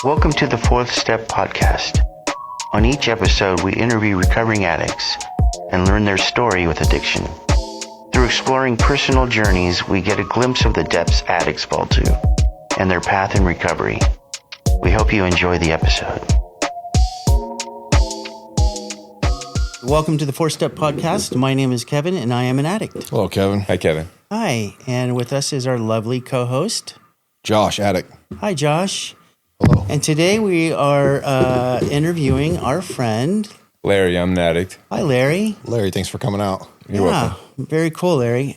Welcome to the Fourth Step Podcast. On each episode, we interview recovering addicts and learn their story with addiction. Through exploring personal journeys, we get a glimpse of the depths addicts fall to and their path in recovery. We hope you enjoy the episode. Welcome to the Fourth Step Podcast. My name is Kevin, and I am an addict. Hello, Kevin. Hi, Kevin. Hi, and with us is our lovely co-host, Josh, addict. Hi, Josh. Hello. And today we are interviewing our friend, Larry, I'm an addict. Hi, Larry. Larry, thanks for coming out. You're welcome. Very cool, Larry.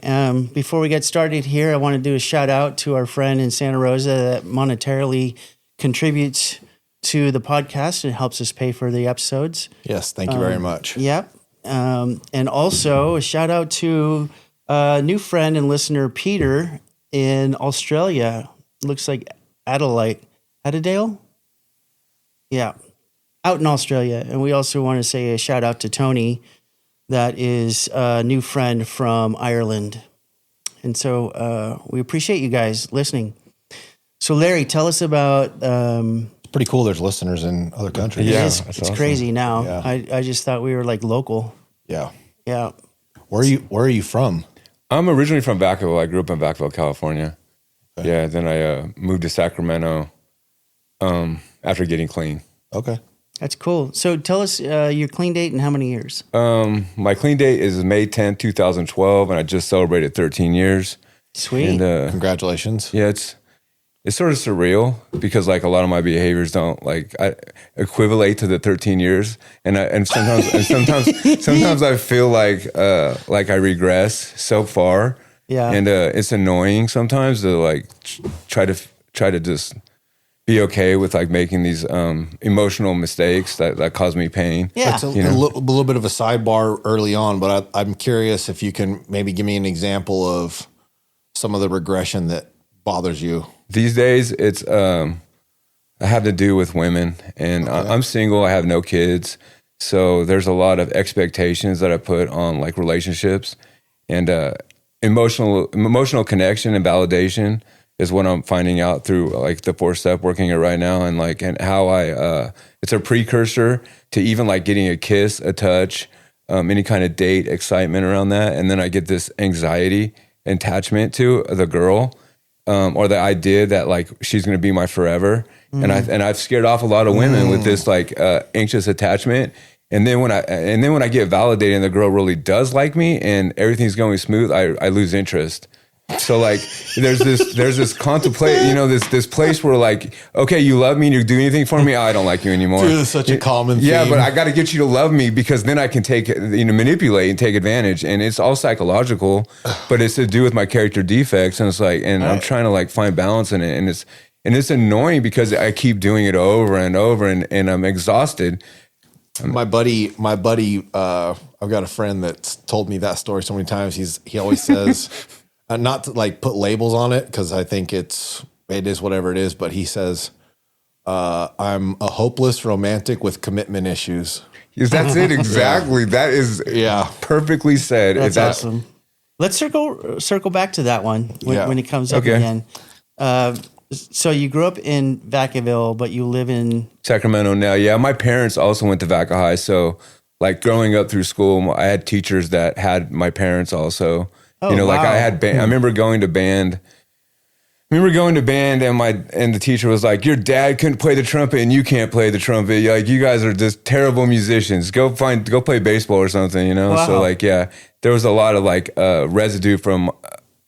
Before we get started here, I want to do a shout out to our friend in Santa Rosa that monetarily contributes to the podcast and helps us pay for the episodes. Yes, thank you very much. Yep. And also a shout out to a new friend and listener, Peter, in Australia. Looks like Adelaide. Yeah. Out in Australia. And we also want to say a shout out to Tony, that is a new friend from Ireland. And so we appreciate you guys listening. So Larry, tell us about... It's pretty cool there's listeners in other countries. Yeah, it's awesome. crazy now. Yeah. I just thought we were like local. Yeah. Yeah. Where are you from? I'm originally from Vacaville. I grew up in Vacaville, California. Okay. Yeah, then I moved to Sacramento after getting clean. Okay. That's cool. So tell us your clean date and how many years? My clean date is May 10th, 2012, and I just celebrated 13 years. Sweet. And Congratulations. yeah, it's sort of surreal because like a lot of my behaviors don't I equivalate to the 13 years, and sometimes I feel like I regress so far. Yeah. And it's annoying sometimes to like try to just be okay with like making these emotional mistakes that cause me pain. Yeah. It's a little bit of a sidebar early on, but I'm curious if you can maybe give me an example of some of the regression that bothers you. These days, it's I have to do with women, and Okay. I'm single. I have no kids, so there's a lot of expectations that I put on like relationships, and emotional connection and validation is what I'm finding out through like the 4-step working it right now, and how it's a precursor to even like getting a kiss, a touch, any kind of date, excitement around that, and then I get this anxiety attachment to the girl. Or the idea that like she's going to be my forever, and I've scared off a lot of women with this like anxious attachment, and then when I get validated and the girl really does like me and everything's going smooth, I lose interest. So like there's this contemplate, this place where like, okay, you love me and you do anything for me, I don't like you anymore. Dude, it's such a common thing. Yeah, but I got to get you to love me because then I can take, manipulate and take advantage, and it's all psychological, but it's to do with my character defects, and it's like, and I'm trying to like find balance in it, and it's annoying because I keep doing it over and over, and I'm exhausted. My buddy, I've got a friend that's told me that story so many times. He always says, not to like put labels on it because I think it is whatever it is, but he says, I'm a hopeless romantic with commitment issues. Yes, that's it exactly. That is perfectly said. That's awesome. Let's circle back to that one when it comes up again. So you grew up in Vacaville, but you live in Sacramento now. Yeah, my parents also went to Vaca High, so like growing up through school, I had teachers that had my parents also. Oh, like wow. I had band. I remember going to band. And the teacher was like, "Your dad couldn't play the trumpet, and you can't play the trumpet. Like you guys are just terrible musicians. Go play baseball or something." Wow. So like, yeah, there was a lot of like residue from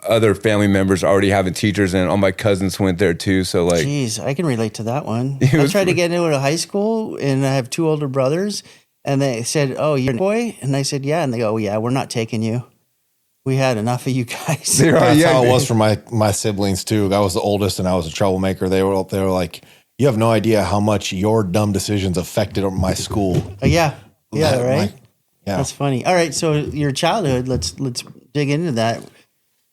other family members already having teachers, and all my cousins went there too. So like, geez, I can relate to that one. I tried to get into a high school, and I have 2 older brothers, and they said, "Oh, you're a boy?" And I said, "Yeah." And they go, "Oh, yeah, we're not taking you. We had enough of you guys." That's how it was for my siblings too. I was the oldest and I was a troublemaker. They were like, "You have no idea how much your dumb decisions affected my school." Yeah, right. Yeah, That's funny. All right, so your childhood. Let's dig into that.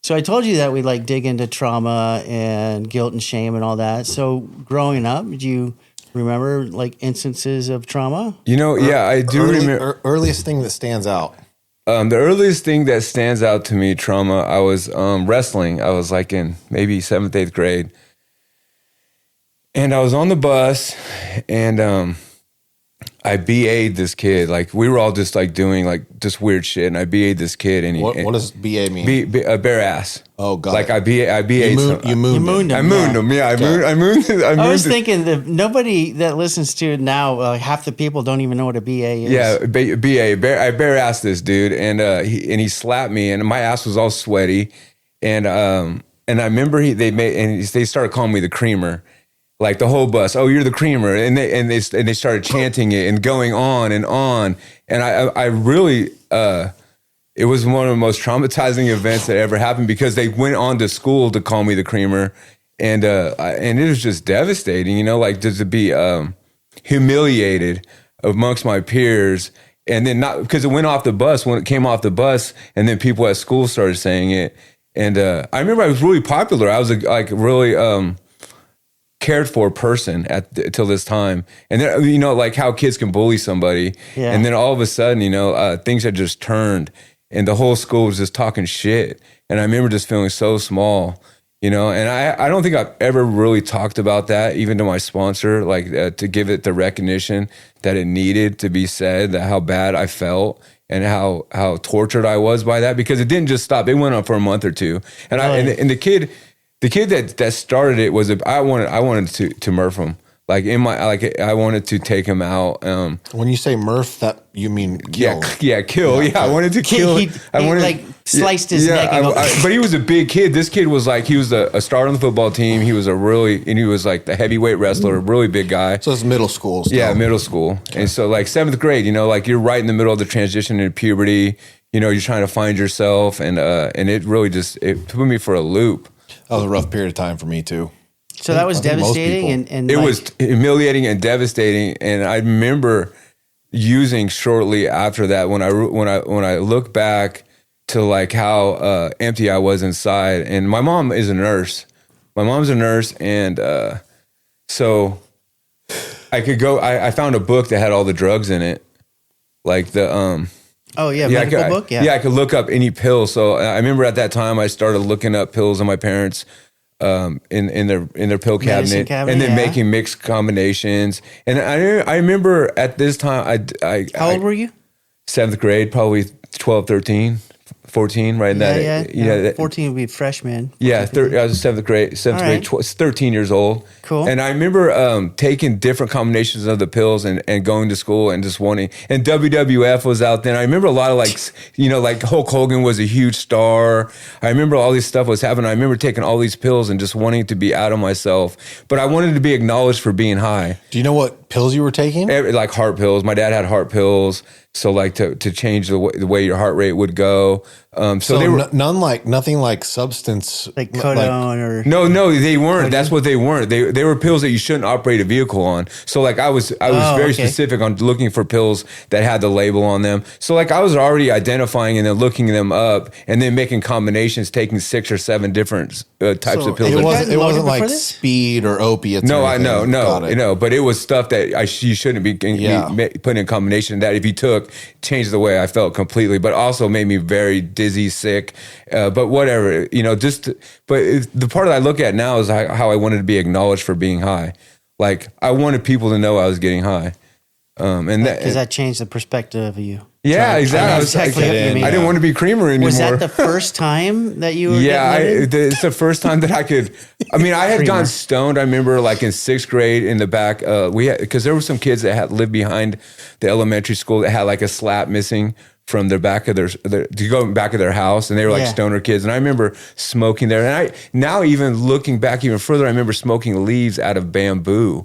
So I told you that we like dig into trauma and guilt and shame and all that. So growing up, did you remember like instances of trauma? I do remember. Earliest thing that stands out. The earliest thing that stands out to me, trauma, I was wrestling. I was like in maybe 7th, 8th grade. And I was on the bus, and I BA'd this kid. Like, we were all just like doing like just weird shit, and I BA'd this kid. And what does BA mean? Bare ass. Oh, God. Like I BA'd you mooned him. I mooned him. Yeah, I mooned. I was thinking that nobody that listens to it now, half the people don't even know what a BA is. Yeah, I bare ass this dude, and he slapped me, and my ass was all sweaty, and I remember they started calling me the creamer. Like the whole bus, oh, you're the creamer, and they started chanting it and going on, and I really, it was one of the most traumatizing events that ever happened, because they went on to school to call me the creamer, and it was just devastating, you know, like just to be humiliated amongst my peers, and then not because it went off the bus when it came off the bus, and then people at school started saying it, and I remember I was really popular. I was like really cared for person till this time, and then, you know, like how kids can bully somebody, and then all of a sudden, you know, things had just turned, and the whole school was just talking shit, and I remember just feeling so small, you know, and I don't think I've ever really talked about that even to my sponsor, like to give it the recognition that it needed to be said, that how bad I felt and how tortured I was by that, because it didn't just stop. It went on for a month or two, and the kid that started it was I wanted to murph him. Like I wanted to take him out. When you say murph, that you mean kill? Yeah, kill. Yeah, I wanted to kill. He sliced his neck. But he was a big kid. This kid was like, he was a star on the football team. He was he was like the heavyweight wrestler, a really big guy. So it's middle school still. Yeah, middle school. Okay. And so like 7th grade, you know, like you're right in the middle of the transition into puberty. You know, you're trying to find yourself, and it really it put me for a loop. That was a rough period of time for me too. So that was devastating, and it was humiliating and devastating. And I remember using shortly after that, when I look back to like how empty I was inside. And my mom is a nurse. My mom's a nurse, and so I could go. I found a book that had all the drugs in it, like the medical book. I could look up any pill. So I remember at that time I started looking up pills in my parents' in their pill cabinet, and then making mixed combinations. And I remember at this time how old were you? 7th grade, probably 12, 13, 14, right in that. 14 would be freshman. Yeah, I was 7th grade, 13 years old. Cool. And I remember taking different combinations of the pills and going to school and just wanting, and WWF was out then. I remember a lot of like, you know, like Hulk Hogan was a huge star. I remember all this stuff was happening. I remember taking all these pills and just wanting to be out of myself. But I wanted to be acknowledged for being high. Do you know what pills you were taking? Like heart pills. My dad had heart pills. So like to change the way your heart rate would go. So they were nothing like substance, like codone or no, they weren't. That's what they weren't. They were pills that you shouldn't operate a vehicle on. So like I was very specific on looking for pills that had the label on them. So like I was already identifying and then looking them up and then making combinations, taking 6 or 7 different types of pills. It wasn't like speed or opiates. No, I know, but it was stuff that you shouldn't be putting in combination. That if you took, changed the way I felt completely, but also made me very dizzy, sick. But whatever, you know, the part that I look at now is how I wanted to be acknowledged for being high. Like I wanted people to know I was getting high. And because that changed the perspective of you. Yeah, exactly. I didn't want to be creamer anymore. Was that the first time that you were? Yeah, it's the first time that I could. I mean, I had gone stoned. I remember, like in 6th grade, in the back, because there were some kids that had lived behind the elementary school that had like a slap missing from their back of to go back of their house, and they were like stoner kids. And I remember smoking there. And now even looking back even further, I remember smoking leaves out of bamboo.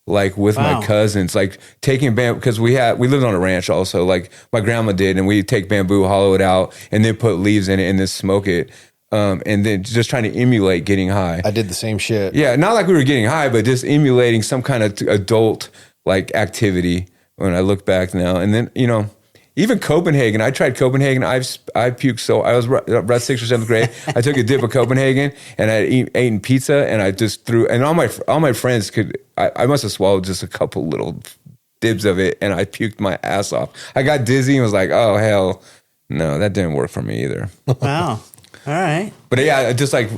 Like with my cousins, like taking bamboo, because we lived on a ranch also, like my grandma did, and we'd take bamboo, hollow it out, and then put leaves in it and then smoke it. And then just trying to emulate getting high. I did the same shit. Yeah, not like we were getting high, but just emulating some kind of adult like activity when I look back now. And then, you know, even Copenhagen, I tried Copenhagen. I puked so, I was about 6th or 7th grade. I took a dip of Copenhagen and I eaten pizza and I just threw, and all my friends I must have swallowed just a couple little dibs of it and I puked my ass off. I got dizzy and was like, oh hell, no, that didn't work for me either. Wow. All right. But yeah, just like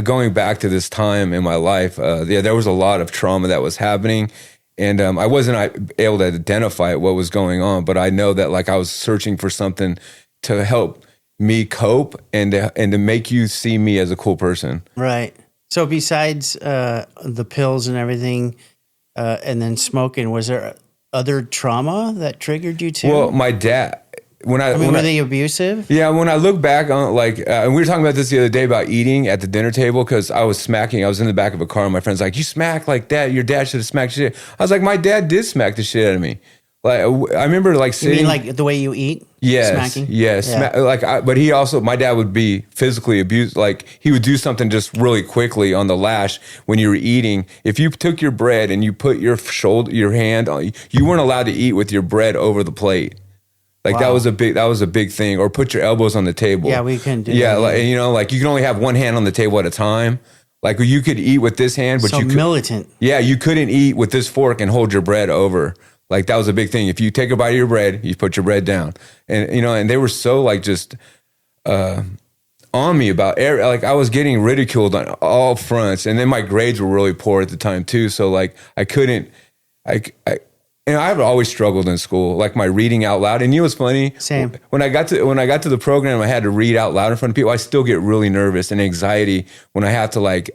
going back to this time in my life, there was a lot of trauma that was happening. And I wasn't able to identify what was going on, but I know that like I was searching for something to help me cope and to make you see me as a cool person. Right. So besides the pills and everything, and then smoking, was there other trauma that triggered you too? Well, my dad. Were they abusive? Yeah, when I look back on and we were talking about this the other day about eating at the dinner table because I was in the back of a car and my friend's like, you smack like that. Your dad should have smacked shit. I was like, my dad did smack the shit out of me. Like I remember like sitting. You mean like the way you eat? Yes, smacking? yes. Yeah. But he also, my dad would be physically abused. Like he would do something just really quickly on the lash when you were eating. If you took your bread and you put your hand on, you weren't allowed to eat with your bread over the plate. Like wow. that was a big thing. Or put your elbows on the table. Yeah, we couldn't do that. Yeah, like, like you can only have one hand on the table at a time. Like you could eat with this hand, but militant. Yeah, you couldn't eat with this fork and hold your bread over. Like that was a big thing. If you take a bite of your bread, you put your bread down. And and they were so like just on me about like I was getting ridiculed on all fronts. And then my grades were really poor at the time too. So like I couldn't I've always struggled in school, like my reading out loud. And you know what's funny? Same. When I got to the program, I had to read out loud in front of people. I still get really nervous and anxiety when I have to like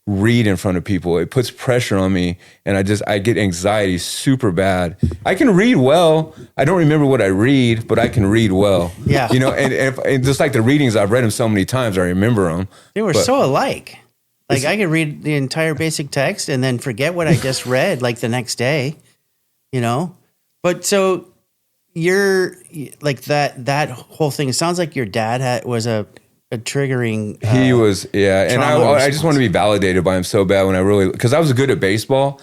read in front of people. It puts pressure on me, and I get anxiety super bad. I can read well. I don't remember what I read, but I can read well. Yeah. And just like the readings, I've read them so many times, I remember them. They were so alike. Like I could read the entire basic text and then forget what I just read like the next day. But so you're like that whole thing. It sounds like your dad was a triggering. He was, yeah. And I just want to be validated by him so bad because I was good at baseball.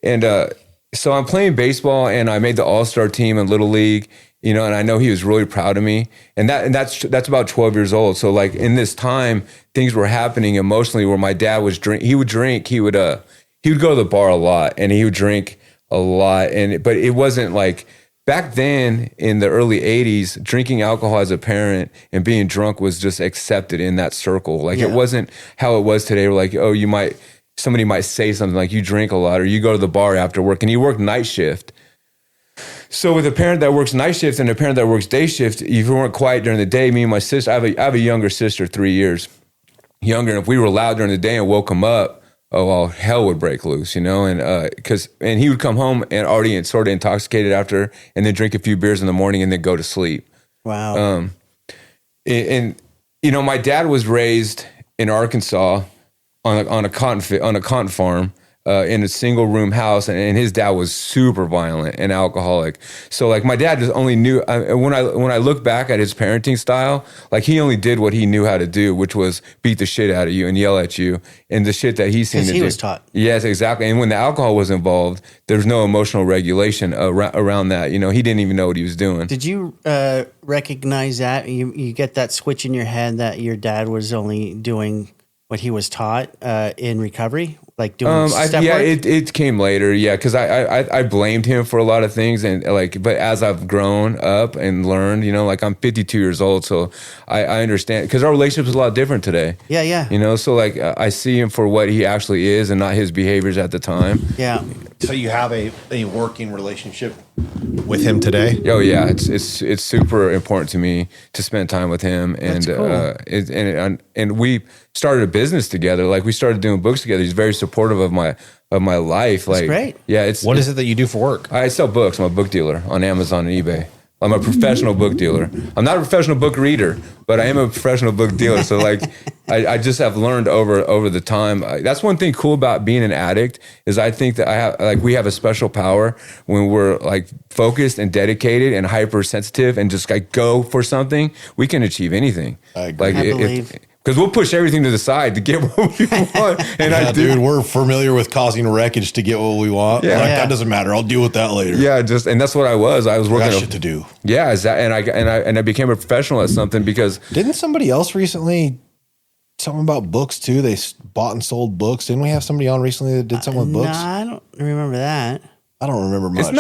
And so I'm playing baseball and I made the all-star team in Little League, and I know he was really proud of me. And that's about 12 years old. So like in this time, things were happening emotionally where my dad was he would go to the bar a lot and he would drink a lot, but it wasn't like back then in the early 80s, drinking alcohol as a parent and being drunk was just accepted in that circle. Like It wasn't how it was today. Where like, oh, somebody might say something like you drink a lot or you go to the bar after work, and you work night shift. So with a parent that works night shift and a parent that works day shift, if you weren't quiet during the day, me and my sister, I have a younger sister, 3 years younger, and if we were loud during the day and woke him up, oh, well, hell would break loose, and he would come home and already sort of intoxicated after, and then drink a few beers in the morning and then go to sleep. Wow. My dad was raised in Arkansas on a cotton farm. In a single room house, and his dad was super violent and alcoholic. So like my dad just only knew when I look back at his parenting style, like he only did what he knew how to do, which was beat the shit out of you and yell at you, and the shit that he seemed to do. Because he was taught. Yes, exactly. And when the alcohol was involved, there's no emotional regulation around that. He didn't even know what he was doing. Did you recognize that? You get that switch in your head that your dad was only doing what he was taught in recovery? Like doing step work? It came later, because I blamed him for a lot of things, but as I've grown up and learned, like I'm 52 years old, so I understand, because our relationship is a lot different today. Yeah. So like I see him for what he actually is and not his behaviors at the time. Yeah. So you have a working relationship with him today? Oh yeah, it's super important to me to spend time with him, and That's cool. And we started a business together. Like we started doing books together. He's very supportive of my life. That's great. Yeah, what is it that you do for work? I sell books. I'm a book dealer on Amazon and eBay. I'm a professional book dealer. I'm not a professional book reader, but I am a professional book dealer. So like, I just have learned over the time. That's one thing cool about being an addict is I think that we have a special power when we're like focused and dedicated and hypersensitive and just like go for something. We can achieve anything. I agree. Like I believe. Because we'll push everything to the side to get what we want. And dude, we're familiar with causing wreckage to get what we want. Yeah. That doesn't matter. I'll deal with that later. Yeah, and that's what I was. I was working. I got shit to do. Yeah, and I became a professional at something because didn't somebody else recently something about books too? They bought and sold books. Didn't we have somebody on recently that did something with books? No, I don't remember that. I don't remember much. It's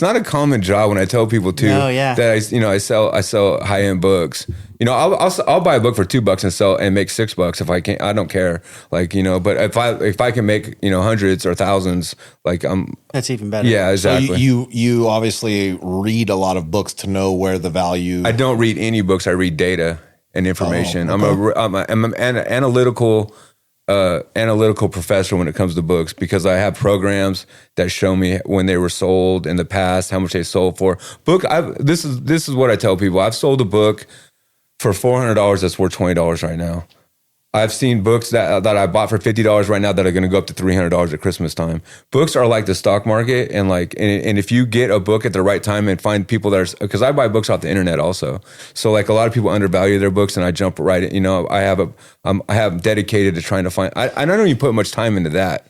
not a common job when I tell people too that I sell high end books. You know, I'll buy a book for $2 and sell and make $6 if I can. I don't care. Like, you know, but if I can make, you know, hundreds or thousands, like that's even better. Yeah, exactly. So you obviously read a lot of books to know where the value. I don't read any books. I read data and information. Oh, okay. I'm an analytical professor when it comes to books because I have programs that show me when they were sold in the past, how much they sold for. This is what I tell people. I've sold a book for $400 that's worth $20 right now. I've seen books that I bought for $50 right now that are going to go up to $300 at Christmas time. Books are like the stock market, and if you get a book at the right time and find people that are, because I buy books off the internet also. So like a lot of people undervalue their books, and I jump right in. You know, I have dedicated to trying to find. I don't even put much time into that.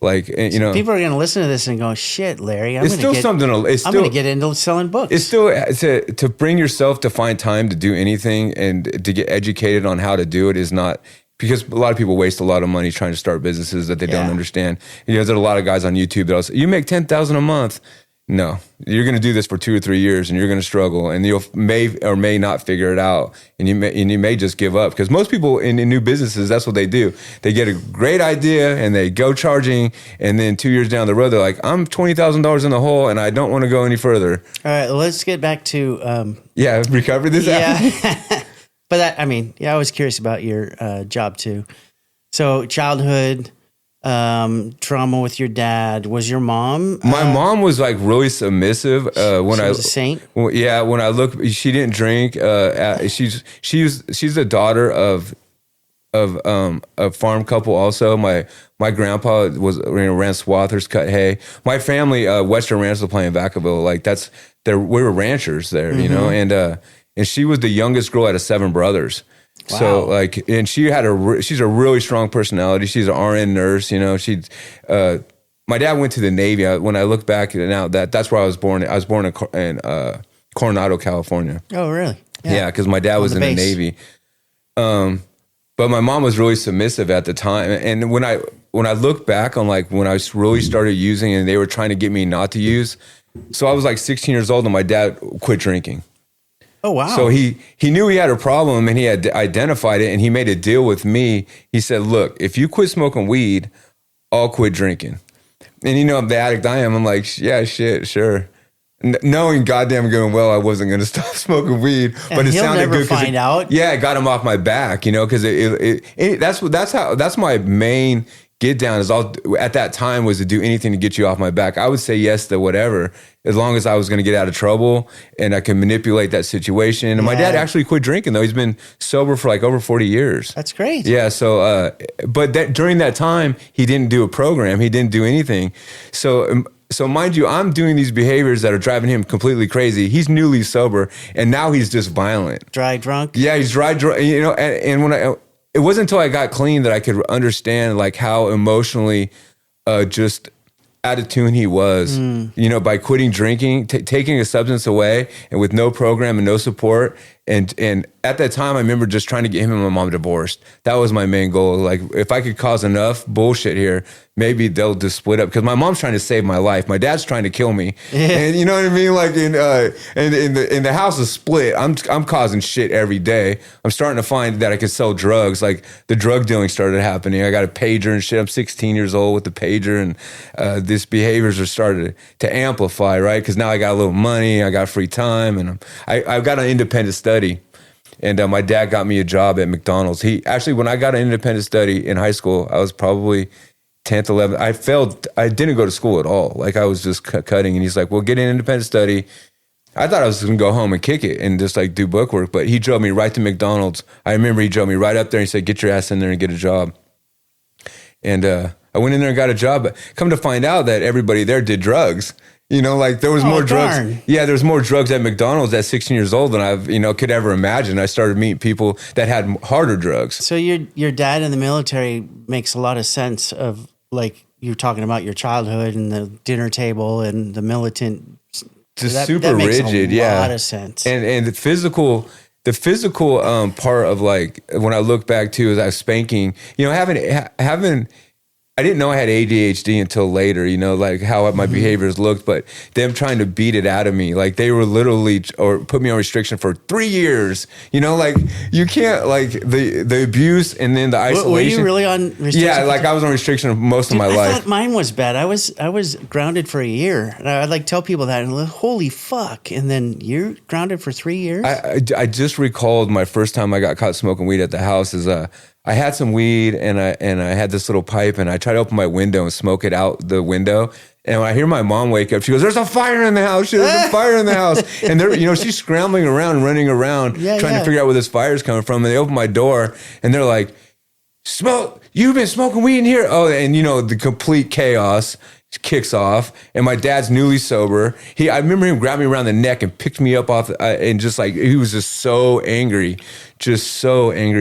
Like, you know, people are going to listen to this and go, "Shit, Larry, I'm going to get into selling books." It's still to bring yourself to find time to do anything and to get educated on how to do it is not, because a lot of people waste a lot of money trying to start businesses that they don't understand. You know, there's a lot of guys on YouTube that'll say, "You make $10,000 a month." No, you're going to do this for 2 or 3 years and you're going to struggle, and you may or may not figure it out, and you may just give up, because most people in new businesses, that's what they do. They get a great idea and they go charging, and then 2 years down the road, they're like, "I'm $20,000 in the hole and I don't want to go any further." All right, let's get back to recovery. This But I was curious about your job too. So childhood. Trauma with your dad. Was your mom? My mom was like really submissive. When she was a saint. When I look, she didn't drink. She's the daughter of a farm couple. Also, my grandpa ran swathers, cut hay. My family, Western Ranch supply in Vacaville. Like we were ranchers there, you know. And she was the youngest girl out of 7 brothers. Wow. So and she's a really strong personality. She's an RN nurse, you know. My dad went to the Navy. When I look back at it now, that's where I was born. I was born in Coronado, California. Oh, really? Yeah, because my dad was in the Navy. But my mom was really submissive at the time. And when I look back on like when I really started using and they were trying to get me not to use, so I was like 16 years old and my dad quit drinking. Oh, wow. So he knew he had a problem and he had identified it, and he made a deal with me. He said, "Look, if you quit smoking weed, I'll quit drinking." And you know, the addict I am, I'm like, "Yeah, shit, sure." Knowing goddamn good and well I wasn't going to stop smoking weed, but it sounded good. Find out. Yeah, it got him off my back, you know, because that's my main get down is at that time was to do anything to get you off my back. I would say yes to whatever, as long as I was going to get out of trouble and I can manipulate that situation. And my dad actually quit drinking, though. He's been sober for like over 40 years. That's great. Yeah. So, but during that time, he didn't do a program. He didn't do anything. So mind you, I'm doing these behaviors that are driving him completely crazy. He's newly sober, and now he's just violent. Dry drunk? Yeah, he's dry drunk. You know, and when it wasn't until I got clean that I could understand like how emotionally just out of tune he was, you know, by quitting drinking, taking a substance away and with no program and no support. And at that time, I remember just trying to get him and my mom divorced. That was my main goal. Like, if I could cause enough bullshit here, maybe they'll just split up. Because my mom's trying to save my life. My dad's trying to kill me. And you know what I mean? Like, in the house is split. I'm causing shit every day. I'm starting to find that I could sell drugs. Like, the drug dealing started happening. I got a pager and shit. I'm 16 years old with the pager, and these behaviors are started to amplify, right? Because now I got a little money, I got free time, and I've got an independent study. And my dad got me a job at McDonald's. When I got an independent study in high school, I was probably 10th, 11th. I didn't go to school at all. Like, I was just cutting. And he's like, "Well, get an independent study." I thought I was going to go home and kick it and just like do book work. But he drove me right to McDonald's. I remember he drove me right up there and he said, "Get your ass in there and get a job." And I went in there and got a job. But come to find out that everybody there did drugs. You know, like there was more drugs. Yeah, there's more drugs at McDonald's at 16 years old than I've, could ever imagine. I started meeting people that had harder drugs. So your dad in the military makes a lot of sense of, like, you're talking about your childhood and the dinner table and the militant. Just super rigid. A lot of sense. And the physical part of, like, when I look back to, is I was spanking, having I didn't know I had ADHD until later, you know, like how my behaviors looked, but them trying to beat it out of me. Like they were literally, or put me on restriction for 3 years, you know, like you can't, like the abuse and then the isolation. Were you really on restriction? Yeah, like I was on restriction most of my life. I thought mine was bad. I was grounded for a year. And I'd like tell people that, and like, holy fuck. And then you're grounded for 3 years? I just recalled my first time I got caught smoking weed at the house is I had some weed and I had this little pipe and I tried to open my window and smoke it out the window. And when I hear my mom wake up, she goes, "There's a fire in the house. There's a fire in the house." And they're, you know, she's scrambling around, running around, trying to figure out where this fire's coming from. And they open my door and they're like, "You've been smoking weed in here?" Oh, and you know, the complete chaos kicks off, and my dad's newly sober. I remember him grabbing me around the neck and picked me up off, and just like, he was just so angry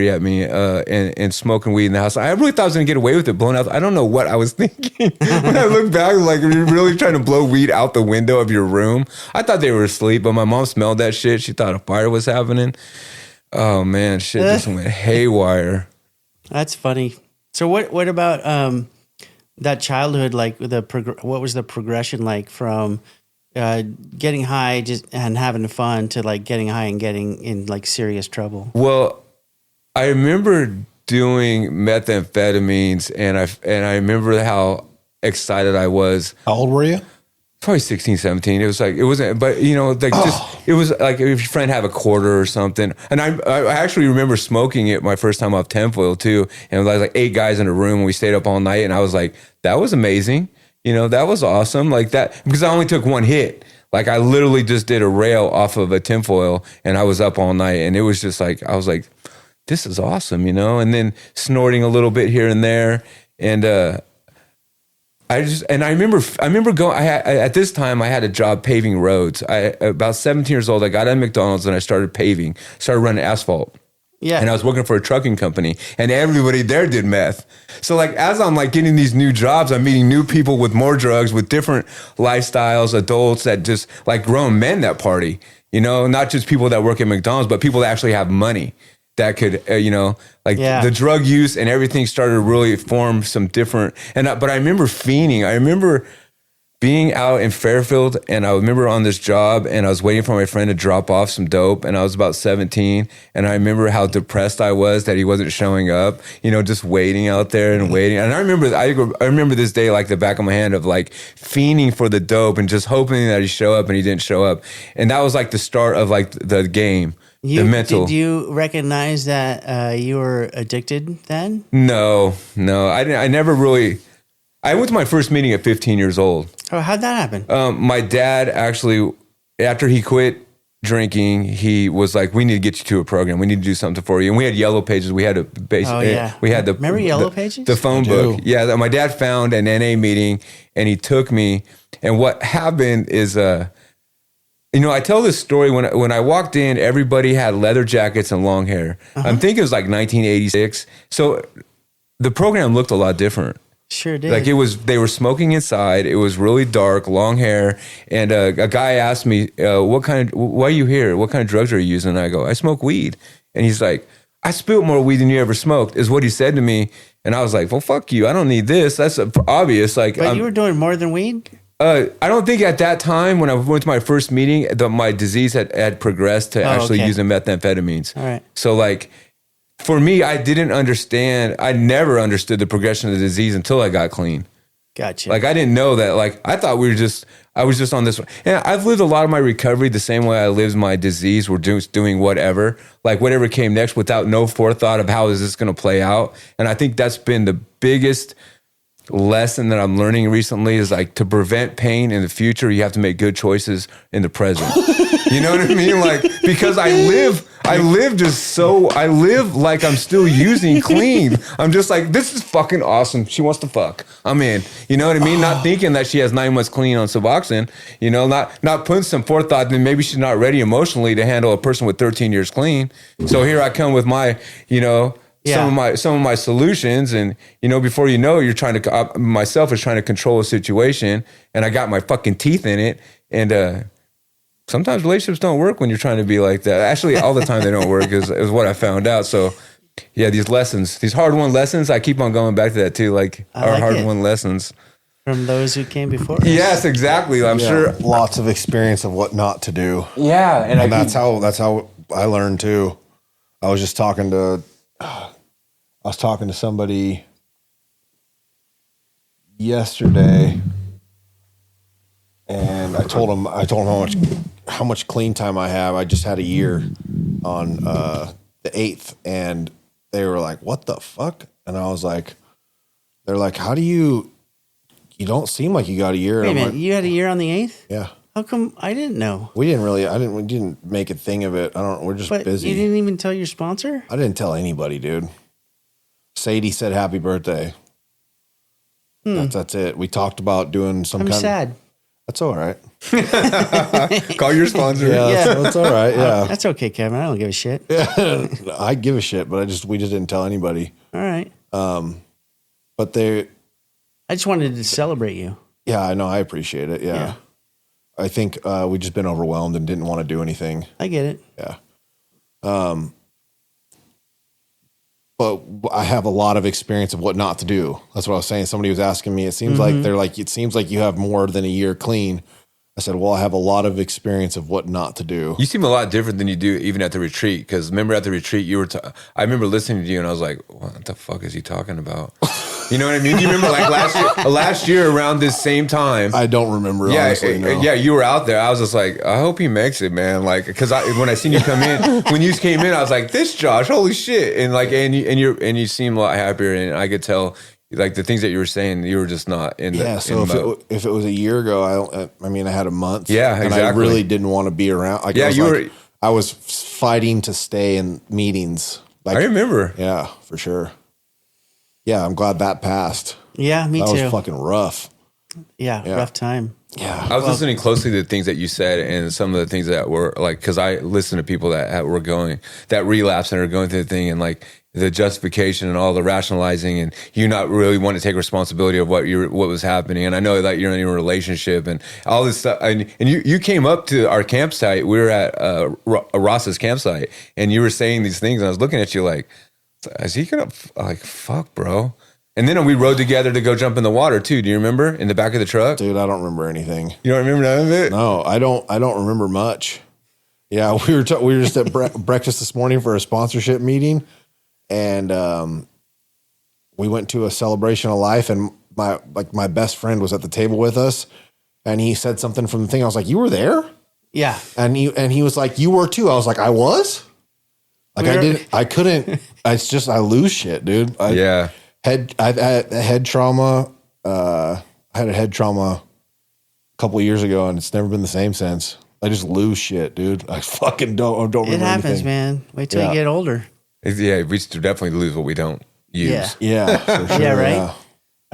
at me, and smoking weed in the house. I really thought I was gonna get away with it, blowing out. I don't know what I was thinking. When I look back, like, you're really trying to blow weed out the window of your room. I thought they were asleep, but my mom smelled that shit. She thought a fire was happening. Oh man, shit just went haywire. That's funny. So what about that childhood? Like what was the progression like from getting high and having fun to like getting high and getting in like serious trouble? Well, I remember doing methamphetamines, and I remember how excited I was. How old were you? Probably 16, 17. It was like, it wasn't, but you know, like it was like if your friend had a quarter or something. And I actually remember smoking it my first time off tinfoil too. And there was like 8 guys in a room and we stayed up all night. And I was like, that was amazing. You know, that was awesome. Like that, because I only took one hit. Like I literally just did a rail off of a tinfoil and I was up all night. And it was just like, I was like, this is awesome, you know? And then snorting a little bit here and there. And, I remember going. At this time I had a job paving roads. About 17 years old, I got at McDonald's and I started running asphalt. Yeah, and I was working for a trucking company, and everybody there did meth. So like, as I'm like getting these new jobs, I'm meeting new people with more drugs, with different lifestyles, adults that just like grown men that party. You know, not just people that work at McDonald's, but people that actually have money. That could, you know, like the drug use and everything started to really form some different, but I remember fiending. I remember being out in Fairfield, and I remember on this job, and I was waiting for my friend to drop off some dope, and I was about 17, and I remember how depressed I was that he wasn't showing up, you know, just waiting out there and waiting. And I remember this day like the back of my hand, of like fiending for the dope and just hoping that he'd show up, and he didn't show up. And that was like the start of like the game. Did you recognize that you were addicted then? No, I didn't. I never really. I went to my first meeting at 15 years old. Oh, how'd that happen? My dad actually, after he quit drinking, he was like, "We need to get you to a program. We need to do something for you." And we had Yellow Pages. We had we had remember Yellow Pages? The phone book. Yeah, my dad found an NA meeting, and he took me. And what happened is, you know, I tell this story when I walked in, everybody had leather jackets and long hair. I'm thinking it was like 1986. So the program looked a lot different. Sure did. Like they were smoking inside. It was really dark, long hair. And a guy asked me, why are you here? What kind of drugs are you using? And I go, I smoke weed. And he's like, I spilled more weed than you ever smoked, is what he said to me. And I was like, well, fuck you. I don't need this. That's obvious. Like, but you were doing more than weed? I don't think at that time when I went to my first meeting, my disease had progressed to actually using methamphetamines. All right. So like, for me, I didn't understand. I never understood the progression of the disease until I got clean. Gotcha. Like I didn't know that. Like I thought I was just on this. And I've lived a lot of my recovery the same way I lived my disease. We're doing whatever, like whatever came next, without no forethought of how is this going to play out. And I think that's been the biggest lesson that I'm learning recently, is like, to prevent pain in the future, you have to make good choices in the present. You know what I mean? Like, because I live like I'm still using clean. I'm just like, this is fucking awesome. She wants to fuck. I'm in. You know what I mean? Not thinking that she has 9 months clean on Suboxone, you know, not putting some forethought, then maybe she's not ready emotionally to handle a person with 13 years clean. So here I come with my, you know, some of my solutions, and you know, before you know, you're trying to myself is trying to control a situation, and I got my fucking teeth in it, and sometimes relationships don't work when you're trying to be like that. Actually, all the time they don't work is what I found out. So Yeah, these lessons, these hard-won lessons, I keep on going back to that too, like I our like hard-won lessons. From those who came before us. Yes, exactly. I'm sure. Lots of experience of what not to do. Yeah, And that's how I learned too. I was just talking to somebody yesterday, and I told him how much clean time I have. I just had a year on the 8th, and they were like, "What the fuck?" And I was like, "They're like, how do you don't seem like you got a year." Wait a And I'm minute, like, you had a year on the 8th? yeah. How come I didn't know? We didn't make a thing of it. We're just But busy. you didn't even tell your sponsor? I didn't tell anybody, dude. Sadie said happy birthday. That's it. We talked about doing some I'm kind sad. That's all right. Call your sponsor. Yeah. That's all right. Yeah. That's okay, Kevin. I don't give a shit. I give a shit, but we just didn't tell anybody. All right. But I just wanted to celebrate you. yeah, I know. I appreciate it. Yeah. I think we just been overwhelmed and didn't want to do anything. I get it. Yeah. But I have a lot of experience of what not to do. That's what I was saying. Somebody was asking me, it seems like it seems like you have more than a year clean. I said, well, I have a lot of experience of what not to do. You seem a lot different than you do even at the retreat. Because remember at the retreat, I remember listening to you and I was like, what the fuck is he talking about? You know what I mean? Do you remember like last year around this same time? I don't remember, honestly, no. Yeah, you were out there. I was just like, I hope he makes it, man. Like, because when I seen you come in, when you came in, I was like, this Josh, holy shit. And like, and you seem a lot happier. And I could tell, like the things that you were saying, you were just not in the. Yeah, so if it was a year ago, I had a month. Yeah, exactly. And I really didn't want to be around. Like, yeah, I was fighting to stay in meetings. Like, I remember. Yeah, for sure. Yeah, I'm glad that passed. Yeah, me too. That was fucking rough. Yeah, rough time. Yeah. I was listening closely to the things that you said and some of the things that were like, because I listened to people that were going, that relapse and are going through the thing and like the justification and all the rationalizing and you not really want to take responsibility of what was happening. And I know that you're in a relationship and all this stuff. And you came up to our campsite. We were at Ross's campsite and you were saying these things. And I was looking at you like, is he gonna like fuck, bro? And then we rode together to go jump in the water too. Do you remember in the back of the truck? Dude, I don't remember anything. You don't remember none of it? No, I don't remember much. Yeah, we were just at breakfast this morning for a sponsorship meeting, and we went to a celebration of life, and my best friend was at the table with us, and he said something from the thing. I was like, "You were there?" Yeah, and he was like, "You were too." I was like, "I was." Like I couldn't. It's just I lose shit, dude. I've had head trauma. I had a head trauma a couple of years ago, and it's never been the same since. I just lose shit, dude. I fucking don't remember anything. It happens, man. Wait till you get older. Yeah, we definitely lose what we don't use. Yeah, for sure. Yeah, right. Yeah.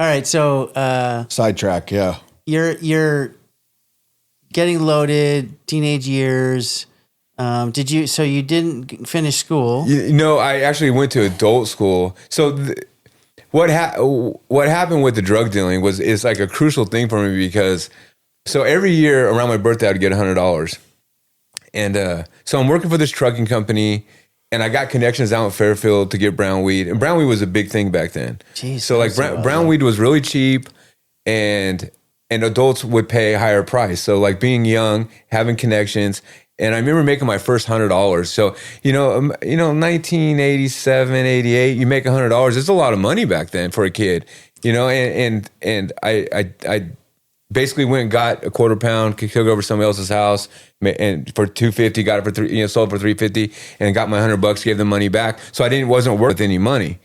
All right, so sidetrack. Yeah, you're getting loaded. Teenage years. Did you? So you didn't finish school? No, I actually went to adult school. So what happened with the drug dealing is like a crucial thing for me because so every year around my birthday I'd get $100, and so I'm working for this trucking company, and I got connections out in Fairfield to get brown weed, and brown weed was a big thing back then. Jeez, so like brown weed was really cheap, and adults would pay a higher price. So like being young, having connections. And I remember making my first $100. So, 1987, 88, you make $100. It's a lot of money back then for a kid, and I basically went and got a quarter pound, took over somebody else's house and for $250, got it for sold for $350 and got my $100, gave the money back. So wasn't worth any money.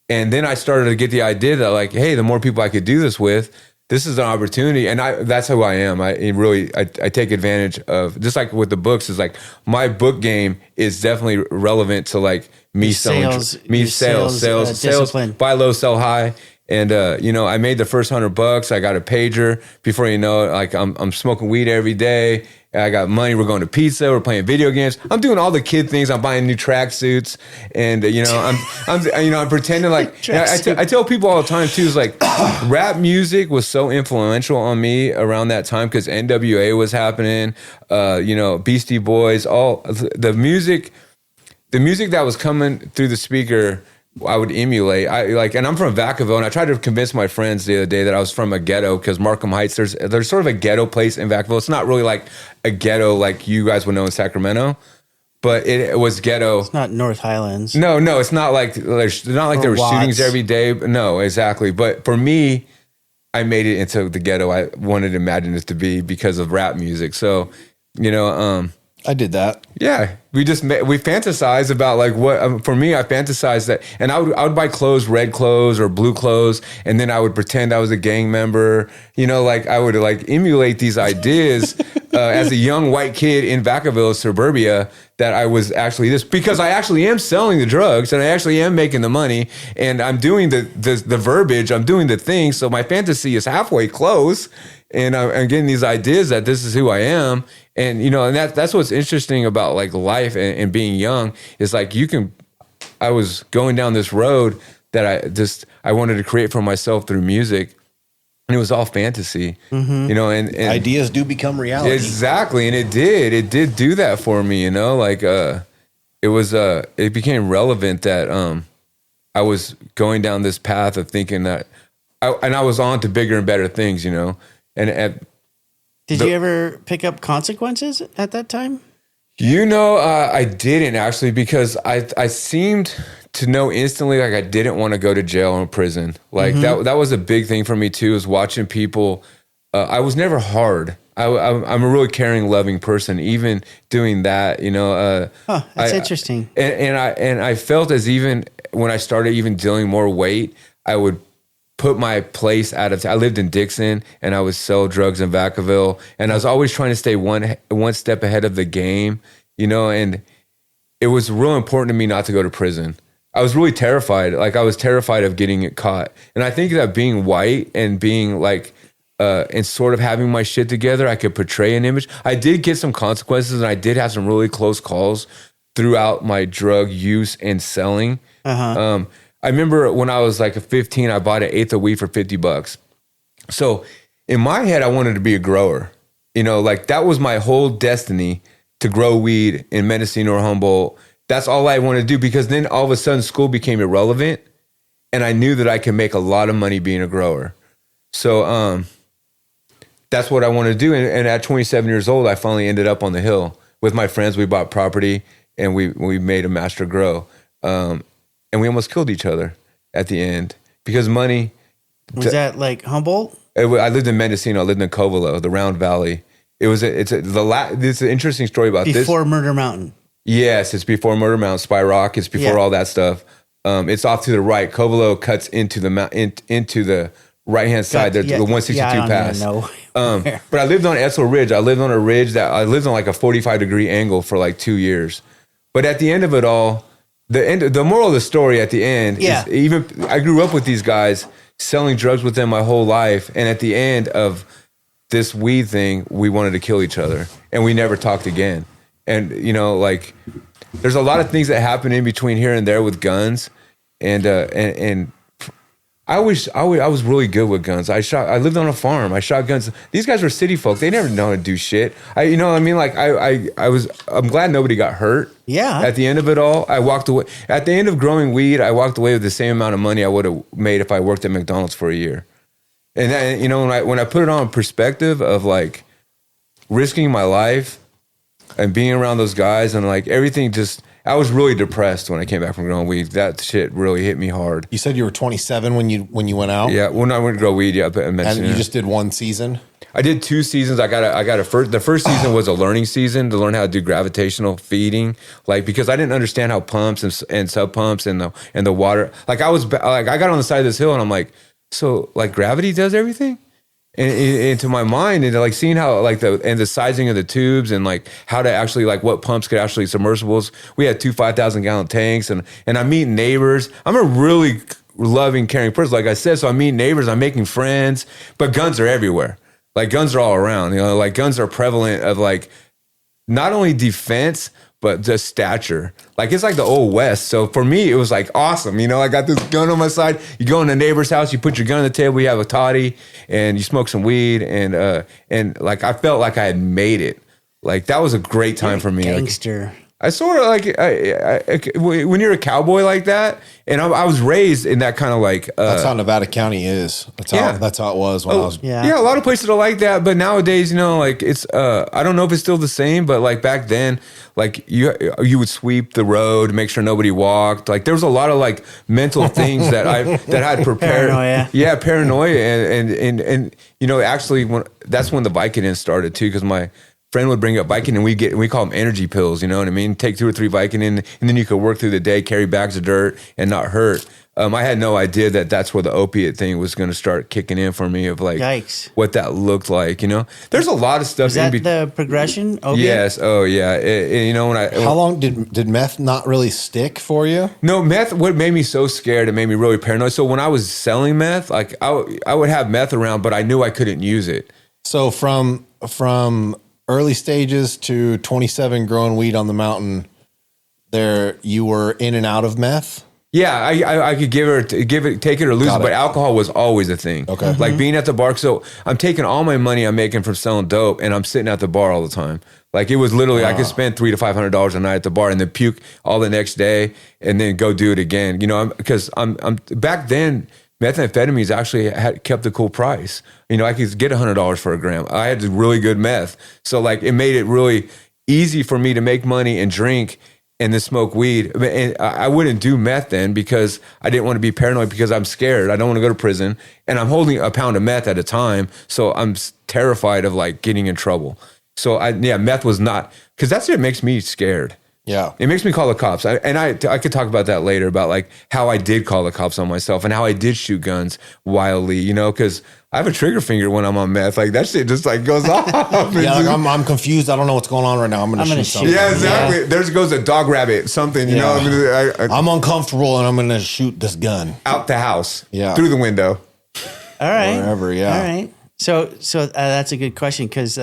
And then I started to get the idea that like, hey, the more people I could do this with, this is an opportunity, and that's who I am. I take advantage of, just like with the books, is like my book game is definitely relevant to like me selling, sales, discipline. Buy low, sell high. And I made the first $100. I got a pager. Before you know it, like I'm smoking weed every day. I got money. We're going to pizza. We're playing video games. I'm doing all the kid things. I'm buying new tracksuits, and I'm pretending like I tell people all the time too. Is like rap music was so influential on me around that time because NWA was happening. Beastie Boys, all the music. the music that was coming through the speaker, I would emulate. And I'm from Vacaville, and I tried to convince my friends the other day that I was from a ghetto because Markham Heights, there's sort of a ghetto place in Vacaville. It's not really like a ghetto like you guys would know in Sacramento, but it was ghetto. It's not North Highlands. No, it's not like there were shootings every day. No, exactly. But for me, I made it into the ghetto I wanted to imagine it to be because of rap music. So, I did that. Yeah, we fantasize about like what for me. I fantasized that, and I would buy clothes, red clothes or blue clothes, and then I would pretend I was a gang member. Like I would like emulate these ideas as a young white kid in Vacaville, suburbia, that I was actually this because I actually am selling the drugs and I actually am making the money and I'm doing the verbiage, I'm doing the thing. So my fantasy is halfway close, and I'm getting these ideas that this is who I am. And, and that's what's interesting about like life and being young is like I was going down this road that I wanted to create for myself through music, and it was all fantasy, and ideas do become reality. Exactly. And it did do that for me, like, it became relevant that, I was going down this path of thinking that I was on to bigger and better things, Did you ever pick up consequences at that time? I didn't actually because I seemed to know instantly like I didn't want to go to jail or prison. Like that was a big thing for me too, is watching people. I was never hard. I'm a really caring, loving person. Even doing that, That's interesting. And I felt as even when I started even dealing more weight, I would put my place I lived in Dixon and I would sell drugs in Vacaville, and I was always trying to stay one step ahead of the game, and it was real important to me not to go to prison. I was really terrified. Like I was terrified of getting caught. And I think that being white and being like, and sort of having my shit together, I could portray an image. I did get some consequences and I did have some really close calls throughout my drug use and selling. I remember when I was like 15, I bought an eighth of weed for $50. So in my head, I wanted to be a grower. Like that was my whole destiny, to grow weed in Mendocino or Humboldt. That's all I wanted to do, because then all of a sudden school became irrelevant and I knew that I could make a lot of money being a grower. So that's what I wanted to do. And at 27 years old, I finally ended up on the hill with my friends. We bought property and we made a master grow. And we almost killed each other at the end because money. Was that like Humboldt? I lived in Mendocino. I lived in Covelo, the Round Valley. It's an interesting story about this. Before Murder Mountain. Yes, it's before Murder Mountain, Spy Rock. It's before all that stuff. It's off to the right. Covelo cuts into the right hand side. There's the 162 pass. But I lived on Etzel Ridge. I lived on a ridge that I lived on like a 45-degree angle for like 2 years. But at the end of it all, the moral of the story at the end is even I grew up with these guys, selling drugs with them my whole life, and at the end of this weed thing, we wanted to kill each other, and we never talked again. And like there's a lot of things that happen in between here and there with guns, and I was really good with guns. I lived on a farm. I shot guns. These guys were city folk. They never know how to do shit. I'm glad nobody got hurt. Yeah. At the end of it all, I walked away. At the end of growing weed, I walked away with the same amount of money I would have made if I worked at McDonald's for a year. And when I put it on perspective of like risking my life and being around those guys and like everything I was really depressed when I came back from growing weed. That shit really hit me hard. You said you were 27 when you went out? Yeah, when I went to grow weed, yeah. And you just did one season? I did 2 seasons. The first season was a learning season to learn how to do gravitational feeding, like because I didn't understand how pumps and sub pumps and the water. Like I got on the side of this hill and I'm like, so like gravity does everything? And into my mind, and like seeing how like the sizing of the tubes and like how to actually like what pumps could actually submersibles. We had 2 5,000-gallon tanks, and I'm meeting neighbors. I'm a really loving, caring person, like I said. So I'm meeting neighbors, I'm making friends, but guns are everywhere. Like guns are all around. Like guns are prevalent of like not only defense but just stature. Like it's like the old West. So for me, it was like awesome. I got this gun on my side. You go in the neighbor's house, you put your gun on the table, you have a toddy, and you smoke some weed, and like I felt like I had made it. Like that was a great time for me. Gangster. I sort of like when you're a cowboy like that, and I was raised in that kind of like. That's how Nevada County is. That's how it was when I was. Yeah, a lot of places are like that, but nowadays, like it's. I don't know if it's still the same, but like back then, like you would sweep the road, make sure nobody walked. Like there was a lot of like mental things that I had prepared. Paranoia. Yeah, paranoia, and actually that's when the Vicodin started too, because my friend would bring up Vicodin, and we call them energy pills. You know what I mean? Take 2 or 3 Vicodin, and then you could work through the day, carry bags of dirt, and not hurt. I had no idea that that's where the opiate thing was going to start kicking in for me of like Yikes. what that looked like. There's a lot of stuff. Is that the progression? Opiate? Yes. Oh yeah. How long did meth not really stick for you? No, meth. What made me so scared? It made me really paranoid. So when I was selling meth, like I would have meth around, but I knew I couldn't use it. So from early stages to 27 growing weed on the mountain, there you were in and out of meth. Yeah, I could take it or lose it, but alcohol was always a thing. Okay. Like being at the bar. So I'm taking all my money I'm making from selling dope, and I'm sitting at the bar all the time. Like it was literally, I could spend $300 to $500 a night at the bar and then puke all the next day and then go do it again. Because I'm back then, methamphetamines actually had kept a cool price. I could get $100 for a gram. I had really good meth. So like it made it really easy for me to make money and drink and then smoke weed. And I wouldn't do meth then because I didn't want to be paranoid because I'm scared. I don't want to go to prison. And I'm holding a pound of meth at a time. So I'm terrified of like getting in trouble. So meth was not, because that's what makes me scared. Yeah. It makes me call the cops. I could talk about that later, about like how I did call the cops on myself and how I did shoot guns wildly, because I have a trigger finger when I'm on meth. Like that shit just like goes off. Yeah, like I'm confused. I don't know what's going on right now. I'm gonna shoot something. Yeah, exactly. Yeah. There goes a dog rabbit, something, you know. I'm uncomfortable and I'm gonna shoot this gun. Out the house. Yeah. Through the window. All right. Wherever, yeah. All right. So that's a good question because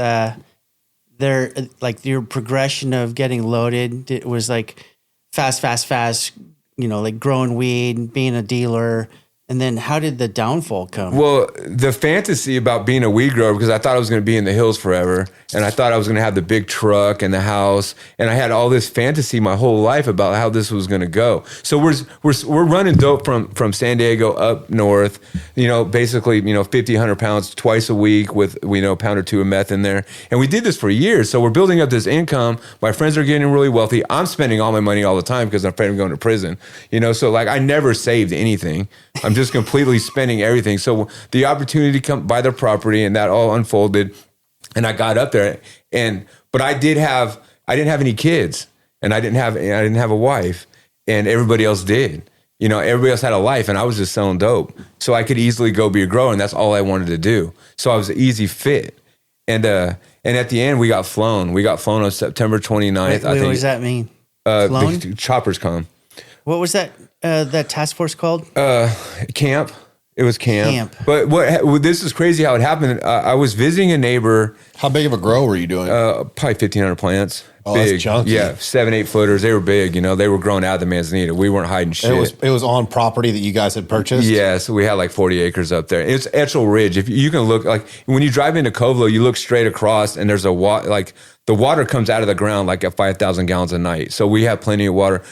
there, like your progression of getting loaded, it was like fast, like growing weed, being a dealer. And then how did the downfall come? Well, the fantasy about being a weed grower, because I thought I was going to be in the hills forever. And I thought I was going to have the big truck and the house. And I had all this fantasy my whole life about how this was going to go. So we're running dope from San Diego up north, basically, 50, 100 pounds twice a week with, a pound or two of meth in there. And we did this for years. So we're building up this income. My friends are getting really wealthy. I'm spending all my money all the time because I'm afraid of going to prison. So like I never saved anything. I'm just completely spending everything. So the opportunity to come buy their property and that all unfolded. And I got up there but I didn't have any kids and I didn't have a wife and everybody else did. Everybody else had a life and I was just selling dope. So I could easily go be a grower and that's all I wanted to do. So I was an easy fit. And at the end we got flown. We got flown on September 29th. I think. What does that mean? Flown? The choppers come. What was that task force called? Camp. It was camp. But this is crazy how it happened. I was visiting a neighbor. How big of a grow were you doing? Probably 1,500 plants. Oh, big. that's chunky. Yeah, 7-8 footers. They were big. They were growing out of the manzanita. We weren't hiding shit. It was on property that you guys had purchased? Yeah, so we had like 40 acres up there. It's Etchell Ridge. If you can look, like when you drive into Covelo, you look straight across and there's the water comes out of the ground like at 5,000 gallons a night. So we have plenty of water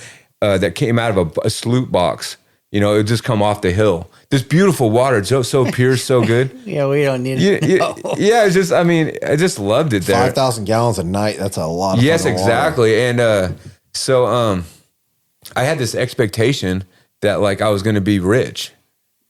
that came out of a sloot box. It would just come off the hill. This beautiful water, so pure, so good. Yeah, we don't need it. Yeah, it's just, I just loved it there. 5,000 gallons a night, that's a lot of Yes, exactly. Water. And so I had this expectation that like I was going to be rich.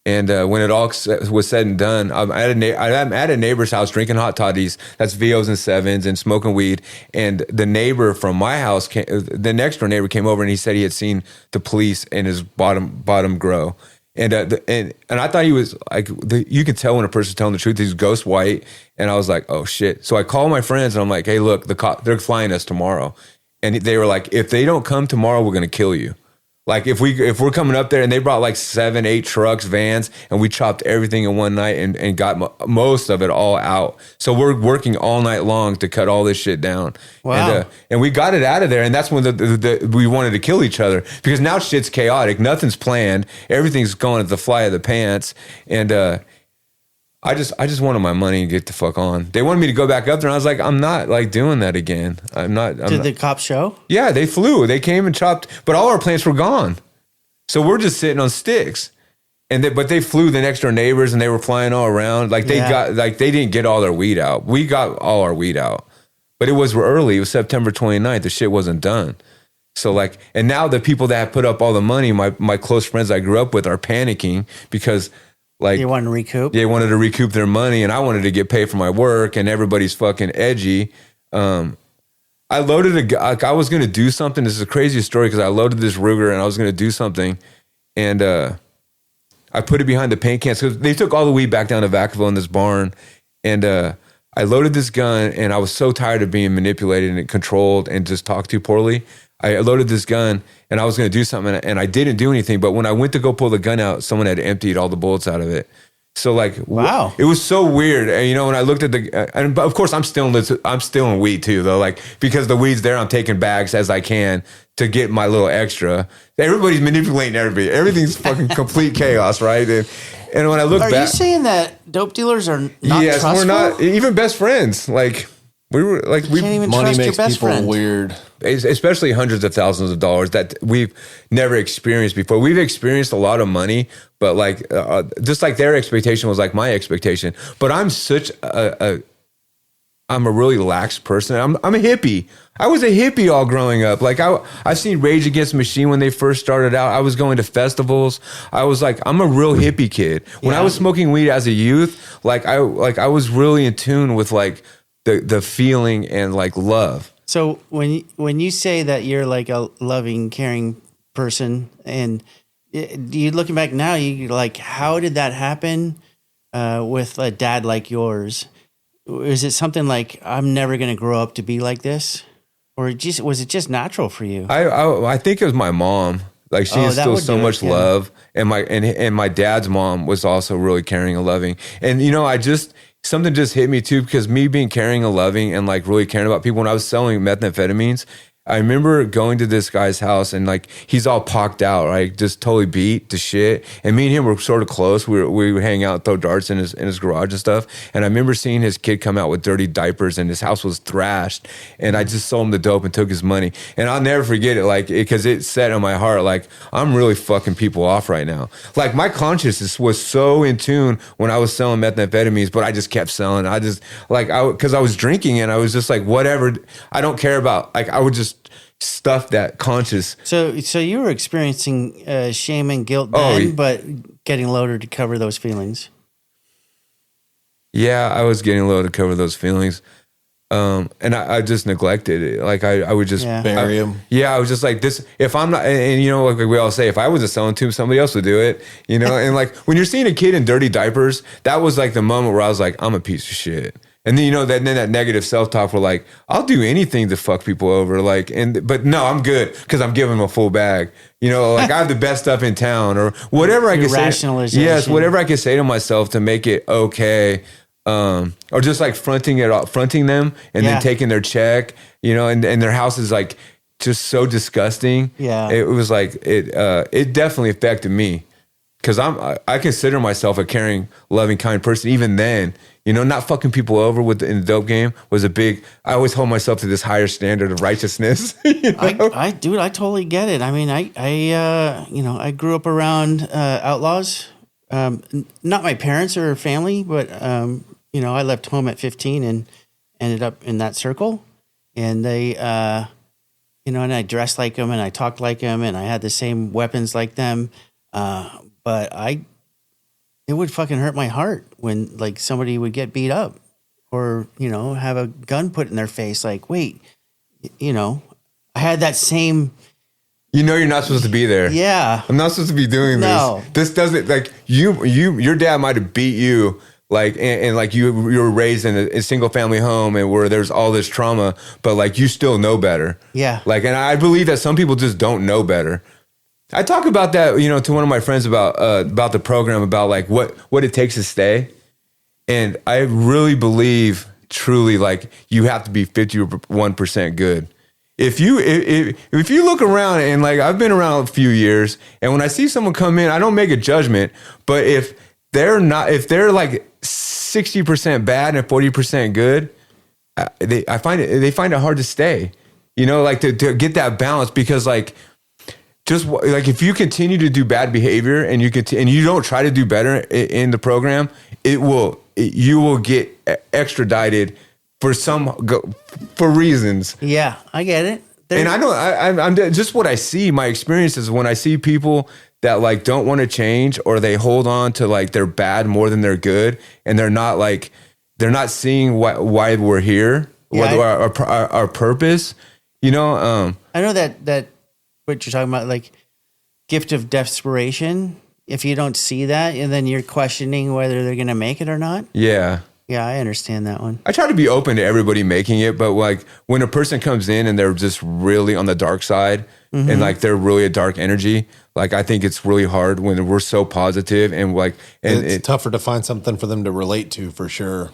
And when it all was said and done, I'm at a neighbor's house drinking hot toddies. That's VOs and sevens and smoking weed. And the neighbor from my house, the next door neighbor came over and he said he had seen the police in his bottom grow. And I thought he was like, you could tell when a person's telling the truth. He's ghost white. And I was like, oh shit. So I called my friends and I'm like, hey, look, they're flying us tomorrow. And they were like, if they don't come tomorrow, we're going to kill you. Like if we're coming up there and they brought like 7-8 trucks, vans, and we chopped everything in one night and got most of it all out. So we're working all night long to cut all this shit down. Wow. And we got it out of there. And that's when we wanted to kill each other because now shit's chaotic. Nothing's planned. Everything's going at the fly of the pants. And I just wanted my money and get the fuck on. They wanted me to go back up there, and I was like, I'm not like doing that again. Did the cops show? Yeah, they flew. They came and chopped, but all our plants were gone. So we're just sitting on sticks. But they flew the next door neighbors, and they were flying all around. Like they didn't get all their weed out. We got all our weed out, but it was early. It was September 29th. The shit wasn't done. So like, and now the people that have put up all the money, my close friends I grew up with, are panicking because like they wanted to recoup. They wanted to recoup their money, and I wanted to get paid for my work, and everybody's fucking edgy. I loaded I was going to do something. This is a crazy story because I loaded this Ruger and I was going to do something, and I put it behind the paint cans because they took all the weed back down to Vacaville in this barn, and I loaded this gun, and I was so tired of being manipulated and controlled and just talked to poorly. I loaded this gun, and I was going to do something, and I didn't do anything. But when I went to go pull the gun out, someone had emptied all the bullets out of it. So like, wow, it was so weird. And, you know, when I looked at and of course I'm still in weed too, though. Like, because the weed's there, I'm taking bags as I can to get my little extra. Everybody's manipulating everybody. Everything's fucking complete chaos, right? And when I look back, are you saying that dope dealers are not yes, trustful? we're not even best friends. Like, we were like, you can't even money trust your makes best people friend. weird. Especially hundreds of thousands of dollars that we've never experienced before. We've experienced a lot of money, but like just like their expectation was like my expectation. But I'm such I'm a really lax person. I'm a hippie. I was a hippie all growing up. Like I've seen Rage Against the Machine when they first started out. I was going to festivals. I was like, I'm a real hippie kid. When I was smoking weed as a youth, I was really in tune with like the feeling and like love. So when you say that you're like a loving, caring person, and you looking back now, you like, how did that happen with a dad like yours? Is it something like, I'm never going to grow up to be like this, or was it just natural for you? I think it was my mom. Like, she instilled so much love, and my dad's mom was also really caring and loving. And you know, something just hit me too, because me being caring and loving and like really caring about people, when I was selling methamphetamines, I remember going to this guy's house, and like, he's all pocked out, right? Just totally beat to shit. And me and him were sort of close. We would hang out, throw darts in his garage and stuff. And I remember seeing his kid come out with dirty diapers, and his house was thrashed. And I just sold him the dope and took his money. And I'll never forget it, like, because it set on my heart, like, I'm really fucking people off right now. Like, my consciousness was so in tune when I was selling methamphetamines, but I just kept selling. Because I was drinking, and I was just like, whatever, I don't care about, like, I would just stuff that conscious. So you were experiencing shame and guilt then, but getting loaded to cover those feelings. Yeah, I was getting low to cover those feelings. And I just neglected it. Like, I would just bury them. Yeah, I was just like, this, if I'm not, and you know, like we all say, if I wasn't selling to him, somebody else would do it, you know? And like, when you're seeing a kid in dirty diapers, that was like the moment where I was like, I'm a piece of shit. And then, you know, then that negative self-talk were like, I'll do anything to fuck people over. Like, but no, I'm good because I'm giving them a full bag. You know, like, I have the best stuff in town, or whatever I can say. Rationalization. Yes, whatever I can say to myself to make it okay. Or just like fronting them and then taking their check, you know, and their house is like just so disgusting. Yeah. It was like, it definitely affected me, because I consider myself a caring, loving, kind person. Even then, you know, not fucking people over in the dope game was I always hold myself to this higher standard of righteousness. You know? I totally get it. I mean, I grew up around outlaws. Not my parents or family, but you know, I left home at 15 and ended up in that circle. And they, you know, and I dressed like them, and I talked like them, and I had the same weapons like them. But it would fucking hurt my heart when like somebody would get beat up, or, you know, have a gun put in their face. Like, wait, you know, I had that same. You know, you're not supposed to be there. Yeah. I'm not supposed to be doing No. this. This doesn't, like, your dad might have beat you, like, and like you were raised in a single family home, and where there's all this trauma, but like, you still know better. Yeah. Like, and I believe that some people just don't know better. I talk about that, you know, to one of my friends about the program, about like what it takes to stay. And I really believe, truly, like, you have to be 51% good. If you look around, and like, I've been around a few years, and when I see someone come in, I don't make a judgment, but if they're like 60% bad and 40% good, they find it hard to stay. You know, like to get that balance, because like just like if you continue to do bad behavior and you don't try to do better in the program, you will get extradited for reasons. Yeah, I get it. And I know I'm just what I see. My experience is when I see people that like don't want to change, or they hold on to like their bad more than they're good, and they're not seeing why we're here, our purpose. You know, I know that what you're talking about, like gift of desperation. If you don't see that, and then you're questioning whether they're going to make it or not. Yeah. Yeah, I understand that one. I try to be open to everybody making it, but like when a person comes in and they're just really on the dark side, and like they're really a dark energy, like I think it's really hard when we're so positive and like, and it's tougher to find something for them to relate to, for sure.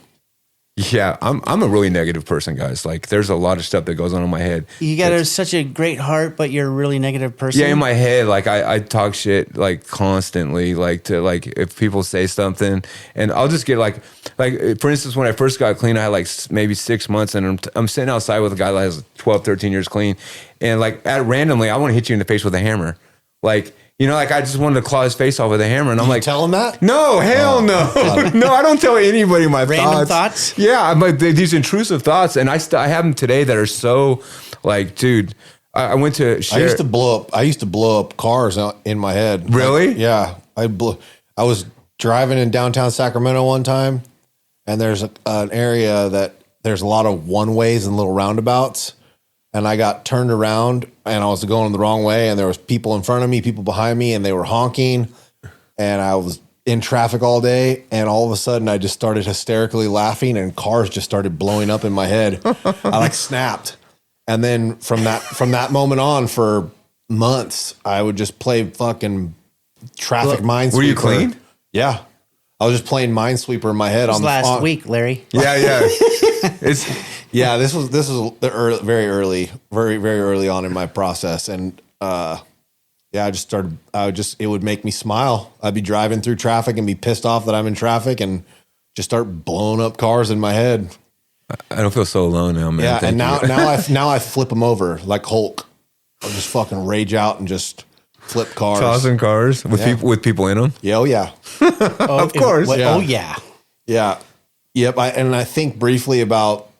Yeah, I'm a really negative person, guys. Like, there's a lot of stuff that goes on in my head. You got such a great heart, but you're a really negative person. Yeah, in my head, like I talk shit like constantly. Like to like if people say something, and I'll just get like for instance, when I first got clean, I had like maybe 6 months, and I'm sitting outside with a guy that has 12, 13 years clean, and like randomly, I want to hit you in the face with a hammer, like. You know, like I just wanted to claw his face off with a hammer, and I'm like, tell him that? No, hell no, no, I don't tell anybody my random thoughts. Yeah, I'm like these intrusive thoughts, and I have them today that are so, like, dude. I went to. I used to blow up cars in my head. Really? Like, yeah, I was driving in downtown Sacramento one time, and there's an area that there's a lot of one ways and little roundabouts. And I got turned around, and I was going the wrong way, and there was people in front of me, people behind me, and they were honking, and I was in traffic all day, and all of a sudden I just started hysterically laughing, and cars just started blowing up in my head. I like snapped. And then from that moment on, for months, I would just play fucking traffic Minesweeper. Were you clean? Yeah. I was just playing Minesweeper in my head. Last week, Larry. Yeah. Yeah, this was very early on in my process, and it would make me smile. I'd be driving through traffic and be pissed off that I'm in traffic, and just start blowing up cars in my head. I don't feel so alone now, man. Yeah, and now I flip them over like Hulk. I'll just fucking rage out and just flip cars, tossing cars with people in them. Yeah, oh yeah, of course. Yeah. Oh yeah, yeah, yep. I think briefly about.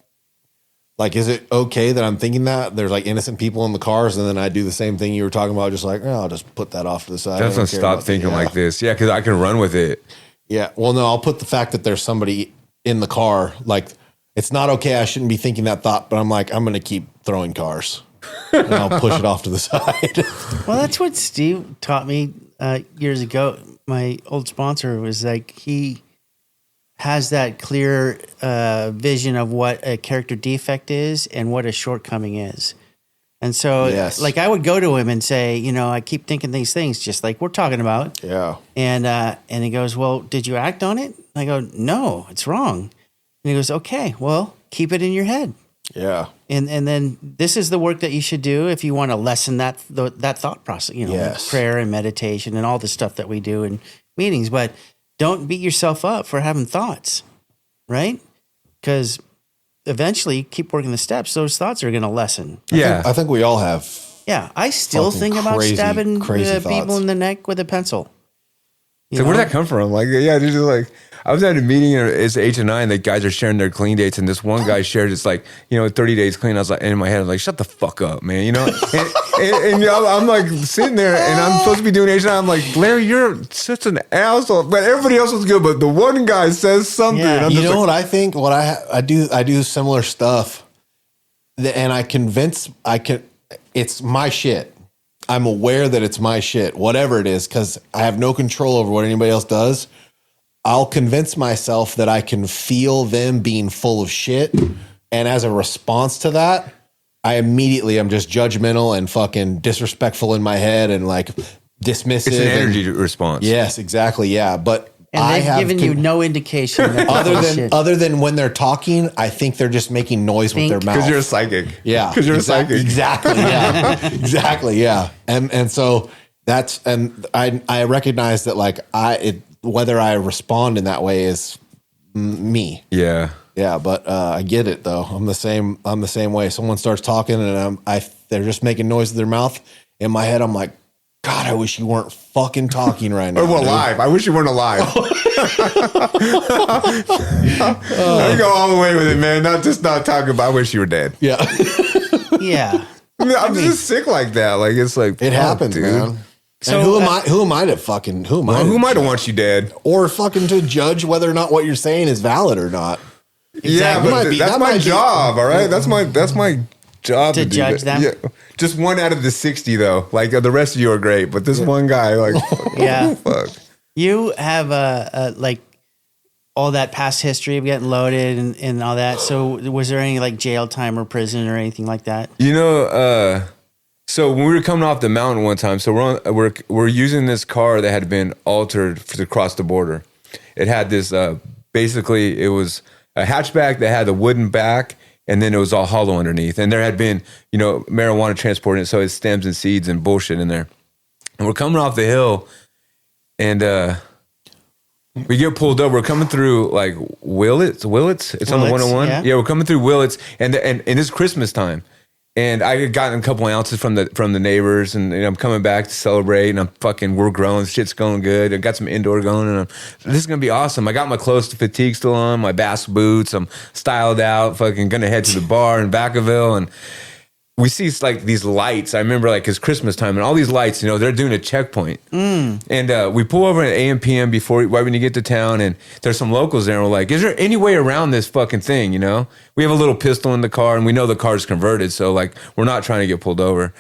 Like, is it okay that I'm thinking that there's like innocent people in the cars, and then I do the same thing you were talking about, just like, oh, I'll just put that off to the side. That's when stop thinking like this. Yeah, because I can run with it. Yeah. Well, no, I'll put the fact that there's somebody in the car. Like, it's not okay. I shouldn't be thinking that thought, but I'm like, I'm going to keep throwing cars, and I'll push it off to the side. Well, that's what Steve taught me years ago. My old sponsor was like, he has that clear vision of what a character defect is and what a shortcoming is. And so, like, I would go to him and say, you know, I keep thinking these things, just like we're talking about. Yeah. And he goes, well, did you act on it? I go, no, it's wrong. And he goes, okay, well, keep it in your head. Yeah. And then this is the work that you should do if you want to lessen that thought process, you know, prayer and meditation and all the stuff that we do in meetings. But don't beat yourself up for having thoughts, right? Because eventually, keep working the steps. Those thoughts are going to lessen. I think we all have. Yeah, I still think about stabbing people in the neck with a pencil. So where did that come from? Like, yeah, just like I was at a meeting. It's 8 to 9. The guys are sharing their clean dates, and this one guy shared it's like 30 days clean. I was like, in my head, I'm like, shut the fuck up, man. You know, and I'm like sitting there, and I'm supposed to be doing 8 to 9. I'm like, Larry, you're such an asshole. But everybody else was good, but the one guy says something. Yeah. You know what I think? What I do similar stuff, and it's my shit. I'm aware that it's my shit, whatever it is, because I have no control over what anybody else does. I'll convince myself that I can feel them being full of shit. And as a response to that, I immediately am just judgmental and fucking disrespectful in my head and like dismissive. It's an energy response. Yes, exactly. Yeah. But and they've given you no indication that other than when they're talking, I think they're just making noise with their mouth. Because you're a psychic. Yeah. Because you're a psychic. Exactly. Yeah. Exactly. Yeah. And so I recognize that like whether I respond in that way is me. Yeah. Yeah, but I get it though. I'm the same way. Someone starts talking and they're just making noise with their mouth. In my head, I'm like, God, I wish you weren't fucking talking right now. Or alive. I wish you weren't alive. I go all the way with it, man. Not talking about. I wish you were dead. Yeah. Yeah. I'm just sick like that. Like it's like It happens, dude. man. So, And who am I to fucking who am I? Who might have want you dead? Or fucking to judge whether or not what you're saying is valid or not. Yeah, but that's my job. All right, that's my job to judge them. Yeah. Just 1 out of the 60 though. Like the rest of you are great, but this one guy, like, Yeah. fuck. You have like all that past history of getting loaded and all that. So was there any like jail time or prison or anything like that? You know, so when we were coming off the mountain one time, so we're using this car that had been altered to cross the border. It had this basically it was a hatchback that had a wooden back, and then it was all hollow underneath. And there had been, you know, marijuana transported, so it's stems and seeds and bullshit in there. And we're coming off the hill, and we get pulled over. We're coming through like Willits. It's on the 101. Yeah, we're coming through Willits, and it's Christmas time. And I had gotten a couple ounces from the neighbors, and I'm coming back to celebrate, and we're growing, shit's going good. I got some indoor going, and this is gonna be awesome. I got my close to fatigue still on, my bass boots, I'm styled out, fucking gonna head to the bar in Vacaville, and we see like these lights. I remember like it's Christmas time, and all these lights, you know, they're doing a checkpoint. And we pull over at AM PM right when you get to town, and there's some locals there, and we're like, is there any way around this fucking thing, you know? We have a little pistol in the car, and we know the car's converted, so like we're not trying to get pulled over.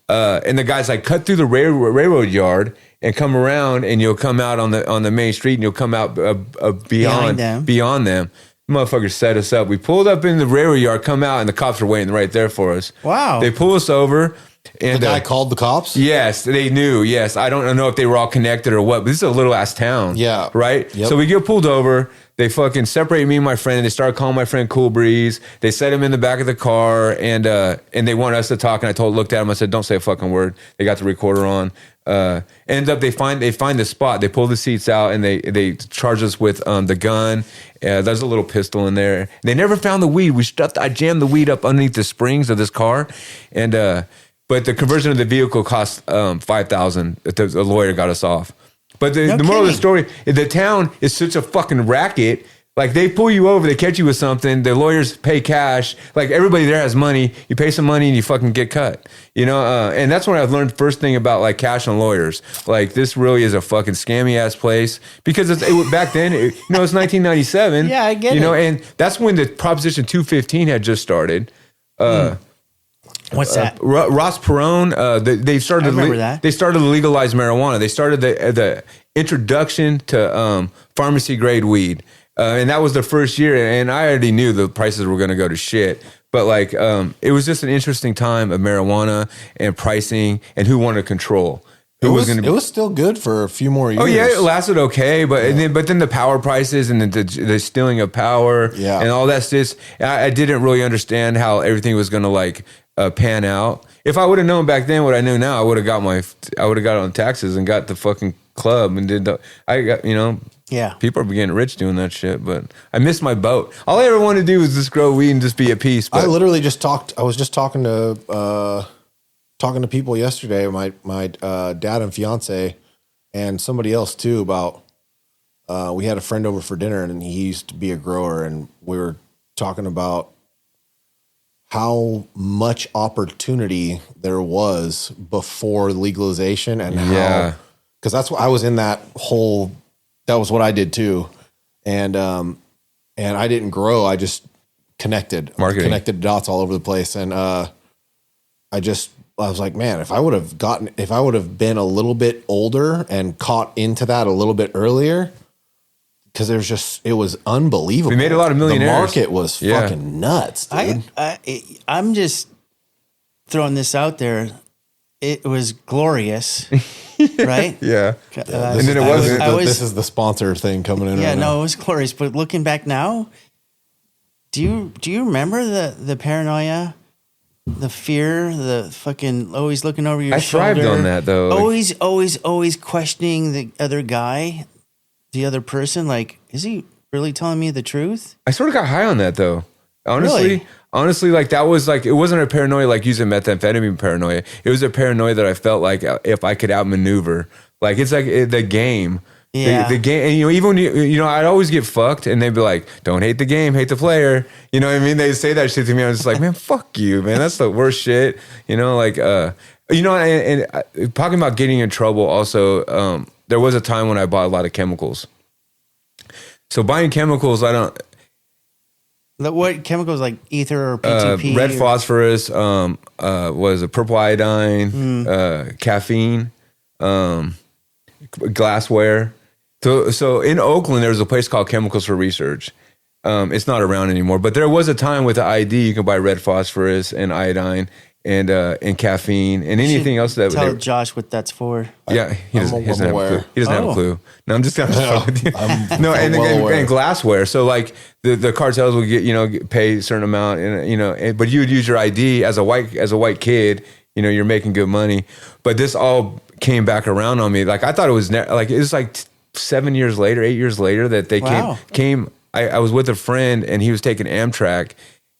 And the guy's like, cut through the railroad yard and come around, and you'll come out on the main street, and you'll come out beyond them. Motherfuckers set us up. We pulled up in the railroad yard, come out, and the cops are waiting right there for us. Wow. They pull us over. And The guy called the cops? Yes, they knew. Yes. I don't know if they were all connected or what, but this is a little ass town. Yeah. Right? Yep. So we get pulled over. They fucking separate me and my friend, and they start calling my friend Cool Breeze. They set him in the back of the car, and they want us to talk. And I looked at him. I said, "Don't say a fucking word." They got the recorder on. Ends up they find the spot. They pull the seats out, and they charge us with the gun. There's a little pistol in there. They never found the weed. I jammed the weed up underneath the springs of this car, and but the conversion of the vehicle cost $5,000. The lawyer got us off. But the moral of the story, the town is such a fucking racket. Like they pull you over, they catch you with something. The lawyers pay cash. Like everybody there has money. You pay some money and you fucking get cut. You know, and that's when I learned first thing about like cash on lawyers. Like this really is a fucking scammy ass place because back then, it's 1997. Yeah, I get it. You know, and that's when the Proposition 215 had just started. What's that? Ross Perot, they started. I remember that. They started to legalize marijuana. They started the introduction to pharmacy grade weed, and that was the first year. And I already knew the prices were going to go to shit. But like, it was just an interesting time of marijuana and pricing and who wanted control. It was still good for a few more years. Oh yeah, it lasted okay, but then the power prices and the stealing of power and all that's just I didn't really understand how everything was going to like pan out. If I would have known back then what I know now, I would have got on taxes and got the fucking club and people are getting rich doing that shit, but I missed my boat. All I ever wanted to do was just grow weed and just be at peace. But I literally I was just talking to people yesterday, my dad and fiance and somebody else too about, we had a friend over for dinner and he used to be a grower, and we were talking about how much opportunity there was before legalization and how, because that's what I was in that was what I did too. And I didn't grow. I just connected dots all over the place. And, I was like, man, if I would have been a little bit older and caught into that a little bit earlier, because it was unbelievable. We made a lot of millionaires. The market was fucking nuts, dude. I'm just throwing this out there. It was glorious, right? Yeah. And then it wasn't. This is the sponsor thing coming in. Yeah, no, it was glorious. But looking back now, do you remember the paranoia? The fear, the fucking always looking over your shoulder. I thrived on that though. Always questioning the other guy, the other person. Like, is he Really telling me the truth? I sort of got high on that though. Really? Honestly, like that was like, it wasn't a paranoia like using methamphetamine paranoia. It was a paranoia that I felt like if I could outmaneuver, like it's like the game. Yeah. The game, and even when I'd always get fucked, and they'd be like, "Don't hate the game, hate the player." You know what I mean? They'd say that shit to me. I was just like, "Man, fuck you, man. That's the worst shit." Like, and talking about getting in trouble. Also, there was a time when I bought a lot of chemicals. So buying chemicals, I don't. What chemicals, like ether or PTP? Red phosphorus, was a purple iodine, caffeine, glassware. So in Oakland, there's a place called Chemicals for Research. It's not around anymore, but there was a time with the ID you can buy red phosphorus and iodine and caffeine and anything else that. Tell Josh what that's for. Yeah, he doesn't have a clue. He doesn't have a clue. No, I'm just gonna fuck with you. And glassware. So like the cartels will get pay a certain amount, and but you would use your ID as a white kid. You're making good money, but this all came back around on me. Like I thought it was it was like 7 years later, 8 years later that they came. I was with a friend and he was taking Amtrak,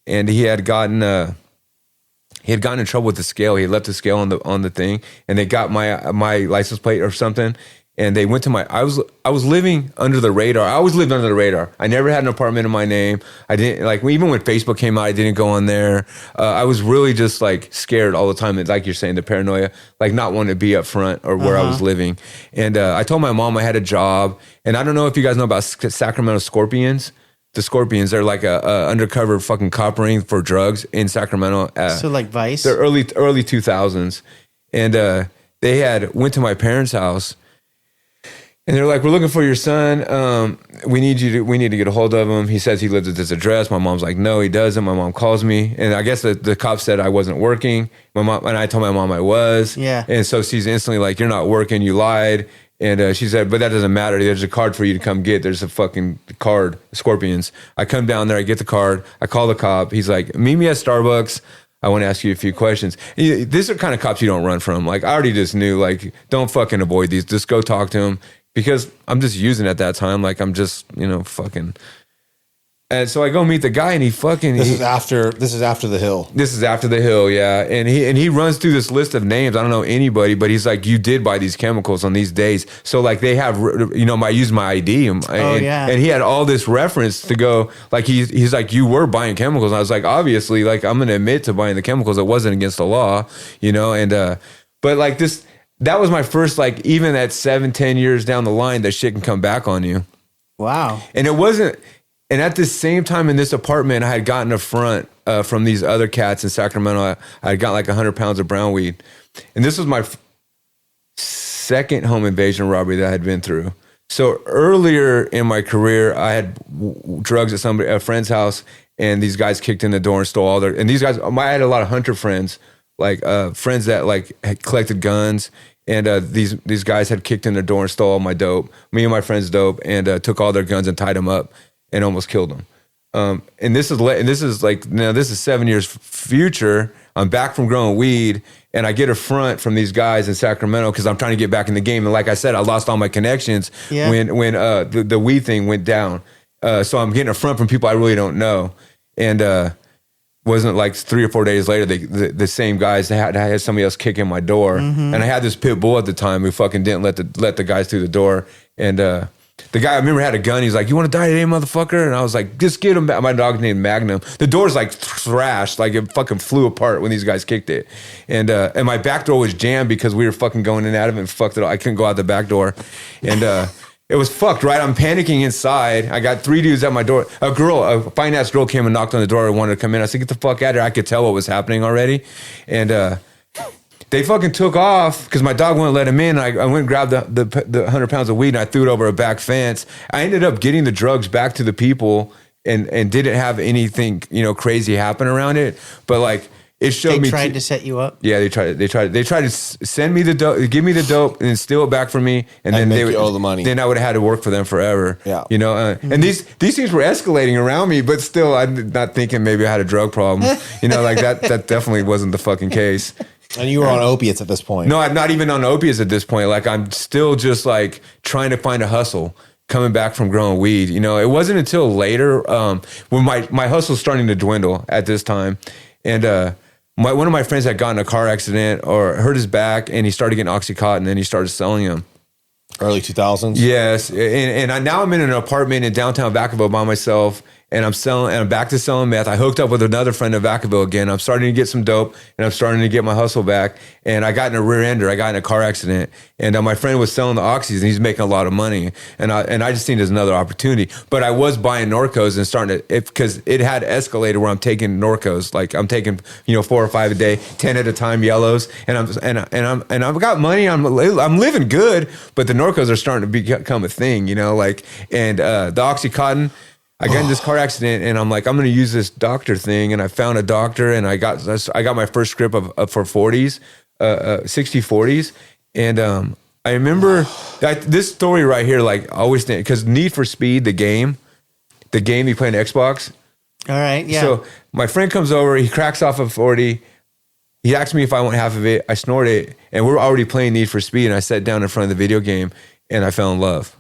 and he had gotten in trouble with the scale. He had left the scale on the thing, and they got my license plate or something. And they went to I was living under the radar. I always lived under the radar. I never had an apartment in my name. I didn't even when Facebook came out, I didn't go on there. I was really just like scared all the time. It's like you're saying, the paranoia, like not wanting to be up front or where I was living. And I told my mom I had a job. And I don't know if you guys know about Sacramento Scorpions. The Scorpions, they're like a undercover fucking cop ring for drugs in Sacramento. So like Vice? They're early 2000s. And they went to my parents' house. And they're like, "We're looking for your son. We need to get a hold of him. He says he lives at this address." My mom's like, "No, he doesn't." My mom calls me, and I guess the cop said I wasn't working. My mom and I told my mom I was. Yeah. And so she's instantly like, "You're not working. You lied." And she said, "But that doesn't matter. There's a card for you to come get. There's a fucking card, Scorpions." I come down there. I get the card. I call the cop. He's like, "Meet me at Starbucks. I want to ask you a few questions." These are kind of cops you don't run from. Like I already just knew, like, don't fucking avoid these. Just go talk to him. Because I'm just using at that time, like I'm just, fucking. And so I go meet the guy, and he fucking. This is after the hill. This is after the hill, yeah. And he runs through this list of names. I don't know anybody, but he's like, "You did buy these chemicals on these days." So like they have, I used my ID, and he had all this reference to go. Like he's like, "You were buying chemicals." And I was like, obviously, like I'm gonna admit to buying the chemicals. It wasn't against the law, and but like this. That was my first, like, even at 7-10 years down the line, that shit can come back on you. Wow. And it wasn't, and at the same time in this apartment, I had gotten a front from these other cats in Sacramento. I had got like 100 pounds of brown weed. And this was my second home invasion robbery that I had been through. So earlier in my career, I had drugs at a friend's house, and these guys kicked in the door and stole all their, and these guys, I had a lot of hunter friends, like friends that like had collected guns. And these guys had kicked in their door and stole all my dope, me and my friend's dope, and took all their guns and tied them up and almost killed them. And this is 7 years future. I'm back from growing weed, and I get a front from these guys in Sacramento because I'm trying to get back in the game. And like I said, I lost all my connections when the weed thing went down. So I'm getting a front from people I really don't know. And wasn't like 3 or 4 days later, the same guys, I had somebody else kick in my door. And I had this pit bull at the time who fucking didn't let the guys through the door. And the guy, I remember, had a gun. He's like, "You want to die today, motherfucker?" And I was like, "Just get him back." My dog's named Magnum. The door's like thrashed, like it fucking flew apart when these guys kicked it. And my back door was jammed because we were fucking going in and out of it and fucked it up. I couldn't go out the back door. And it was fucked, right? I'm panicking inside. I got 3 dudes at my door. A fine-ass girl came and knocked on the door and wanted to come in. I said, "Get the fuck out of here." I could tell what was happening already. And they fucking took off because my dog wouldn't let him in. I went and grabbed the 100 pounds of weed, and I threw it over a back fence. I ended up getting the drugs back to the people and didn't have anything, crazy happen around it. But like, it showed me. They tried to set you up? Yeah, they tried to send me the dope, give me the dope, and steal it back from me, and then they would owe the money. Then I would have had to work for them forever. Yeah, and these things were escalating around me, but still, I'm not thinking maybe I had a drug problem. Like that definitely wasn't the fucking case. And you were on opiates at this point. No, I'm not even on opiates at this point. Like I'm still just like trying to find a hustle. coming back from growing weed. You know, it wasn't until later when my hustle was starting to dwindle at this time. And one of my friends had gotten in a car accident or hurt his back, and he started getting Oxycontin, and he started selling them. Early 2000s? Yes. And now I'm in an apartment in downtown Vacaville by myself, and I'm back to selling meth. I hooked up with another friend in Vacaville again. I'm starting to get some dope, and I'm starting to get my hustle back. And I got in a rear ender. I got in a car accident, and my friend was selling the oxys, and he's making a lot of money. And I just seen it as another opportunity. But I was buying Norcos and starting to, because it had escalated where I'm taking Norcos, like I'm taking 4 or 5 a day, 10 at a time, yellows, and I've got money. I'm living good, but the Norcos are starting to become a thing, and the Oxycontin. I got in this car accident, and I'm like, I'm going to use this doctor thing. And I found a doctor, and I got my first script for 40s, 60 40s. And I remember this story right here, like always, because Need for Speed, the game you play on Xbox. All right, yeah. So my friend comes over, he cracks off a 40. He asked me if I want half of it. I snort it, and we're already playing Need for Speed. And I sat down in front of the video game, and I fell in love.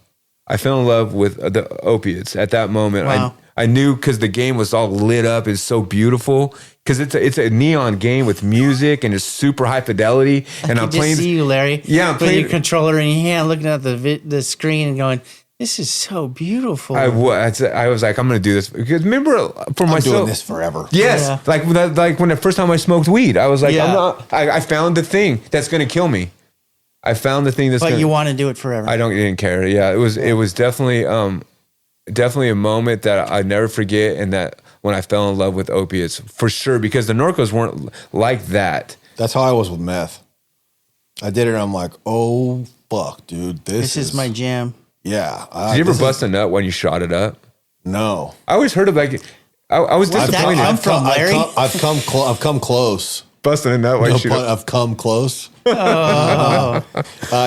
I fell in love with the opiates at that moment. Wow. I knew because the game was all lit up. It's so beautiful because it's a neon game with music and it's super high fidelity. And I'm playing. See you, Larry. Yeah, I'm putting playing your controller in your hand, looking at the screen, and going, "This is so beautiful." I was like, I'm going to do this because remember for myself, I'm doing this forever. Yes, Yeah. like when the first time I smoked weed, I was like, Yeah. I found the thing that's going to kill me. I found the thing that's. But you want to do it forever. I didn't care. Yeah, it was definitely a moment that I never forget, and that when I fell in love with opiates for sure, because the Norcos weren't like that. That's how I was with meth. I did it, and I'm like, oh fuck, dude, this is my jam. Yeah. Did you ever bust a nut when you shot it up? No. I always heard of like. I was disappointed. I've come close. Busting a nut while you shoot up. I've come close. Oh,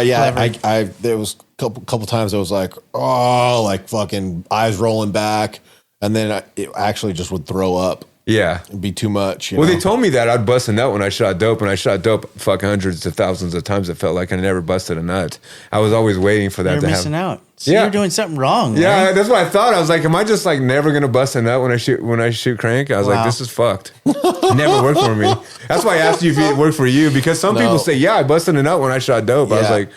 Yeah, I there was a couple times I was like, oh, like fucking eyes rolling back, and then it actually just would throw up. Yeah, It'd be too much. Well, they told me that I'd bust a nut when I shot dope, and I shot dope fucking hundreds of thousands of times. It felt like I never busted a nut. I was always waiting for that you're to missing happen. out. So Yeah. you're doing something wrong. Yeah, Larry. that's what I thought. I was like, am I just like never gonna bust a nut when I shoot crank? I was like, Wow. this is fucked. It never worked for me. That's why I asked you if it worked for you, because some people say, yeah, I busted a nut when I shot dope. I was like,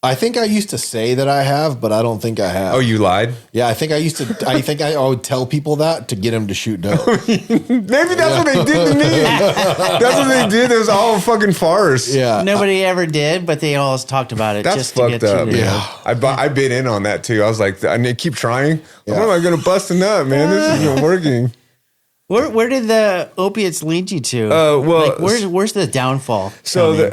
I think I used to say that I have, but I don't think I have. oh, you lied? Yeah, I think I used to. I think I would tell people that to get them to shoot dope. Maybe that's what they did to me. That's what they did. It was all a fucking farce. Yeah, Nobody ever did, but they always talked about it. That's just to fucked get up. you. Yeah, I bit in on that too. I was like, I need to keep trying. When am I going to bust a nut, man? This isn't working. Where did the opiates lead you to? Well, like, where's the downfall? So coming?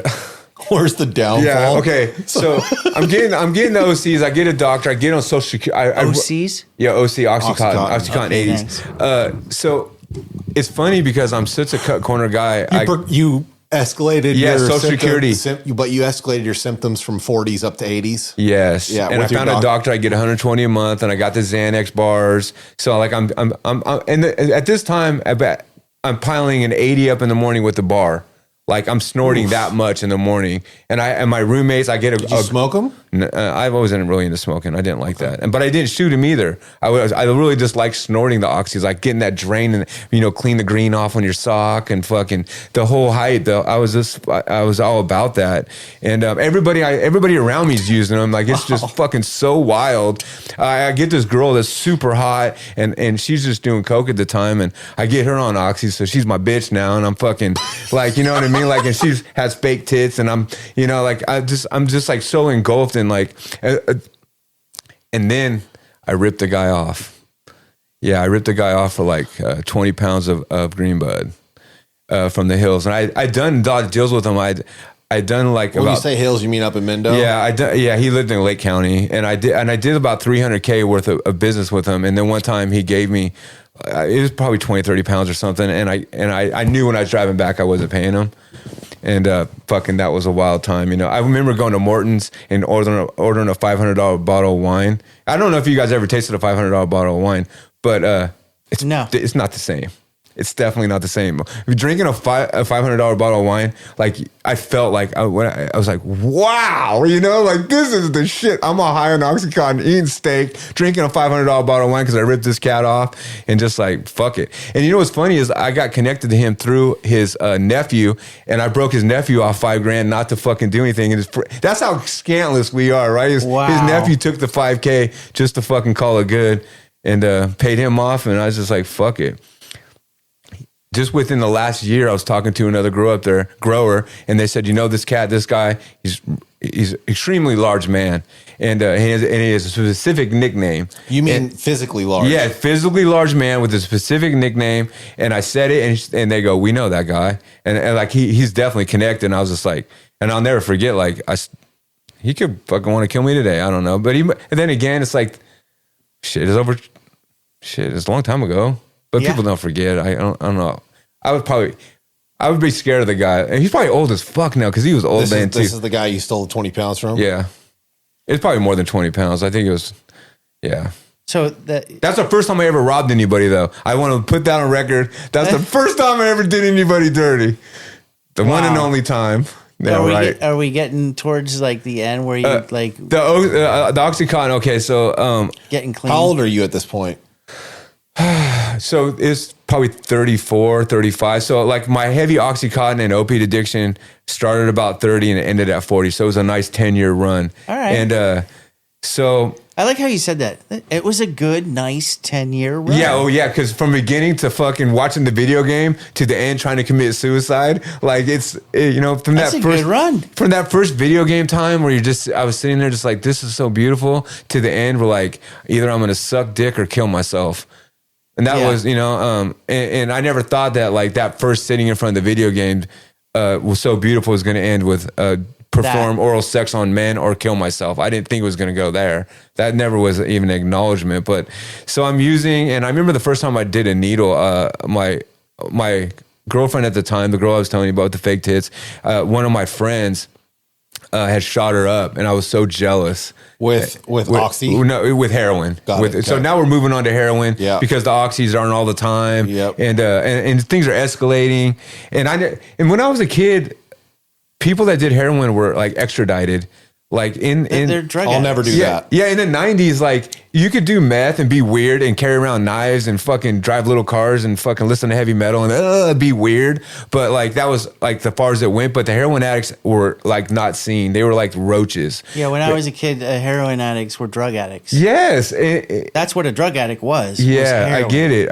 where's the downfall? yeah, okay. So I'm getting the OCs. I get a doctor. I get on Social Security. OCs? Yeah, OC, Oxycontin Okay, 80s. So it's funny because I'm such a cut corner guy. You escalated Yeah, your Social symptoms- Security. but you escalated your symptoms from 40s up to 80s. Yes. Yeah, and I with your found a doctor. I get 120 a month, and I got the Xanax bars. So like I'm and at this time I'm piling an 80 up in the morning with the bar. Like I'm snorting that much in the morning, and my roommates, I get Did you smoke them? I wasn't really into smoking. I didn't like that, but I didn't shoot him either. I really just like snorting the oxys, like getting that drain and clean the green off on your sock and fucking the whole height. I was all about that, and everybody around me is using them. Like it's just fucking so wild. I get this girl that's super hot, and she's just doing coke at the time, and I get her on oxys, so she's my bitch now, and I'm fucking like, you know what I mean? Like, and she has fake tits, and I'm just like so engulfed in like, and then I ripped the guy off. Yeah, I ripped the guy off for like 20 pounds of green bud from the hills, and I'd done a lot of deals with him. I'd done like When you say hills, you mean up in Mendo? Yeah, he lived in Lake County, and I did about $300K worth of business with him. And then one time he gave me, it was probably 20, 30 pounds or something. And I knew when I was driving back, I wasn't paying him. And fucking that was a wild time. I remember going to Morton's and ordering a $500 bottle of wine. I don't know if you guys ever tasted a $500 bottle of wine, but it's not the same. it's definitely not the same. Drinking a $500 bottle of wine, like I felt like I was like, wow, you know, like this is the shit. I'm all high on Oxycontin, eating steak, drinking a $500 bottle of wine because I ripped this cat off and just like, fuck it. And you know what's funny is I got connected to him through his nephew, and I broke his nephew off $5,000 not to fucking do anything. And that's how scantless we are, right? His nephew took the $5,000 just to fucking call it good and paid him off. And I was just like, fuck it. Just within the last year, I was talking to another grower, and they said, you know, this guy, he's an extremely large man, and he has a specific nickname. You mean physically large? Yeah, physically large man with a specific nickname. And I said it, and they go, we know that guy, and like he's definitely connected. And I was just like, and I'll never forget, like he could fucking want to kill me today. I don't know, but and then again, it's like shit is over. Shit, it's a long time ago. But people don't forget. I don't know. I would be scared of the guy. And he's probably old as fuck now because he was old then too. This is the guy you stole 20 pounds from? Yeah. It's probably more than 20 pounds. I think it was, yeah. So that's the first time I ever robbed anybody, though. I want to put that on record. That's the first time I ever did anybody dirty. The one and only time. Yeah, are we getting towards like the end where you like the Oxycontin? Okay, so getting clean. How old are you at this point? So it's probably 34, 35. So like my heavy Oxycontin and opiate addiction started about 30 and it ended at 40. So it was a nice 10-year run. All right. And so I like how you said that. It was a good, nice 10-year run. Yeah, because from beginning to fucking watching the video game to the end trying to commit suicide, like you know, from That's that a first good run. From that first video game time where I was sitting there just like, this is so beautiful, to the end where like either I'm gonna suck dick or kill myself. And that was, you know, and I never thought that like that first sitting in front of the video game was so beautiful was going to end with perform oral sex on men or kill myself. I didn't think it was going to go there. That never was even an acknowledgement. But so I'm using, and I remember the first time I did a needle, my girlfriend at the time, the girl I was telling you about with the fake tits, one of my friends had shot her up, and I was so jealous. With oxy? No, with heroin. Got it. So now we're moving on to heroin because the oxys aren't all the time. Yep. And things are escalating. And when I was a kid, people that did heroin were like extradited. Like they're drug I'll addicts. never do that. Yeah, in the 90s, like you could do meth and be weird and carry around knives and fucking drive little cars and fucking listen to heavy metal and be weird. But like that was like the far as it went. But the heroin addicts were like not seen. They were like roaches. Yeah, when I was a kid, heroin addicts were drug addicts. Yes. That's what a drug addict was. Yeah, was I get it.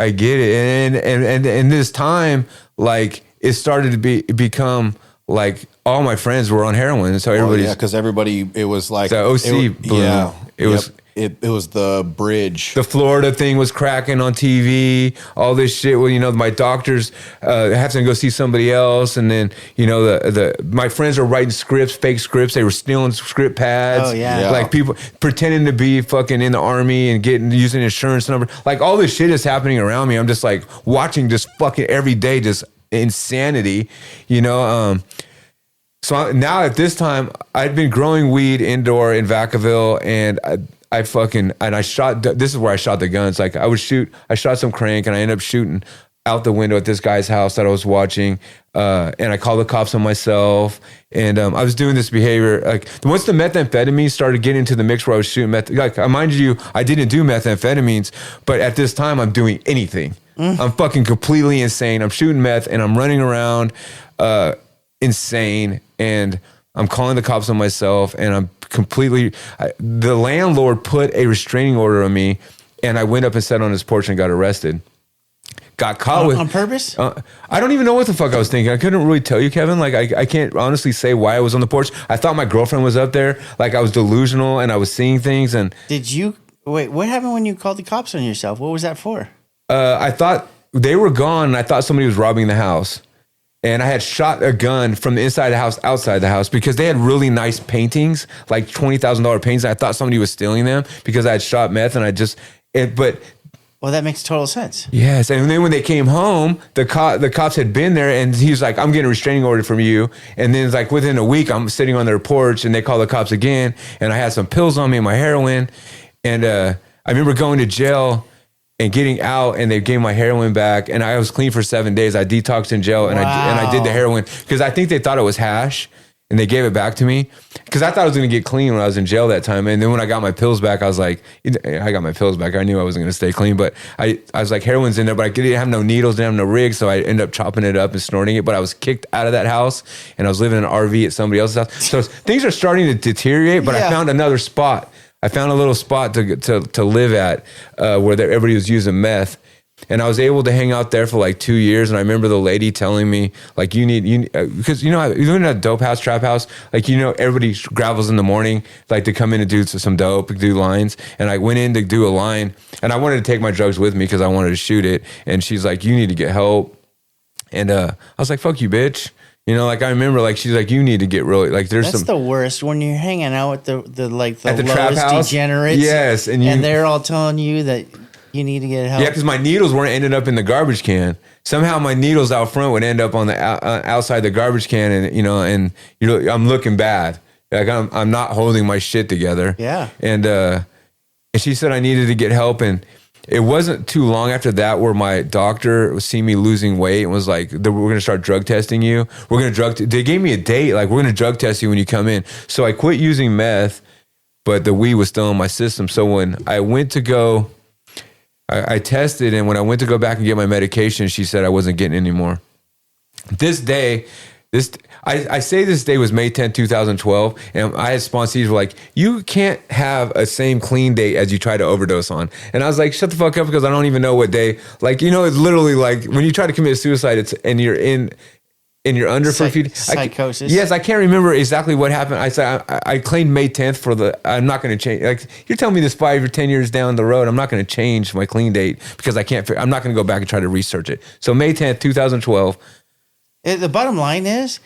And this time, like it started to become like all my friends were on heroin, so everybody. Yeah, because everybody, it was like the OC. It was the bridge. The Florida thing was cracking on TV. All this shit. Well, you know, my doctors have to go see somebody else, and then you know my friends are writing scripts, fake scripts. They were stealing script pads. Oh yeah. Like people pretending to be fucking in the army and using insurance number. Like all this shit is happening around me. I'm just like watching just fucking every day, just insanity, you know. So now at this time, I'd been growing weed indoor in Vacaville, and I shot. This is where I shot the guns. Like I shot some crank, and I ended up shooting out the window at this guy's house that I was watching, and I called the cops on myself. And I was doing this behavior. Like once the methamphetamine started getting into the mix, where I was shooting meth. Like mind you, I didn't do methamphetamines, but at this time, I'm doing anything. I'm fucking completely insane. I'm shooting meth and I'm running around insane, and I'm calling the cops on myself, and I'm completely. The landlord put a restraining order on me, and I went up and sat on his porch and got arrested. Got caught on purpose? I don't even know what the fuck I was thinking. I couldn't really tell you, Kevin. Like I can't honestly say why I was on the porch. I thought my girlfriend was up there. Like I was delusional and I was seeing things. And wait? What happened when you called the cops on yourself? What was that for? I thought they were gone, and I thought somebody was robbing the house. And I had shot a gun from the inside of the house, outside the house, because they had really nice paintings, like $20,000 paintings. I thought somebody was stealing them because I had shot meth, and well, that makes total sense. Yes, and then when they came home, the cops had been there, and he was like, "I'm getting a restraining order from you." And then it's like within a week, I'm sitting on their porch, and they call the cops again, and I had some pills on me and my heroin, and I remember going to jail. and getting out, and they gave my heroin back, and I was clean for 7 days. I detoxed in jail, and I did the heroin because I think they thought it was hash, and they gave it back to me because I thought I was going to get clean when I was in jail that time. And then when I got my pills back, I was like, I got my pills back. I knew I wasn't going to stay clean, but I was like, heroin's in there, but I didn't have no needles, didn't have no rig, so I ended up chopping it up and snorting it. But I was kicked out of that house, and I was living in an RV at somebody else's house. So things are starting to deteriorate, but I found another spot. I found a little spot to live at where everybody was using meth. And I was able to hang out there for like 2 years. And I remember the lady telling me, like, because you live in a dope house, trap house, like, everybody gravels in the morning, like to come in and do some dope, do lines. And I went in to do a line, and I wanted to take my drugs with me because I wanted to shoot it. And she's like, you need to get help. And I was like, fuck you, bitch. Like I remember, like she's like, you need to get really like. That's the worst when you're hanging out with the lowest trap house degenerates. Yes, and they're all telling you that you need to get help. Yeah, because my needles weren't ended up in the garbage can. Somehow my needles out front would end up on the outside the garbage can, and I'm looking bad. Like I'm not holding my shit together. Yeah, and she said I needed to get help, and it wasn't too long after that where my doctor was seeing me losing weight and was like, we're going to start drug testing you. We're going to they gave me a date, like, we're going to drug test you when you come in. So I quit using meth, but the weed was still in my system. So when I went to go, I tested, and when I went to go back and get my medication, she said I wasn't getting any more. I say this day was May 10th, 2012, and I had sponsees were like, you can't have a same clean date as you try to overdose on. And I was like, shut the fuck up, because I don't even know what day. Like, it's literally like when you try to commit suicide, and you're under for a few psychosis. Yes, I can't remember exactly what happened. I said I claimed May 10th I'm not going to change. Like, you're telling me this 5 or 10 years down the road, I'm not going to change my clean date because I'm not going to go back and try to research it. So May 10th, 2012. The bottom line is,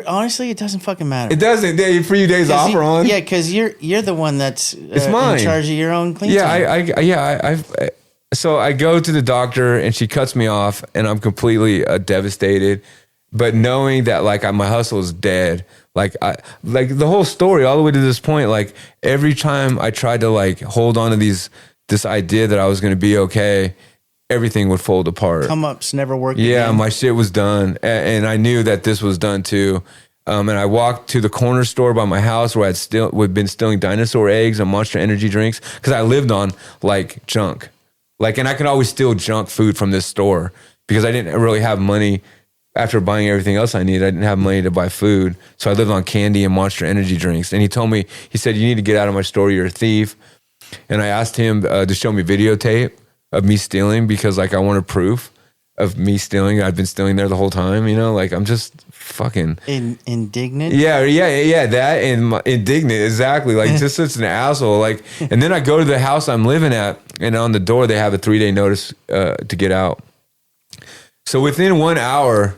honestly, it doesn't fucking matter. It doesn't. For you days off or on. Yeah, because you're the one that's it's mine. In charge of your own clean time. So I go to the doctor, and she cuts me off, and I'm completely devastated. But knowing that, like, my hustle is dead, like the whole story all the way to this point, like every time I tried to like hold on to this idea that I was going to be okay, everything would fold apart. Come ups never worked. Yeah, again. my shit was done, and I knew that this was done too. And I walked to the corner store by my house where I'd been stealing dinosaur eggs and Monster Energy drinks because I lived on like junk, and I could always steal junk food from this store because I didn't really have money. After buying everything else I needed, I didn't have money to buy food. So I lived on candy and Monster Energy drinks. And he said, you need to get out of my store, you're a thief. And I asked him to show me videotape of me stealing because like I wanted proof of me stealing. I'd been stealing there the whole time, like I'm just fucking... indignant? Yeah, that and indignant, exactly. Like just such an asshole. Like, and then I go to the house I'm living at, and on the door they have a 3-day notice to get out. So within 1 hour,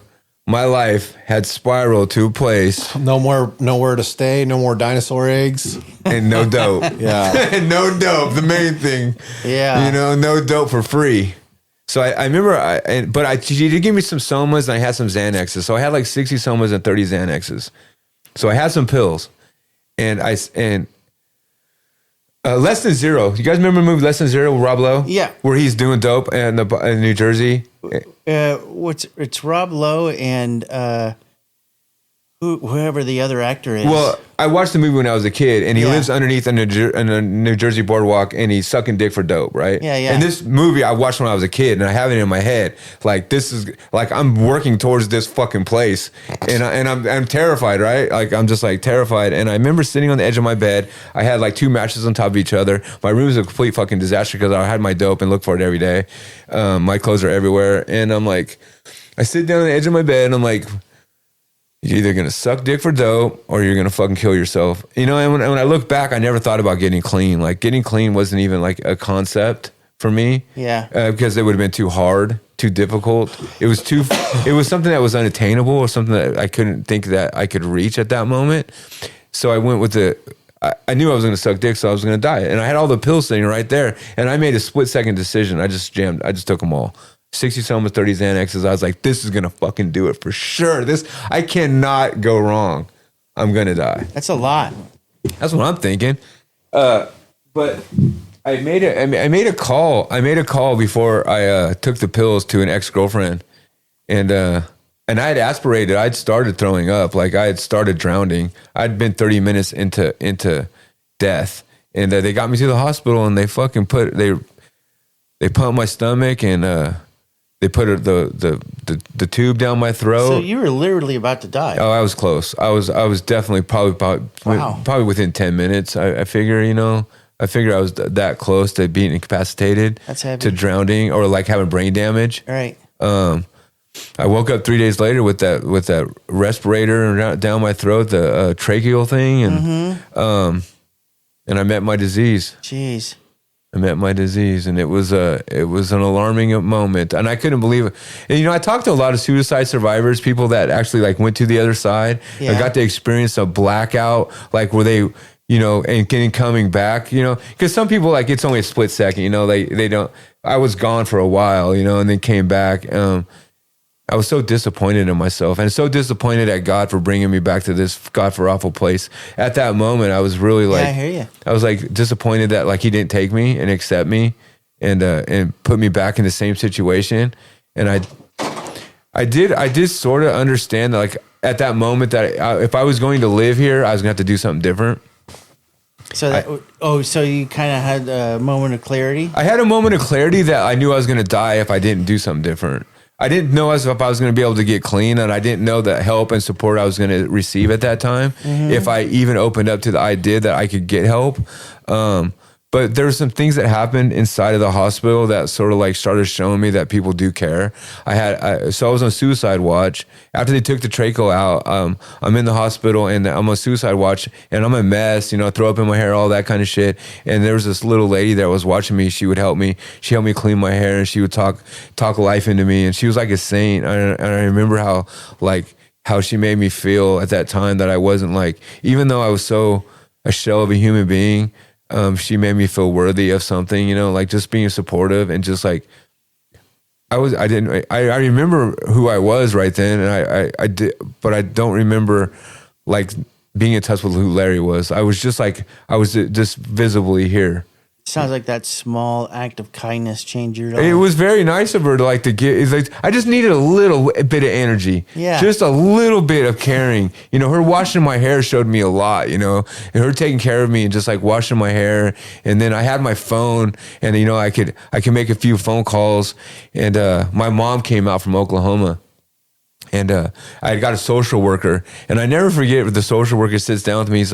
my life had spiraled to a place. Nowhere to stay, no more dinosaur eggs. And no dope. Yeah. And no dope, the main thing. Yeah. No dope for free. So I remember, she did give me some somas, and I had some Xanaxes. So I had like 60 somas and 30 Xanaxes. So I had some pills. And Less Than Zero. You guys remember the movie Less Than Zero with Rob Lowe? Yeah. Where he's doing dope in New Jersey? It's Rob Lowe and whoever the other actor is. Well, I watched the movie when I was a kid, and he lives underneath a New Jersey boardwalk, and he's sucking dick for dope, right? Yeah. And this movie I watched when I was a kid, and I have it in my head. Like, this is, like, I'm working towards this fucking place, and I'm terrified, right? Like, I'm just, like, terrified. And I remember sitting on the edge of my bed. I had, like, 2 mattresses on top of each other. My room was a complete fucking disaster because I had my dope and looked for it every day. My clothes are everywhere. And I'm like, I sit down on the edge of my bed, and I'm like, you're either going to suck dick for dope or you're going to fucking kill yourself. And when I look back, I never thought about getting clean. Like, getting clean wasn't even like a concept for me. Yeah. Because it would have been too hard, too difficult. It was something that was unattainable, or something that I couldn't think that I could reach at that moment. So I went with I knew I was going to suck dick, so I was going to die. And I had all the pills sitting right there. And I made a split-second decision. I just took them all. 60 somas, 30 Xanaxes. I was like, this is going to fucking do it for sure. I cannot go wrong. I'm going to die. That's a lot. That's what I'm thinking. But I made a call. I made a call before I took the pills to an ex-girlfriend, and I had aspirated. I'd started throwing up. Like I had started drowning. I'd been 30 minutes into death, and they got me to the hospital, and they fucking they pumped my stomach, and they put the tube down my throat. So you were literally about to die. Oh, I was close. I was definitely probably within 10 minutes. I figure, I figured I was that close to being incapacitated. That's heavy. To drowning or like having brain damage. Right. I woke up 3 days later with that respirator down my throat, the tracheal thing, and I met my disease. Jeez. I met my disease, and it was an alarming moment, and I couldn't believe it. And I talked to a lot of suicide survivors, people that actually like went to the other side. Yeah. I got to experience a blackout, like where they, and getting coming back, because some people like it's only a split second, they don't. I was gone for a while, and then came back. I was so disappointed in myself and so disappointed at God for bringing me back to this God for awful place. At that moment, I was really like, I hear you. I was like disappointed that like he didn't take me and accept me and put me back in the same situation. And I did sort of understand that like at that moment that if I was going to live here, I was gonna have to do something different. So so you kind of had a moment of clarity? I had a moment of clarity that I knew I was going to die if I didn't do something different. I didn't know if I was going to be able to get clean, and I didn't know the help and support I was going to receive at that time. Mm-hmm. If I even opened up to the idea that I could get help. But there were some things that happened inside of the hospital that sort of like started showing me that people do care. So I was on suicide watch. After they took the tracheal out, I'm in the hospital and I'm on suicide watch and I'm a mess, throw up in my hair, all that kind of shit. And there was this little lady that was watching me. She would help me. She helped me clean my hair and she would talk life into me. And she was like a saint. And I remember how she made me feel at that time that I wasn't like, even though I was so a shell of a human being, she made me feel worthy of something, like just being supportive and just like, I remember who I was right then. And I did, but I don't remember like being in touch with who Larry was. I was just visibly here. Sounds like that small act of kindness changed your life. It was very nice of her to like to get. It's like I just needed a little bit of energy, just a little bit of caring. Her washing my hair showed me a lot. And her taking care of me and just like washing my hair. And then I had my phone, and I could make a few phone calls. And my mom came out from Oklahoma. And I had got a social worker, and I never forget when the social worker sits down with me.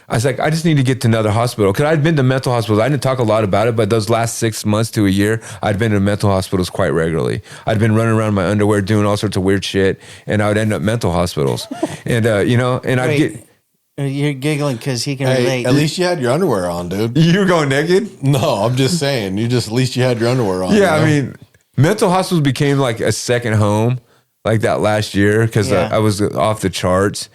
I was like, I just need to get to another hospital. Because I'd been to mental hospitals. I didn't talk a lot about it, but those last 6 months to a year, I'd been to mental hospitals quite regularly. I'd been running around in my underwear doing all sorts of weird shit, and I would end up mental hospitals. And, I'd get... You're giggling because he can relate. At least you had your underwear on, dude. You were going naked? No, I'm just saying. At least you had your underwear on. Yeah, I mean, mental hospitals became like a second home like that last year because I was off the charts.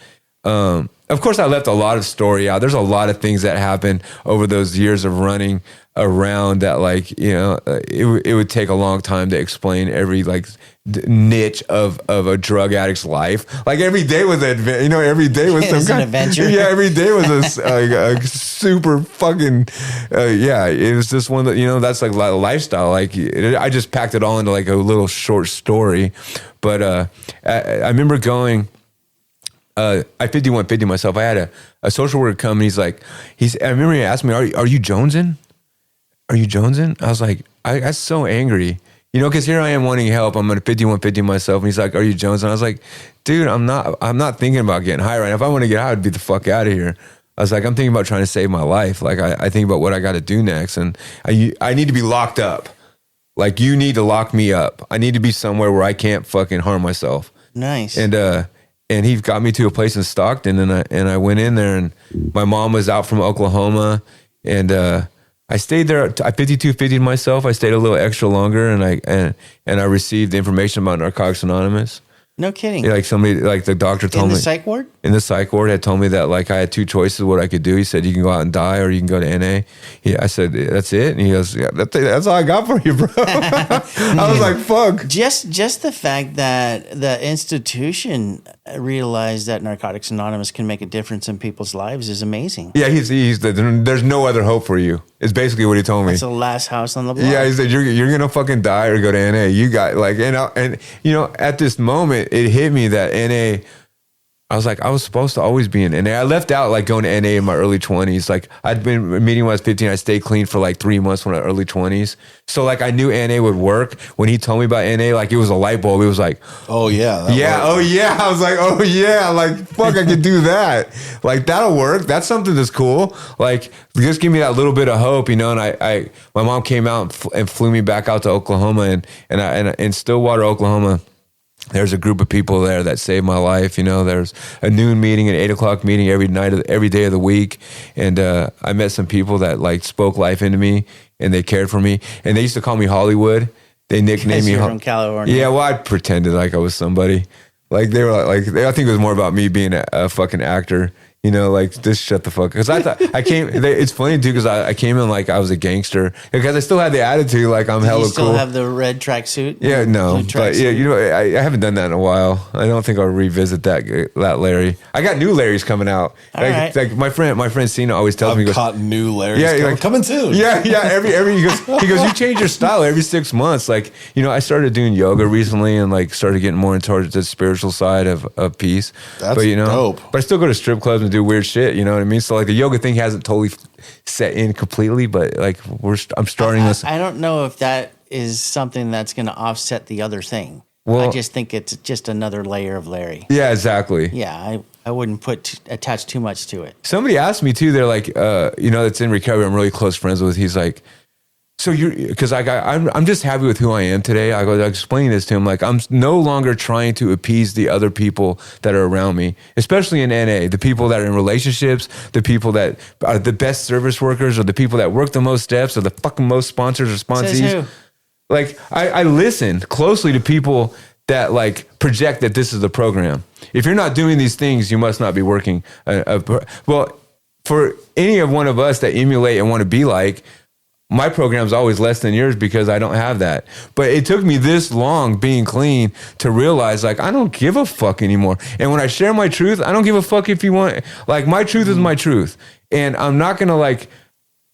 Of course, I left a lot of story out. There's a lot of things that happened over those years of running around that, like, it would take a long time to explain every like niche of a drug addict's life. Like every day was every day was some kind of adventure. Yeah, every day was a super fucking it was just one that that's like a lifestyle. Like I just packed it all into like a little short story. But I remember going. I 5150 myself. I had a social worker come and I remember he asked me, are you jonesing? Are you jonesing? I was like, I got so angry, because here I am wanting help. I'm gonna 5150 myself. And he's like, are you jonesing? I was like, dude, I'm not thinking about getting high right now. If I want to get high, I'd be the fuck out of here. I was like, I'm thinking about trying to save my life. Like I think about what I got to do next. And I need to be locked up. Like you need to lock me up. I need to be somewhere where I can't fucking harm myself. Nice. And he got me to a place in Stockton, and I went in there, and my mom was out from Oklahoma, and I stayed there. I 5250'd myself. I stayed a little extra longer, and I received information about Narcotics Anonymous. No kidding. Yeah, like somebody, like the doctor told me. In the psych ward? In the psych ward, had told me that like I had two choices what I could do. He said, you can go out and die or you can go to NA. I said, that's it? And he goes, yeah, that's all I got for you, bro. I was like, fuck. Just the fact that the institution realize that Narcotics Anonymous can make a difference in people's lives is amazing. Yeah, there's no other hope for you. It's basically what he told me. It's the last house on the block. Yeah, he said you're gonna fucking die or go to NA. You got like, and you know, at this moment, it hit me that NA. I was like, I was supposed to always be in NA. I left out like going to NA in my early 20s. Like I'd been meeting when I was 15. I stayed clean for like 3 months when I was early 20s. So like I knew NA would work. When he told me about NA, like it was a light bulb. It was like, oh yeah, oh yeah. I was like, oh yeah, like fuck, I could do that. Like that'll work. That's something that's cool. Like just give me that little bit of hope, you know. And I my mom came out and flew me back out to Oklahoma, and in Stillwater, Oklahoma. There's a group of people there that saved my life. You know, there's a noon meeting, an 8 o'clock meeting every day of the week. And I met some people that like spoke life into me and they cared for me. And they used to call me Hollywood. They nicknamed me from California. Yeah, well, I pretended like I was somebody. Like they were like I think it was more about me being a fucking actor. You know, like just shut the fuck. Because I thought I came. It's funny too because I came in like I was a gangster because I still had the attitude like I'm hella cool. You still have the red tracksuit? Yeah, no, but yeah, you know, I haven't done that in a while. I don't think I'll revisit that Larry. I got new Larrys coming out. Like my friend Cena always tells me, he goes, caught new Larrys coming soon. Yeah. Every he goes, you change your style every 6 months. Like, you know, I started doing yoga recently and like started getting more into the spiritual side of peace. That's but, you know, dope. But I still go to strip clubs and do weird shit. You know what I mean? So like the yoga thing hasn't totally set in completely, but like I'm starting this. I don't know if that is something that's going to offset the other thing. Well, I just think it's just another layer of Larry. Yeah, exactly. Yeah, I wouldn't attach too much to it. Somebody asked me too. They're like, you know, that's in recovery. I'm really close friends with. He's like, so because I'm just happy with who I am today. I was explaining this to him. Like, I'm no longer trying to appease the other people that are around me, especially in NA, the people that are in relationships, the people that are the best service workers, or the people that work the most steps, or the fucking most sponsors or sponsees. Says who? Like, I listen closely to people that like project that this is the program. If you're not doing these things, you must not be working. Well, for any of one of us that emulate and want to be like, my program's always less than yours because I don't have that. But it took me this long being clean to realize, like, I don't give a fuck anymore. And when I share my truth, I don't give a fuck if you want, like, my truth is my truth. And I'm not going to, like,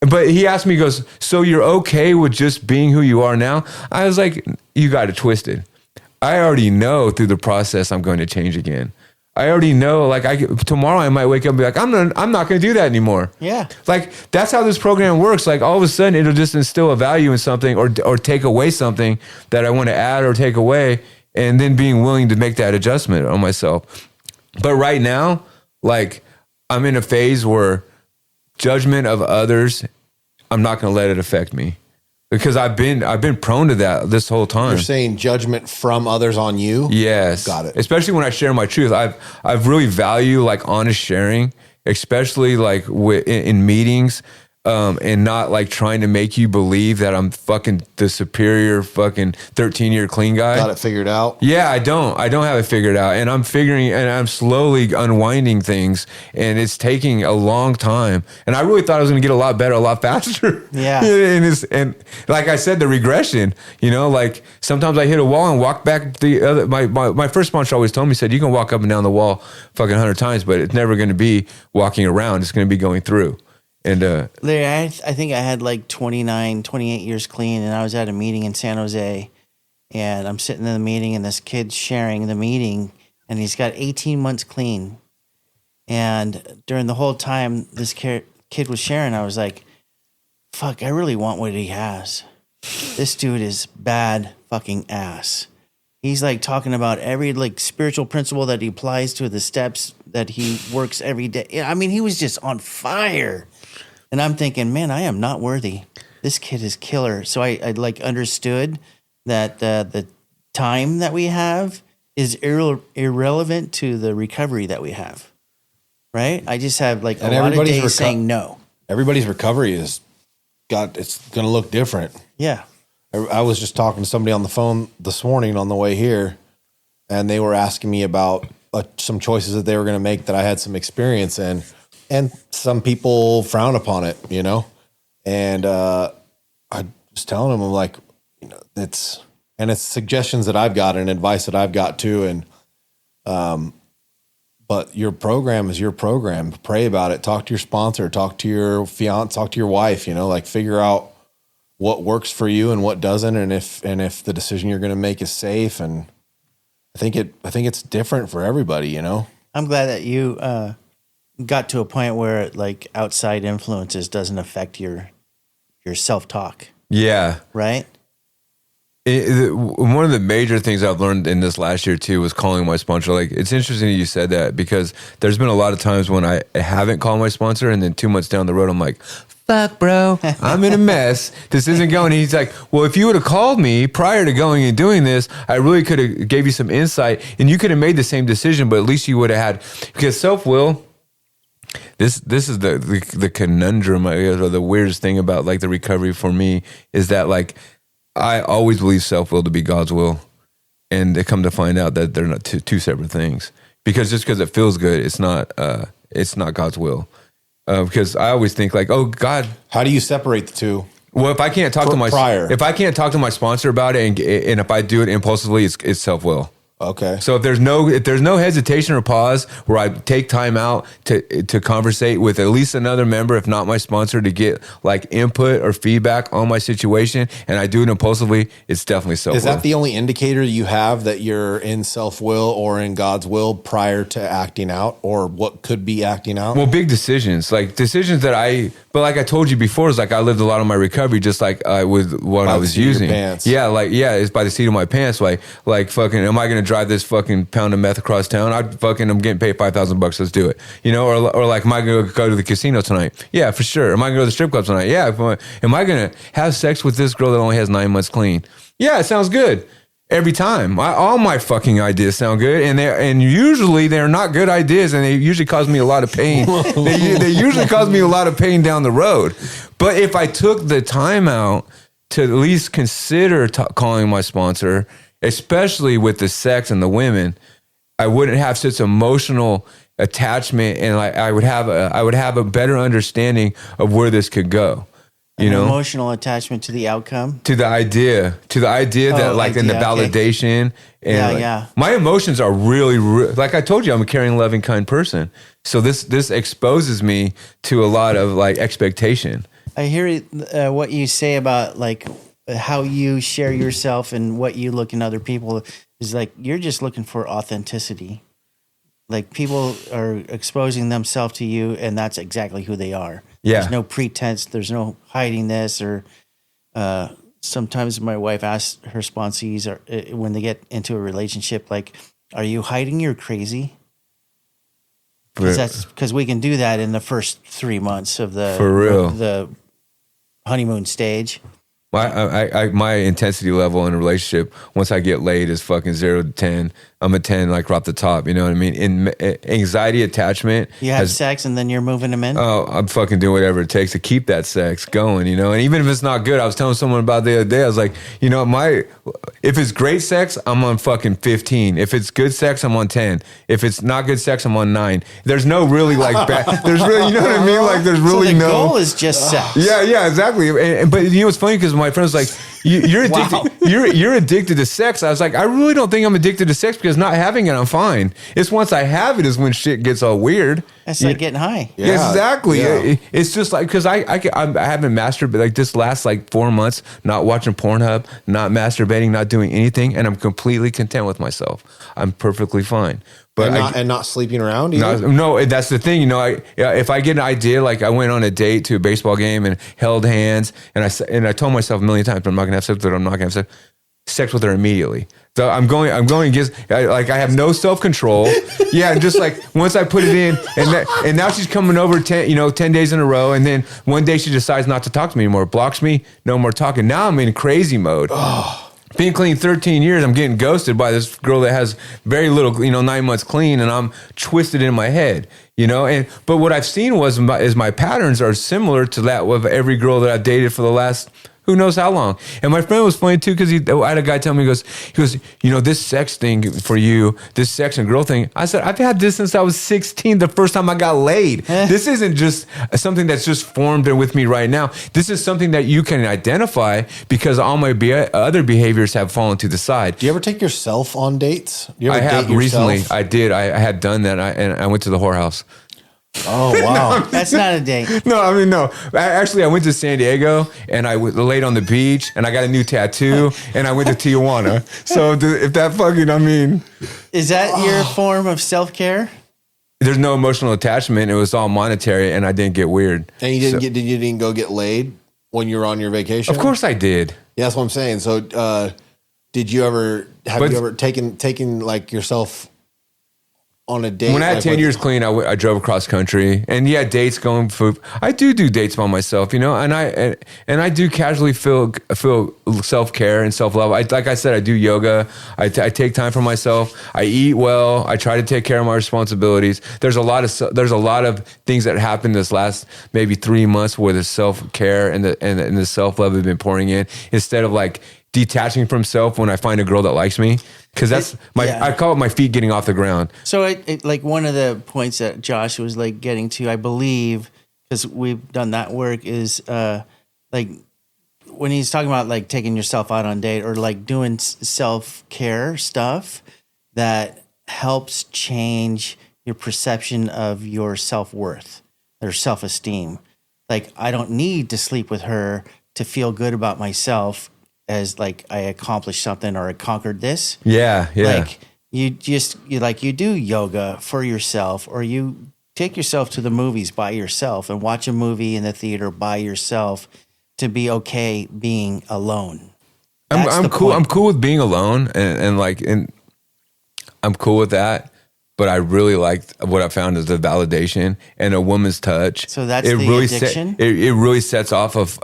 but he asked me, he goes, so you're okay with just being who you are now? I was like, you got it twisted. I already know through the process I'm going to change again. I already know, like, tomorrow I might wake up and be like, I'm not going to do that anymore. Yeah. Like, that's how this program works. Like, all of a sudden, it'll just instill a value in something or take away something that I want to add or take away, and then being willing to make that adjustment on myself. But right now, like, I'm in a phase where judgment of others, I'm not going to let it affect me. Because I've been prone to that this whole time. You're saying judgment from others on you? Yes. Got it. Especially when I share my truth. I've really value like honest sharing, especially like in meetings, and not like trying to make you believe that I'm fucking the superior fucking 13-year clean guy. Got it figured out? Yeah, I don't have it figured out, and I'm slowly unwinding things, and it's taking a long time. And I really thought I was going to get a lot better, a lot faster. Yeah. and like I said, the regression, you know, like sometimes I hit a wall and walk back the other. My first sponsor always told me, said, you can walk up and down the wall fucking 100 times, but it's never going to be walking around. It's going to be going through. And Larry, I think I had like 28 years clean, and I was at a meeting in San Jose, and I'm sitting in the meeting, and this kid's sharing the meeting, and he's got 18 months clean. And during the whole time this kid was sharing, I was like, fuck, I really want what he has. This dude is bad fucking ass. He's like talking about every like spiritual principle that he applies to the steps that he works every day. I mean, he was just on fire. And I'm thinking, man, I am not worthy. This kid is killer. So I like understood that the time that we have is irrelevant to the recovery that we have. Right? I just have like a lot of days saying no. Everybody's recovery it's going to look different. Yeah. I was just talking to somebody on the phone this morning on the way here, and they were asking me about some choices that they were going to make that I had some experience in. And some people frown upon it, you know? And I was telling them, I'm like, you know, it's suggestions that I've got and advice that I've got too. And but your program is your program. Pray about it. Talk to your sponsor, talk to your fiance, talk to your wife, like figure out what works for you and what doesn't. And if the decision you're going to make is safe. And I think it's different for everybody, I'm glad that you got to a point where like outside influences doesn't affect your self-talk. Yeah. Right? One of the major things I've learned in this last year too was calling my sponsor. Like, it's interesting that you said that, because there's been a lot of times when I haven't called my sponsor, and then 2 months down the road, I'm like, fuck, bro, I'm in a mess. This isn't going. And he's like, well, if you would have called me prior to going and doing this, I really could have gave you some insight, and you could have made the same decision, but at least you would have had, because self-will, this is the conundrum, or the weirdest thing about like the recovery for me, is that like, I always believe self-will to be God's will, and they come to find out that they're not two separate things. Because just because it feels good, it's not God's will. Because I always think like, oh God, how do you separate the two? Well, if I can't talk to my sponsor about it, and if I do it impulsively, it's self-will. Okay. So if there's no hesitation or pause where I take time out to conversate with at least another member, if not my sponsor, to get like input or feedback on my situation, and I do it impulsively, it's definitely self-will. Is that the only indicator you have that you're in self-will or in God's will prior to acting out, or what could be acting out? Well, big decisions, like decisions but like I told you before, is like I lived a lot of my recovery just like with what I was using. Yeah, it's by the seat of my pants. Like fucking, am I going to drive this fucking pound of meth across town? I'm getting paid $5,000. Let's do it. Or like, am I going to go to the casino tonight? Yeah, for sure. Am I going to go to the strip club tonight? Yeah. Am I going to have sex with this girl that only has 9 months clean? Yeah, it sounds good. Every time. All my fucking ideas sound good, and usually they're not good ideas, and they usually cause me a lot of pain. They usually cause me a lot of pain down the road. But if I took the time out to at least consider calling my sponsor, especially with the sex and the women, I wouldn't have such emotional attachment, and I would have a better understanding of where this could go. Emotional attachment to the outcome, to the idea that like in the validation. Okay. And my emotions are really, like I told you, I'm a caring, loving, kind person. So this exposes me to a lot of like expectation. I hear what you say about like how you share yourself and what you look in other people is like, you're just looking for authenticity. Like people are exposing themselves to you, and that's exactly who they are. Yeah. There's no pretense. There's no hiding this. Or sometimes my wife asks her sponsees, when they get into a relationship, like, are you hiding you're crazy? Because we can do that in the first 3 months of the honeymoon stage. My intensity level in a relationship, once I get laid, is fucking 0 to 10. I'm a 10, like right off the top. You know what I mean? In anxiety attachment, you have sex and then you're moving them in. Oh, I'm fucking doing whatever it takes to keep that sex going. And even if it's not good, I was telling someone about the other day. I was like, if it's great sex, I'm on fucking 15. If it's good sex, I'm on 10. If it's not good sex, I'm on 9. There's no really like bad. There's really, you know what I mean? Like there's really the goal is just sex. Yeah, exactly. But it's funny because my friend was like, you're addicted. You're addicted to sex. I was like, I really don't think I'm addicted to sex, because not having it, I'm fine. It's once I have it is when shit gets all weird. It's like getting high. Yeah, exactly. Yeah. It's just like, because I haven't masturbated like this last like 4 months, not watching Pornhub, not masturbating, not doing anything, and I'm completely content with myself. I'm perfectly fine. But and not sleeping around either? No, that's the thing. If I get an idea, like I went on a date to a baseball game and held hands, and I told myself a million times, I'm not gonna have sex with her. I'm not gonna have sex with her immediately. So I'm going I have no self-control. Yeah, just like once I put it in, and now she's coming over 10 days in a row, and then one day she decides not to talk to me anymore, blocks me, no more talking. Now I'm in crazy mode. Being clean 13 years, I'm getting ghosted by this girl that has very little, 9 months clean, and I'm twisted in my head, But what I've seen is my patterns are similar to that of every girl that I've dated for the last Who knows how long? And my friend was funny too, because I had a guy tell me, he goes, you know, this sex thing for you, this sex and girl thing. I said, I've had this since I was 16, the first time I got laid. This isn't just something that's just formed with me right now. This is something that you can identify because all my other behaviors have fallen to the side. Do you ever take yourself on dates? Do you ever I have date yourself? recently. I did. I had done that. And I went to the whorehouse. Oh, wow. That's not a date. No, I mean, no. I went to San Diego and I laid on the beach and I got a new tattoo and I went to Tijuana. So if that fucking, I mean. Is that your form of self-care? There's no emotional attachment. It was all monetary and I didn't get weird. And you didn't go get laid when you were on your vacation? Of course I did. Yeah, that's what I'm saying. So have you ever taken like yourself on a date? When I had 10 years clean, I drove across country, and dates going for. I do dates by myself, you know, and I do casually feel self-care and self-love. Like I said, I do yoga. I take time for myself. I eat well. I try to take care of my responsibilities. There's a lot of things that happened this last maybe 3 months where the self-care and the self-love have been pouring in instead of like detaching from self when I find a girl that likes me. Because that's I call it my feet getting off the ground. So it like one of the points that Josh was like getting to, I believe, because we've done that work, is like when he's talking about like taking yourself out on date or like doing self-care stuff that helps change your perception of your self-worth or self-esteem. Like, I don't need to sleep with her to feel good about myself as like I accomplished something or I conquered this. Yeah. Like you do yoga for yourself, or you take yourself to the movies by yourself and watch a movie in the theater by yourself to be okay being alone. I'm cool. I'm cool with being alone and I'm cool with that. But I really liked what I found is the validation and a woman's touch. So that's the addiction? It really sets off of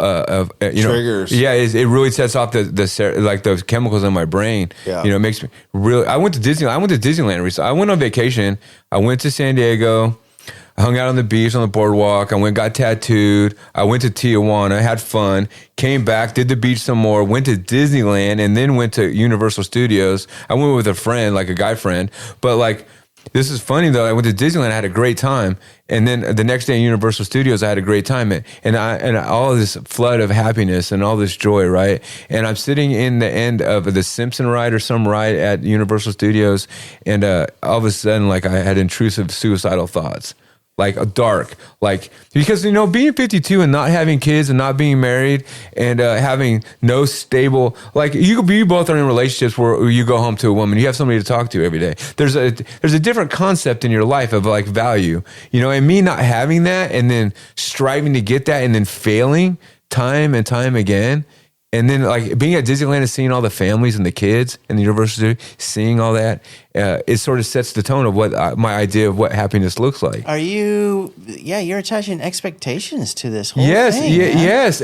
triggers. Yeah, it really sets off the chemicals in my brain. Yeah. You know, it makes me really. I went to Disneyland recently. I went on vacation. I went to San Diego. I hung out on the beach, on the boardwalk. got tattooed. I went to Tijuana, had fun, came back, did the beach some more, went to Disneyland, and then went to Universal Studios. I went with a friend, like a guy friend, but like. This is funny though. I went to Disneyland. I had a great time, and then the next day in Universal Studios, I had a great time, and all this flood of happiness and all this joy, right? And I'm sitting in the end of the Simpson ride or some ride at Universal Studios, and all of a sudden, like I had intrusive suicidal thoughts. Like dark, like because you know being 52 and not having kids and not being married and having no stable, like you both are in relationships where you go home to a woman, you have somebody to talk to every day. There's a different concept in your life of like value, you know, and me not having that and then striving to get that and then failing time and time again. And then, like, being at Disneyland and seeing all the families and the kids and the Universal, seeing all that, it sort of sets the tone of what my idea of what happiness looks like. Are you? Yeah, you're attaching expectations to this whole yes, thing. Yes,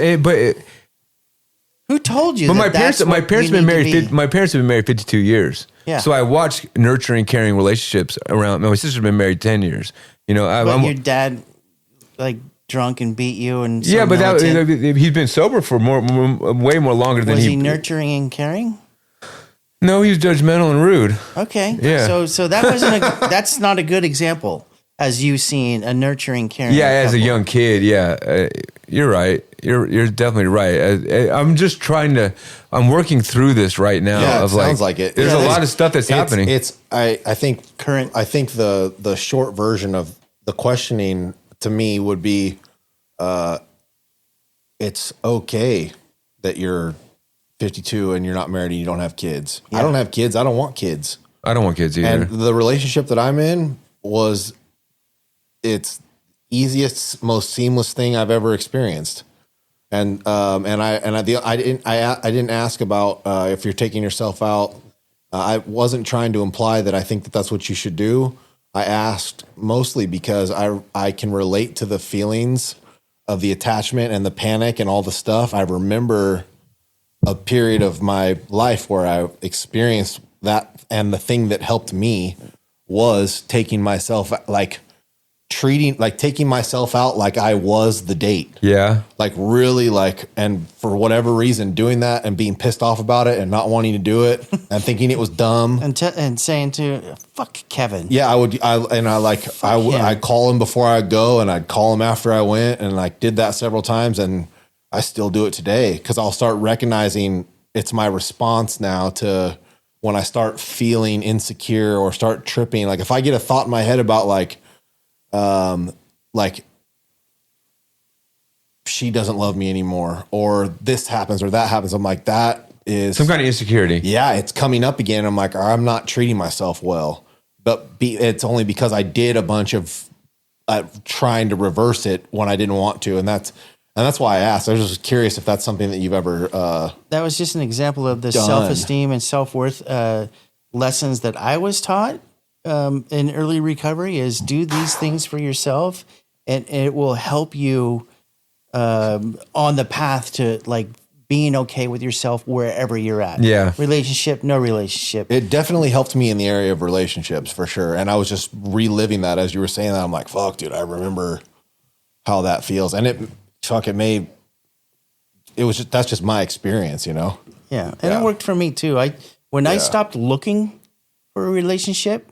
who told you? But that my parents have been married. My parents have been married 52 years. Yeah. So I watched nurturing, caring relationships around. My sister's been married 10 years. You know, but your dad, like, drunk and beat you and so yeah, but he's been sober for way more longer than was he nurturing and caring? No, he was judgmental and rude. Okay, yeah. So that wasn't that's not a good example as you seen a nurturing, caring. Yeah, as couple. a young kid. Yeah, you're right. You're definitely right. I'm just I'm working through this right now. Yeah, of sounds like it. There's a lot of stuff that's happening. I think the short version of the questioning to me would be, it's okay that you're 52 and you're not married and you don't have kids. Yeah. I don't have kids. I don't want kids. I don't want kids either. And the relationship that I'm in it's easiest, most seamless thing I've ever experienced. And I didn't ask about if you're taking yourself out. I wasn't trying to imply that I think that that's what you should do. I asked mostly because I can relate to the feelings of the attachment and the panic and all the stuff. I remember a period of my life where I experienced that, and the thing that helped me was taking myself, like taking myself out like I was the date. Yeah. Like really and for whatever reason doing that and being pissed off about it and not wanting to do it and thinking it was dumb. And saying to, fuck Kevin. Yeah, I'd call him before I go and I'd call him after I went and like did that several times and I still do it today because I'll start recognizing it's my response now to when I start feeling insecure or start tripping. Like if I get a thought in my head about like she doesn't love me anymore or this happens or that happens. I'm like, that is some kind of insecurity. Yeah. It's coming up again. I'm like, I'm not treating myself well, but it's only because I did a bunch of trying to reverse it when I didn't want to. And that's why I asked. I was just curious if that's something that you've ever, that was just an example of the self-esteem and self-worth, lessons that I was taught in early recovery is do these things for yourself and it will help you on the path to like being okay with yourself wherever you're at. Yeah. Relationship, no relationship. it definitely helped me in the area of relationships for sure. And I was just reliving that as you were saying that. I'm like, fuck, dude, I remember how that feels. And that's just my experience, you know? Yeah. And it worked for me too. When I stopped looking for a relationship,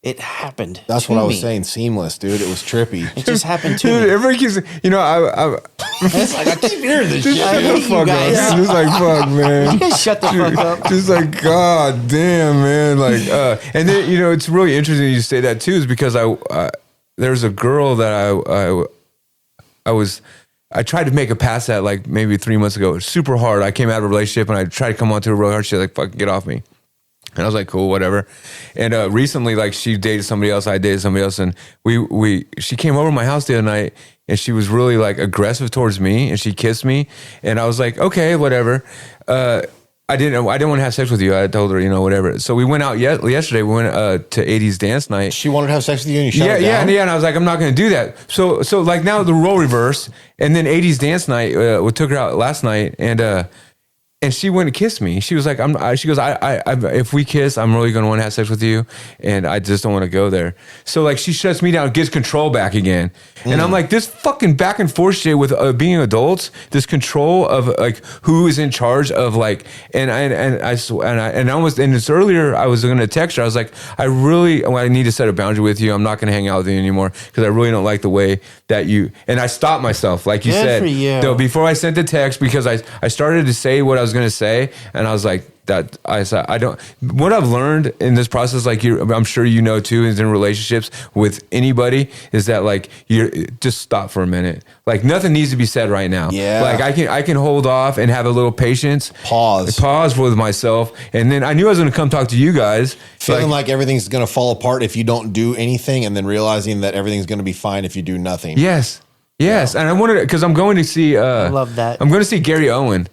it happened. That's what I was saying. Seamless, dude. It was trippy. It just happened to Dude, me. everybody keeps, It's like, I keep hearing this shit. shut the fuck up. Just like, fuck, man. You guys shut the fuck up. Just like, God damn, man. Like, and then, it's really interesting you say that too, is because there's a girl that I tried to make a pass at like maybe 3 months ago. It was super hard. I came out of a relationship and I tried to come onto a real hard shit, like, fucking get off me. And I was like, cool, whatever. And recently, like, she dated somebody else, I dated somebody else, and she came over to my house the other night, and she was really like aggressive towards me, and she kissed me, and I was like, okay, whatever. I didn't want to have sex with you. I told her, whatever. So we went out yesterday. We went to 80s dance night. She wanted to have sex with you and you shut her down? Yeah. And I was like, I'm not going to do that. So like now the role reverse, and then 80s dance night, we took her out last night, and she went to kiss me. She was like, she goes, if we kiss, I'm really going to want to have sex with you. And I just don't want to go there. So like she shuts me down, gets control back again. And I'm like, this fucking back and forth shit with being adults, this control of like who is in charge of like, and it's earlier, I was going to text her. I was like, I need to set a boundary with you. I'm not going to hang out with you anymore because I really don't like the way that and I stopped myself. Like you said, though, before I sent the text, because I started to say what I was going to say, and I was like, what I've learned in this process, like I'm sure too, is in relationships with anybody, is that like you just stop for a minute. Like nothing needs to be said right now. Yeah. Like I can hold off and have a little patience. Pause with myself. And then I knew I was going to come talk to you guys. Feeling like everything's going to fall apart if you don't do anything, and then realizing that everything's going to be fine if you do nothing. Yes. Yeah. And I wanted, because I'm going to see, I love that. I'm going to see Gary Owen.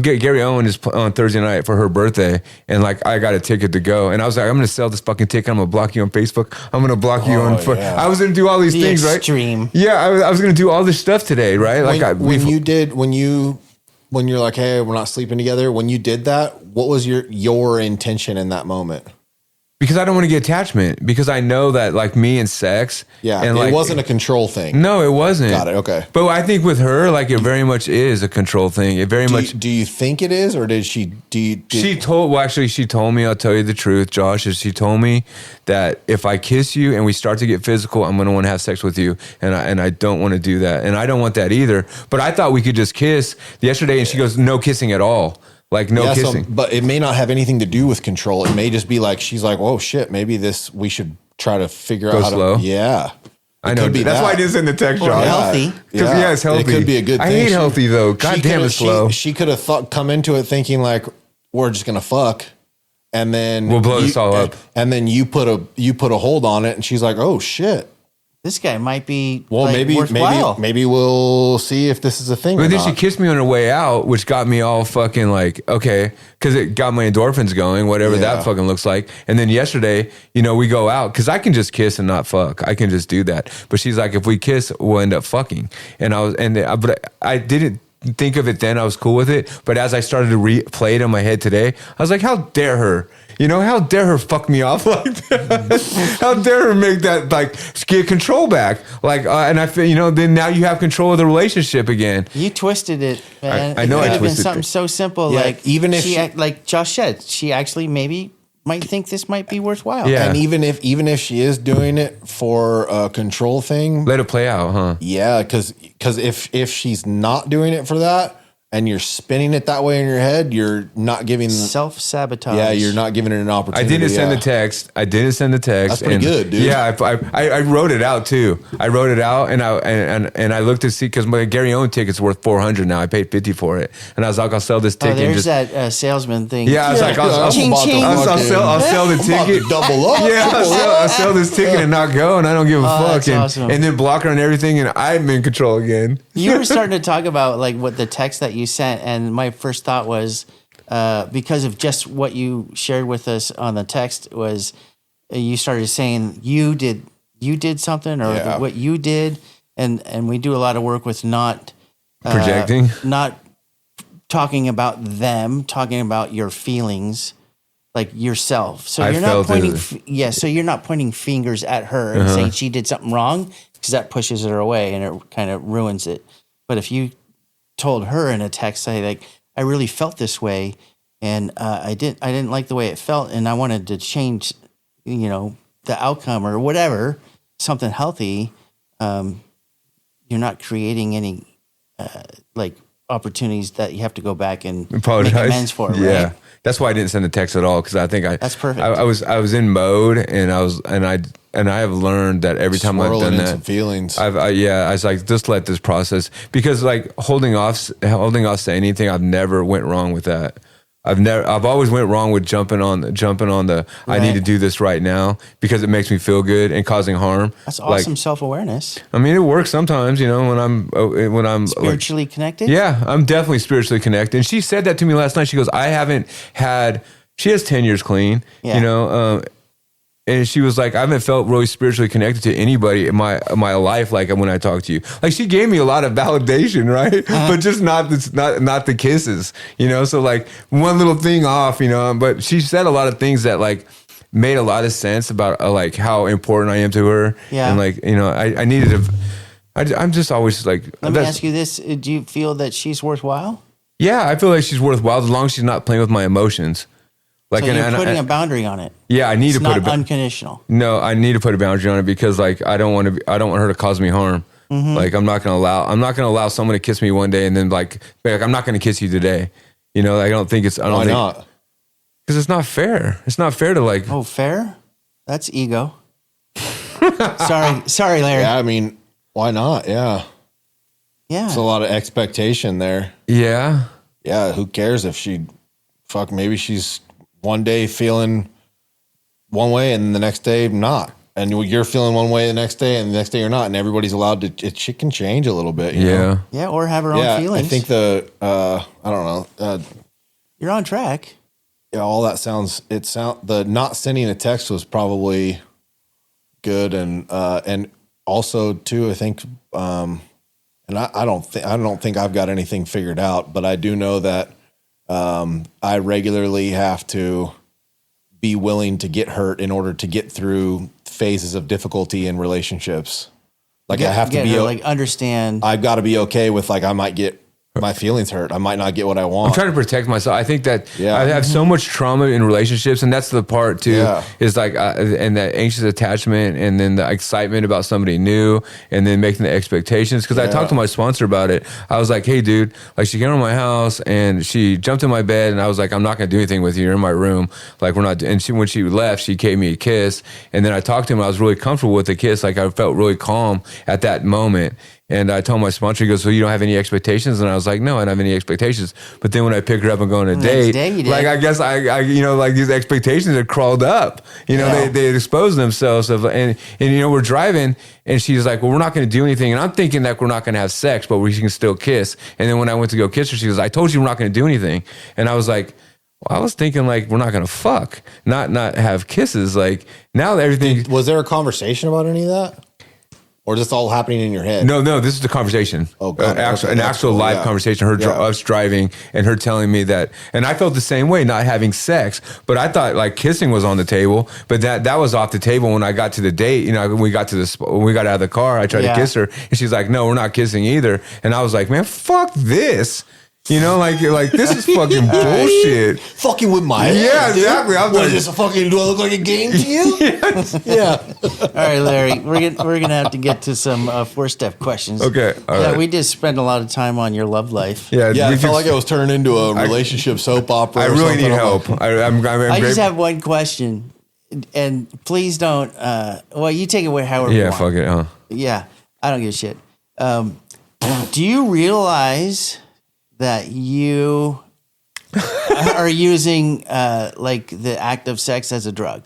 Gary Owen is on Thursday night for her birthday, and like I got a ticket to go, and I was like, I'm gonna sell this fucking ticket. I'm gonna block you on Facebook. I'm gonna block you on. Yeah. I was gonna do all these things, extreme. Right? Yeah, I was gonna do all this stuff today, right? Like when you're like, hey, we're not sleeping together. When you did that, what was your intention in that moment? Because I don't want to get attachment, because I know that like me and sex. Yeah. And it wasn't a control thing. No, it wasn't. Got it. Okay. But I think with her, like it very much is a control thing. It very much. Do you think it is, or did she, she told me, I'll tell you the truth, Josh, is she told me that if I kiss you and we start to get physical, I'm going to want to have sex with you. And I don't want to do that. And I don't want that either. But I thought we could just kiss yesterday. And she goes, no kissing at all. Like no kissing. But it may not have anything to do with control. It may just be like, she's like, oh shit, maybe we should try to figure out how slow. to. Yeah. I know. That's why I didn't send the text, Josh. Healthy. Because it's healthy. It could be a good thing. I hate healthy though. God damn, it's slow. She could have come into it thinking like, we're just going to fuck. And then we'll blow this all up. And then you put a hold on it, and she's like, oh shit. This guy might be worthwhile. Maybe we'll see if this is a thing. But then she kissed me on her way out, which got me all fucking like, okay, because it got my endorphins going, whatever that fucking looks like. And then yesterday, we go out, because I can just kiss and not fuck. I can just do that. But she's like, if we kiss, we'll end up fucking. And but I didn't think of it then, I was cool with it. But as I started to replay it in my head today, I was like, how dare her? You know, how dare her fuck me off like that? How dare her make that, like, get control back? Like, and I feel, you know, then now you have control of the relationship again. You twisted it, man. I know I It could have been twisted something it. so simple, Yeah, like even if like Josh said, she actually maybe might think this might be worthwhile. Yeah. And even if she is doing it for a control thing, Let it play out, huh? yeah, because if she's not doing it for that, and you're spinning it that way in your head, you're not giving. Self-sabotage. Yeah, you're not giving it an I opportunity. didn't send the text. That's pretty good, dude. Yeah, I wrote it out too. I wrote it out, and I looked to see, because my Gary Owen ticket's worth $400 now. I paid $50 for it, and I was like, I'll sell this ticket. There's and just, that salesman thing. yeah, I was like, I'll Ching, ching. I'll sell the I'm about ticket. to double up. Yeah, I'll sell this ticket and not go, and I don't give a fuck. that's awesome. And then block her and everything, and I'm in control again. You were starting to talk about like what the text that you sent, and my first thought was because of just what you shared with us on the text was you started saying you did something or Yeah. what you did, and we do a lot of work with not Projecting? not talking about them, talking about your feelings. Like yourself, so I you're not felt pointing. it. So you're not pointing fingers at her and saying she did something wrong, because that pushes her away and it kind of ruins it. But if you told her in a text, say like, "I really felt this way, and I didn't like the way it felt, and I wanted to change, you know, the outcome or whatever, something healthy," you're not creating any like opportunities that you have to go back and Apologize. make amends for. Yeah. Right? That's why I didn't send the text at all, because I think That's perfect. I was in mode, and I have learned that every time I've Swirling done in that, some feelings. I was like, just let this process, because like holding off saying anything, I've never went wrong with that. I've always went wrong with jumping on the I need Right. to do this right now because it makes me feel good and causing harm. That's Like, awesome self-awareness. I mean, it works sometimes, you know, when I'm Spiritually connected. yeah, I'm definitely spiritually connected. And she said that to me last night. She goes, she has 10 years clean, Yeah. you know, and she was like, I haven't felt really spiritually connected to anybody in my life like when I talk to you. Like, she gave me a lot of validation, right? But just not the kisses, you know? So like one little thing off, you know, but she said a lot of things that like made a lot of sense about like how important I am to her. Yeah. And like, you know, I needed to, I'm just always like, Let me ask you this: do you feel that she's worthwhile? yeah, I feel like she's worthwhile as long as she's not playing with my emotions. Like, So you're putting a boundary on it. yeah, I need It's to put not a unconditional. no, I need to put a boundary on it, because like I don't want her to cause me harm. Mm-hmm. Like I'm not gonna allow someone to kiss me one day and then like I'm not gonna kiss you today. You know, I don't think Why not? Because it's not fair. It's not fair to like. Oh, fair? That's ego. Sorry, Larry. Yeah, I mean, why not? Yeah, Yeah. it's a lot of expectation there. Yeah. Yeah, who cares if maybe she's one day feeling one way and the next day not. And you're feeling one way the next day and the next day you're not. And everybody's allowed to, it can change a little bit. You know? Yeah, or have her own Yeah, feelings. I think I don't know. You're on track. Yeah, all that the not sending a text was probably good. And also too, I think, and I don't think I've got anything figured out, but I do know that I regularly have to be willing to get hurt in order to get through phases of difficulty in relationships. Like I have to be like understand. I've got to be okay with like I might get my feelings hurt. I might not get what I want. I'm trying to protect myself. I think that Yeah. I have so much trauma in relationships, and that's the part too. Yeah. Is like, and that anxious attachment, and then the excitement about somebody new, and then making the expectations. Because I talked to my sponsor about it. I was like, "Hey, dude, like she came over my house and she jumped in my bed, and I was like, I'm not gonna do anything with you. You're in my room. Like we're not." And when she left, she gave me a kiss, and then I talked to him. I was really comfortable with the kiss. Like I felt really calm at that moment. And I told my sponsor, he goes, "So you don't have any expectations?" And I was like, "No, I don't have any expectations." But then when I pick her up and go on a date, day you did. like I guess I you know, like these expectations had crawled up. You know, Yeah. they had exposed themselves. And you know, we're driving, and she's like, "Well, we're not going to do anything." And I'm thinking that we're not going to have sex, but we can still kiss. And then when I went to go kiss her, she goes, "I told you we're not going to do anything." And I was like, well, I was thinking like we're not going to fuck, not have kisses. Like now that everything. Was there a conversation about any of that? Or is this all happening in your head? No, this is the conversation. Oh, God. An actual live conversation. Us driving and her telling me that, and I felt the same way, not having sex. But I thought like kissing was on the table, but that was off the table when I got to the date. You know, when we got out of the car, I tried to kiss her, and she's like, "No, we're not kissing either." And I was like, "Man, fuck this." You know, like this is fucking bullshit. Fucking with my head. Yeah, exactly. I was what like, is this fucking? Do I look like a game to you? Yeah. All right, Larry, we're gonna have to get to some 4-step questions. Okay. All right. We just spent a lot of time on your love life. Yeah, I felt like I was turning into a relationship soap opera. I really need help. I just have one question, and please don't. You take it away however you want. Fuck it. Yeah, I don't give a shit. Do you realize that you are using like the act of sex as a drug?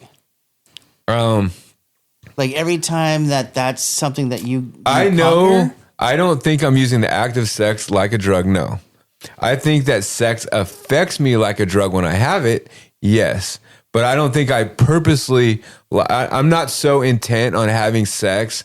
Like every time that's something that you I know. conquer? I don't think I'm using the act of sex like a drug. No, I think that sex affects me like a drug when I have it. Yes, but I don't think I purposely. I'm not so intent on having sex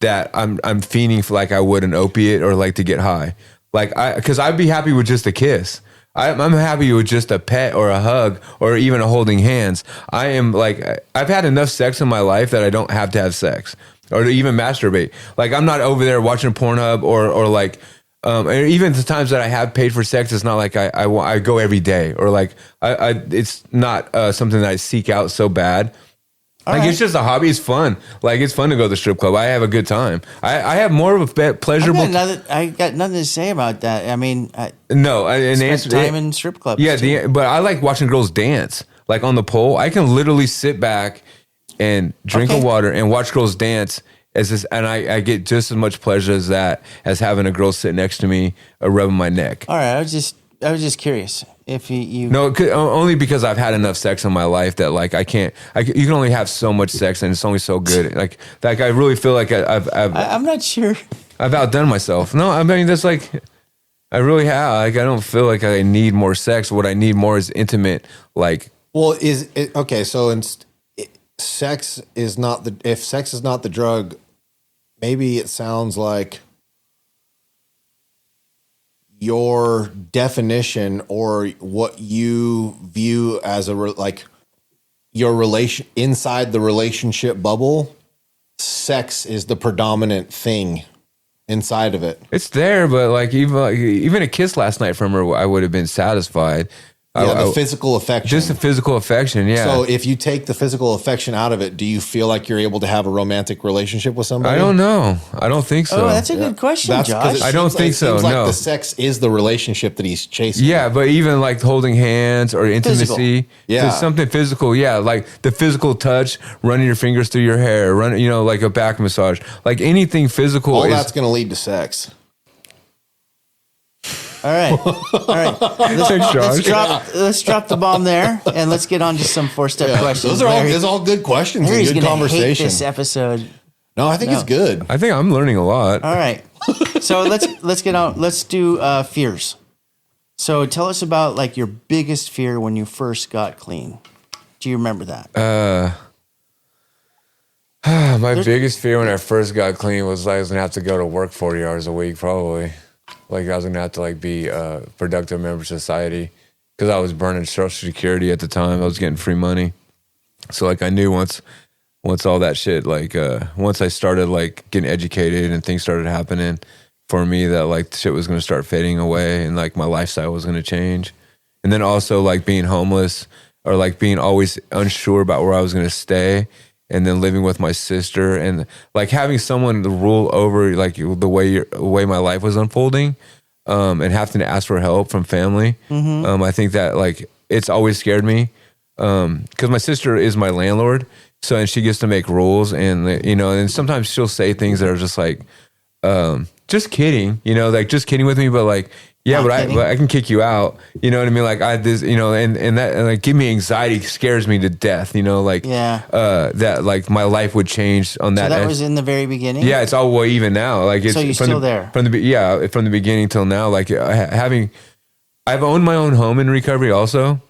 that I'm fiending for like I would an opiate or like to get high. Because I'd be happy with just a kiss. I'm happy with just a pet or a hug or even a holding hands. I am like, I've had enough sex in my life that I don't have to have sex or to even masturbate. Like I'm not over there watching Pornhub or like, and even the times that I have paid for sex, it's not like I go every day or like it's not something that I seek out so bad. It's just a hobby. It's fun. Like it's fun to go to the strip club. I have a good time. I have more of a pleasurable. I got nothing to say about that. I mean, spent time in strip clubs. Yeah, but I like watching girls dance. Like on the pole, I can literally sit back and drink a water and watch girls dance. And I get just as much pleasure as having a girl sit next to me, rubbing my neck. All right, I was just curious if you. No, only because I've had enough sex in my life that like I can't. You can only have so much sex and it's only so good. Like I really feel like I'm not sure. I've outdone myself. No, I mean that's like I really have. Like I don't feel like I need more sex. What I need more is intimate. Like okay? So sex is not the if sex is not the drug. Maybe it sounds like your definition or what you view as your relation inside the relationship bubble, sex is the predominant thing inside of it. It's there, but like even a kiss last night from her, I would have been satisfied. Yeah, the physical affection. Just the physical affection, yeah. So if you take the physical affection out of it, do you feel like you're able to have a romantic relationship with somebody? I don't know. I don't think so. Oh, that's a good question, Josh. I don't think so, It seems like no. the sex is the relationship that he's chasing. Yeah, but even like holding hands or intimacy, Physical. something physical, yeah, like the physical touch, running your fingers through your hair, like a back massage, like anything physical. All that's going to lead to sex. All right. Let's drop the bomb there, and let's get on to some 4-step questions. Those are all good questions and good conversation. Hate this episode. No, I think it's good. I think I'm learning a lot. All right. So let's get on. Let's do fears. So tell us about like your biggest fear when you first got clean. Do you remember that? My biggest fear when I first got clean was I was gonna have to go to work 40 hours a week, probably. Like I was gonna have to like be a productive member of society because I was burning Social Security at the time. I was getting free money, so like I knew once all that shit, like once I started like getting educated and things started happening for me, that like shit was gonna start fading away and like my lifestyle was gonna change. And then also like being homeless or like being always unsure about where I was gonna stay. And then living with my sister and like having someone to rule over like the way my life was unfolding, and having to ask for help from family. Mm-hmm. I think that like it's always scared me, because my sister is my landlord, so and she gets to make rules, and and sometimes she'll say things that are just like, just kidding, like just kidding with me, but like. Yeah, but I can kick you out. You know what I mean? Like and that like give me anxiety, scares me to death. That like my life would change on that. So that was in the very beginning. Yeah, it's all even now. Like it's so you're still there from the beginning till now. Like I've owned my own home in recovery. Also,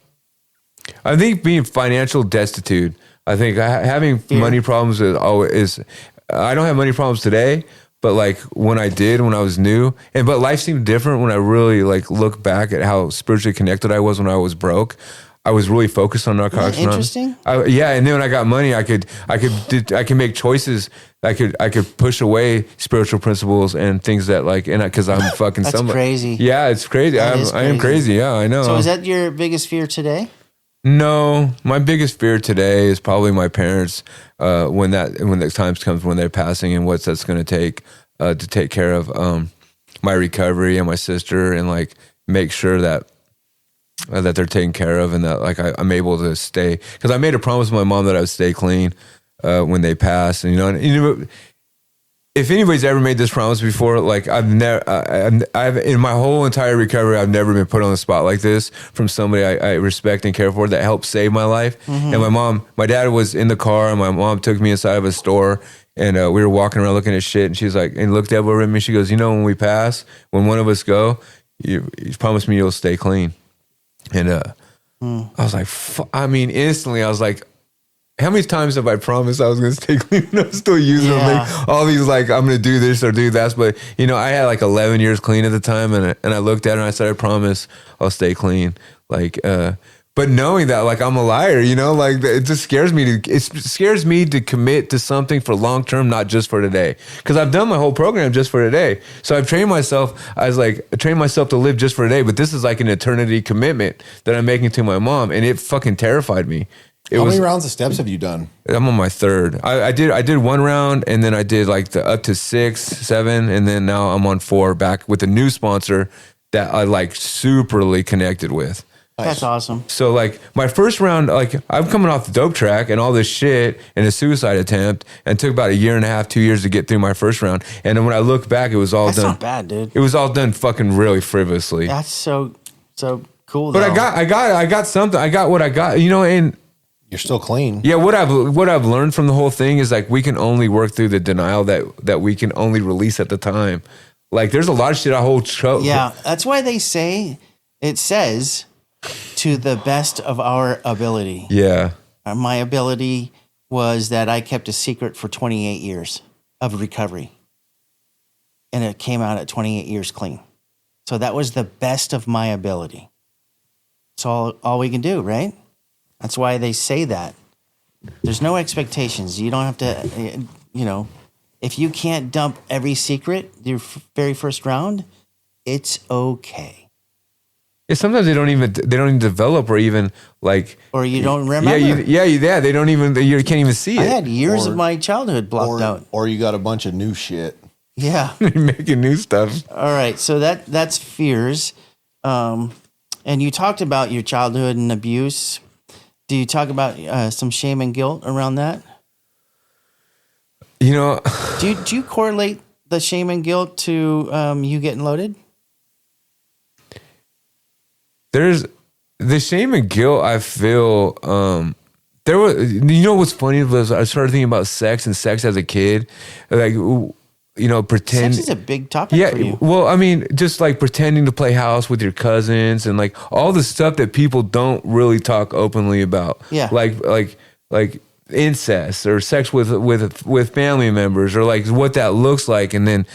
I think being financial destitute. I think having money problems is I don't have money problems today, but like when I did, when I was new, but life seemed different when I really like look back at how spiritually connected I was when I was broke. I was really focused on narcotics. Interesting. Yeah, and then when I got money, I could make choices. I could push away spiritual principles and things that like, and because I'm fucking That's somebody. crazy. Yeah, it's crazy. I am crazy. Yeah, I know. So is that your biggest fear today? No, my biggest fear today is probably my parents. When the time comes when they're passing, and what that's going to take care of my recovery and my sister, and like make sure that they're taken care of, and that like I'm able to stay, because I made a promise to my mom that I would stay clean when they pass. And you know, if anybody's ever made this promise before, like I've in my whole entire recovery, I've never been put on the spot like this from somebody I respect and care for that helped save my life. And my dad was in the car, and my mom took me inside of a store, and we were walking around looking at shit, and she's like, and looked over at me, she goes, you know, when we pass, when one of us go, you promise me you'll stay clean. And I was like, instantly I was like, how many times have I promised I was going to stay clean and I'm still using them? Like, all these, like, I'm going to do this or do that. But, you know, I had like 11 years clean at the time, and I looked at it and I said, I promise I'll stay clean. Like, but knowing that, like, I'm a liar, you know, like, it just scares me to commit to something for long term, not just for today. Because I've done my whole program just for today. So I've trained myself, I trained myself to live just for today. But this is like an eternity commitment that I'm making to my mom, and it fucking terrified me. How many rounds of steps have you done? I'm on my third. I did one round, and then I did like the up to 6, 7, and then now I'm on 4 back with a new sponsor that I like superly connected with. That's awesome. So like my first round, like I'm coming off the dope track and all this shit and a suicide attempt, and it took about 1.5, 2 years to get through my first round. And then when I look back, it was all That's done. That's not bad, dude. It was all done fucking really frivolously. That's so cool. But though. I got something. I got what I got, you know, and you're still clean. Yeah, what I've learned from the whole thing is like we can only work through the denial that we can only release at the time. Like there's a lot of shit I hold true. Yeah, that's why it says to the best of our ability. Yeah. My ability was that I kept a secret for 28 years of recovery. And it came out at 28 years clean. So that was the best of my ability. It's all we can do, right? That's why they say that. There's no expectations. You don't have to, you know, if you can't dump every secret your very first round, it's okay. Yeah, sometimes they don't even develop, or even like, or you don't remember. Yeah. They don't even. You can't even see it. I had years of my childhood blocked out. Or you got a bunch of new shit. Yeah, making new stuff. All right, so that's fears, and you talked about your childhood and abuse. Do you talk about some shame and guilt around that? You know, do you correlate the shame and guilt to you getting loaded? There's the shame and guilt I feel. There was, you know, what's funny was I started thinking about sex as a kid, like, you know, pretend. Sex is a big topic for you. Well, I mean, just like pretending to play house with your cousins and like all the stuff that people don't really talk openly about. Yeah, like incest or sex with family members, or like what that looks like, and then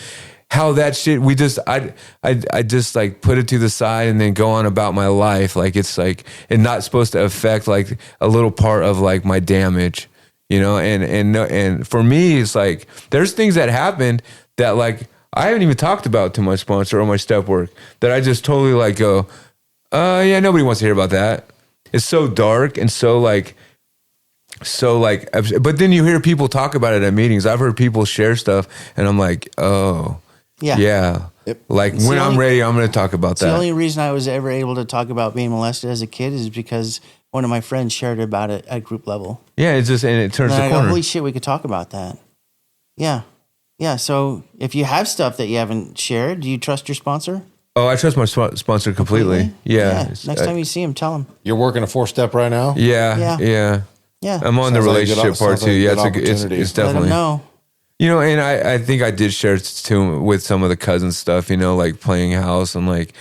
how that shit, I just like put it to the side and then go on about my life. Like it's like, and not supposed to affect like a little part of like my damage, you know? And for me, it's like, there's things that happened that like, I haven't even talked about to my sponsor or my step work, that I just totally like go, yeah, nobody wants to hear about that. It's so dark and so like, but then you hear people talk about it at meetings. I've heard people share stuff and I'm like, oh, yeah. Yep. Like it's when I'm ready, I'm going to talk about that. The only reason I was ever able to talk about being molested as a kid is because one of my friends shared about it at group level. Yeah, it's just, and it turns the corner. Holy shit, we could talk about that. Yeah. Yeah. So if you have stuff that you haven't shared, do you trust your sponsor? Oh, I trust my sponsor completely. Yeah. Next time you see him, tell him. You're working a 4-step right now? Yeah. I'm on the relationship part too. Yeah, it's definitely. Let him know. You know, and I think I did share too with some of the cousin stuff, you know, like playing house and like,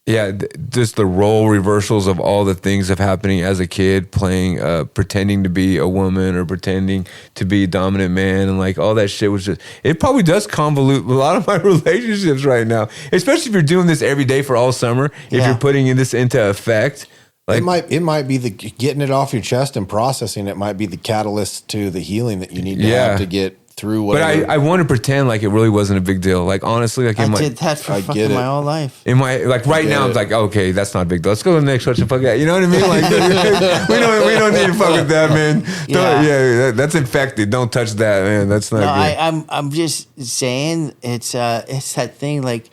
Yeah, just the role reversals of all the things of happening as a kid, playing, pretending to be a woman or pretending to be a dominant man, and like all that shit was just. It probably does convolute a lot of my relationships right now, especially if you're doing this every day for all summer. If you're putting this into effect, like it might be the getting it off your chest and processing. It might be the catalyst to the healing that you need to have to get through whatever. But I want to pretend like it really wasn't a big deal. Like honestly, like I did that for fucking my whole life. In my like right now, I'm like, okay, that's not a big deal. Let's go to the next question. Fuck that. You know what I mean? Like we don't need to fuck with that, man. That's infected. Don't touch that, man. That's not good. I'm just saying it's that thing like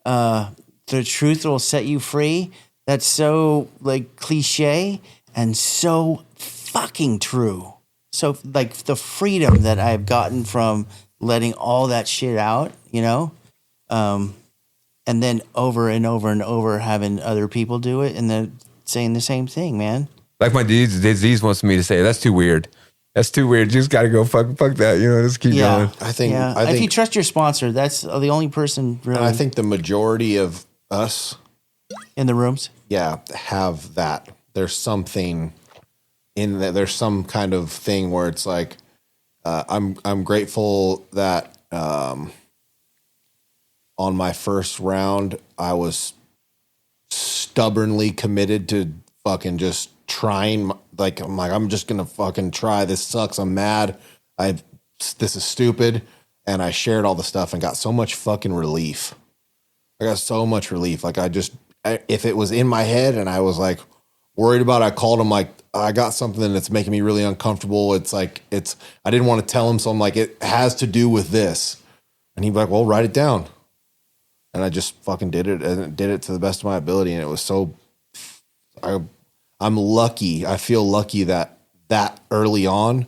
the truth will set you free. That's so like cliche and so fucking true. So like the freedom that I've gotten from letting all that shit out, you know, and then over and over and over having other people do it and then saying the same thing, man. Like my disease wants me to say, that's too weird. That's too weird. You just got to go fuck that. You know, just keep going. I think if you trust your sponsor, that's the only person really. I think the majority of us in the rooms, have that. There's something in that. There's some kind of thing where it's like, I'm grateful that on my first round, I was stubbornly committed to fucking just trying. Like I'm just gonna fucking try. This sucks. I'm mad. This is stupid. And I shared all the stuff and got so much fucking relief. I got so much relief. Like if it was in my head and I was like worried about it, I called him like, I got something that's making me really uncomfortable. It's like, I didn't want to tell him. So I'm like, it has to do with this. And he'd be like, well, write it down. And I just fucking did it and did it to the best of my ability. And it was so, I'm lucky. I feel lucky that early on,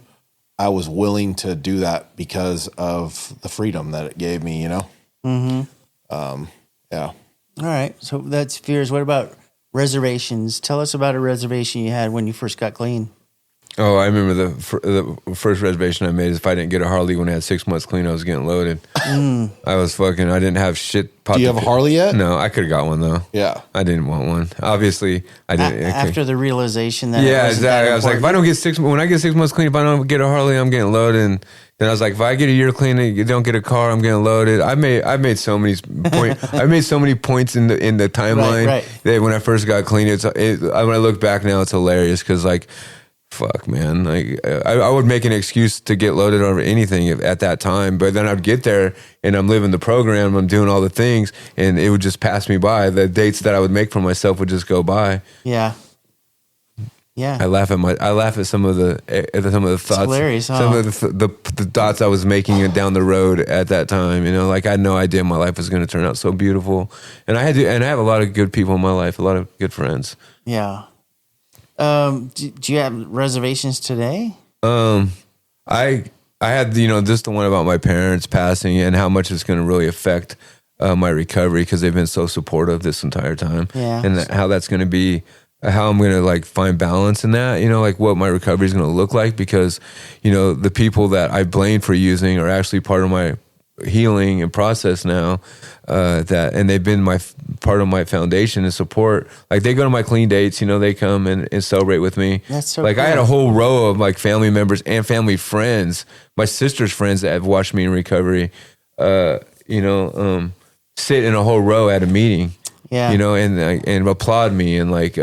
I was willing to do that because of the freedom that it gave me, you know? Mm-hmm. Yeah. All right. So that's fears. What about reservations? Tell us about a reservation you had when you first got clean. Oh, I remember the first reservation I made is if I didn't get a Harley when I had 6 months clean, I was getting loaded. I didn't have shit. Do you have a Harley yet? No, I could have got one though. Yeah. I didn't want one. Obviously, I didn't. After the realization that exactly. I was like, if I don't get when I get 6 months clean, if I don't get a Harley, I'm getting loaded. And then I was like, if I get a year clean and you don't get a car, I'm getting loaded. I made so many I made so many points in the timeline that when I first got clean, when I look back now, it's hilarious because like. Fuck, man. Like I would make an excuse to get loaded over anything at that time, but then I'd get there and I'm living the program, I'm doing all the things, and it would just pass me by. The dates that I would make for myself would just go by. Yeah. I laugh at some of the thoughts. It's hilarious, huh? Some of the thoughts I was making down the road at that time. You know, like I had no idea my life was going to turn out so beautiful, and I have a lot of good people in my life, a lot of good friends. Yeah. Do you have reservations today? I had, just the one about my parents passing and how much it's going to really affect my recovery because they've been so supportive this entire time. Yeah. And how that's going to be, how I'm going to like find balance in that, like what my recovery is going to look like because, the people that I blamed for using are actually part of my healing and process now and they've been part of my foundation and support. Like they go to my clean dates, they come and celebrate with me. That's so like cool. I had a whole row of like family members and family friends, my sister's friends that have watched me in recovery, sit in a whole row at a meeting, and applaud me and like,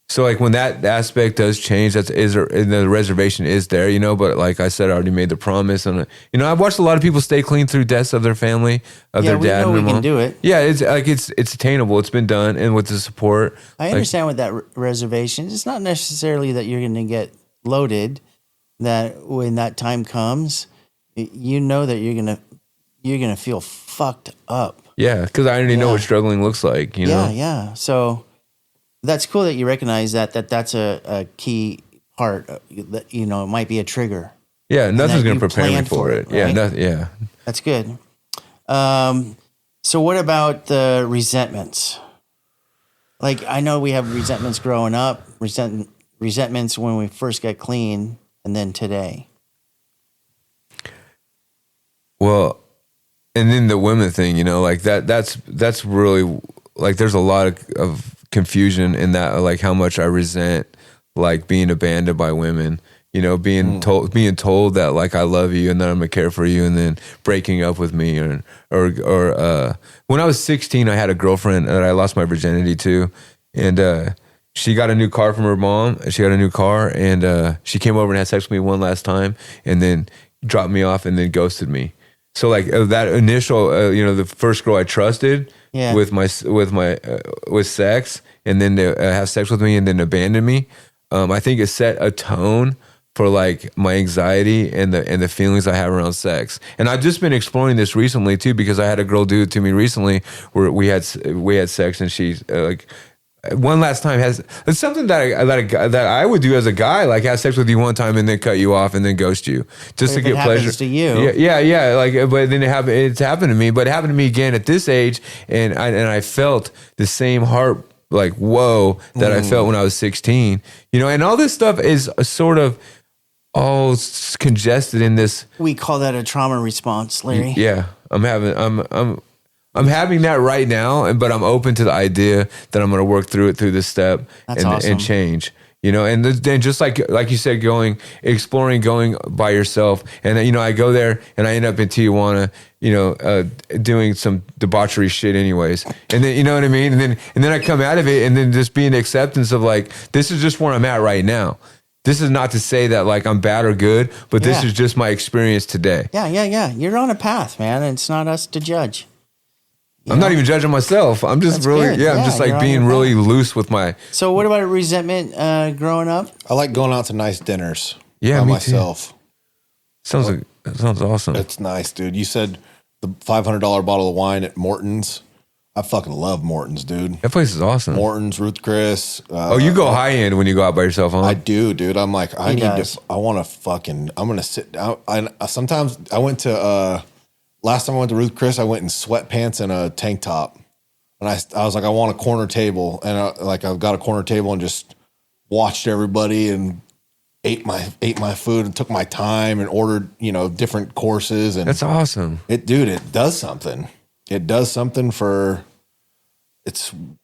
so like when that aspect does change, the reservation is there, but like I said, I already made the promise, and I've watched a lot of people stay clean through deaths of their family, of their dad and their mom. We can do it. Yeah, it's like it's attainable. It's been done, and with the support, I understand with that reservation, it's not necessarily that you're going to get loaded. That when that time comes, that you're gonna feel fucked up. Yeah, because I already know what struggling looks like. Yeah. So. That's cool that you recognize that's a key part. That it might be a trigger. Yeah, nothing's going to prepare me for it. Right? Yeah, that's good. So what about the resentments? Like I know we have resentments growing up, resentments when we first got clean, and then today. Well, and then the women thing, like that's really like there's a lot of confusion in that, like how much I resent like being abandoned by women. You know, being told that like I love you and that I'm gonna care for you, and then breaking up with me, or when I was 16, I had a girlfriend that I lost my virginity to, and she got a new car from her mom. She got a new car, and she came over and had sex with me one last time, and then dropped me off, and then ghosted me. So like that initial, the first girl I trusted with sex, and then to have sex with me and then abandon me. I think it set a tone for like my anxiety and the feelings I have around sex. And I've just been exploring this recently too, because I had a girl do it to me recently where we had sex, and she like one last time it's something that I would do as a guy, like have sex with you one time and then cut you off and then ghost you just to get pleasure to you. Yeah. Like, but then it's happened to me, but it happened to me again at this age, and I felt the same heart, like, whoa, that I felt when I was 16, and all this stuff is sort of all congested in this. We call that a trauma response, Larry. Yeah. I'm having that right now, but I'm open to the idea that I'm going to work through this step and change. And then just like you said, exploring, going by yourself. And then, I go there and I end up in Tijuana, doing some debauchery shit anyways. And then, you know what I mean? And then I come out of it, and then just being acceptance of like, this is just where I'm at right now. This is not to say that like I'm bad or good, but this is just my experience today. Yeah. You're on a path, man. And it's not us to judge. I'm not even judging myself. I'm just That's really, good. I'm just like being really loose with my. So what about resentment growing up? I like going out to nice dinners by me myself. Too. Sounds awesome. It's nice, dude. You said the $500 bottle of wine at Morton's. I fucking love Morton's, dude. That place is awesome. Morton's, Ruth Chris. You go high end when you go out by yourself, huh? I do, dude. I'm like, I'm going to sit down. Sometimes I went to, last time I went to Ruth Chris, I went in sweatpants and a tank top. And I was like, I want a corner table. And I've got a corner table and just watched everybody and ate my food and took my time and ordered, different courses. And that's awesome. It does something. It does something for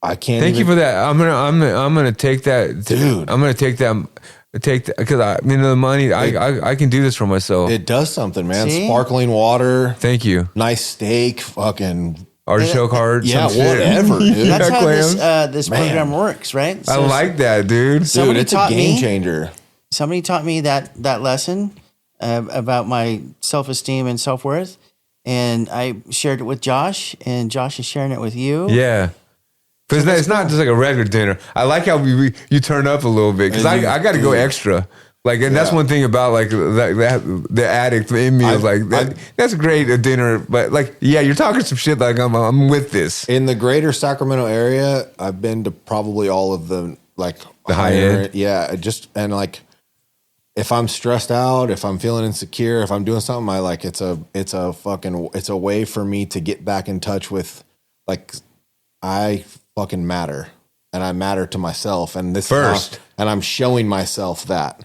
I can't. Thank you for that. I'm gonna take that, dude. I'm gonna take that because the money. I can do this for myself. It does something, man. See? Sparkling water. Thank you. Nice steak. Fucking artichoke heart. Yeah, whatever, dude. That's how clams. this program works, right? I like that, dude. Dude, it's a game changer. Somebody taught me that lesson about my self-esteem and self-worth. And I shared it with Josh, and Josh is sharing it with you. Yeah. Because it's not just like a regular dinner. I like how you turn up a little bit, because I got to go extra. Like, and that's one thing about like that the addict in me is like that's great a dinner, but like you're talking some shit like I'm with this. In the greater Sacramento area, I've been to probably all of the like the high end. Yeah, and like if I'm stressed out, if I'm feeling insecure, if I'm doing something, it's a way for me to get back in touch with like I fucking matter, and I matter to myself, and this first, and I'm showing myself that.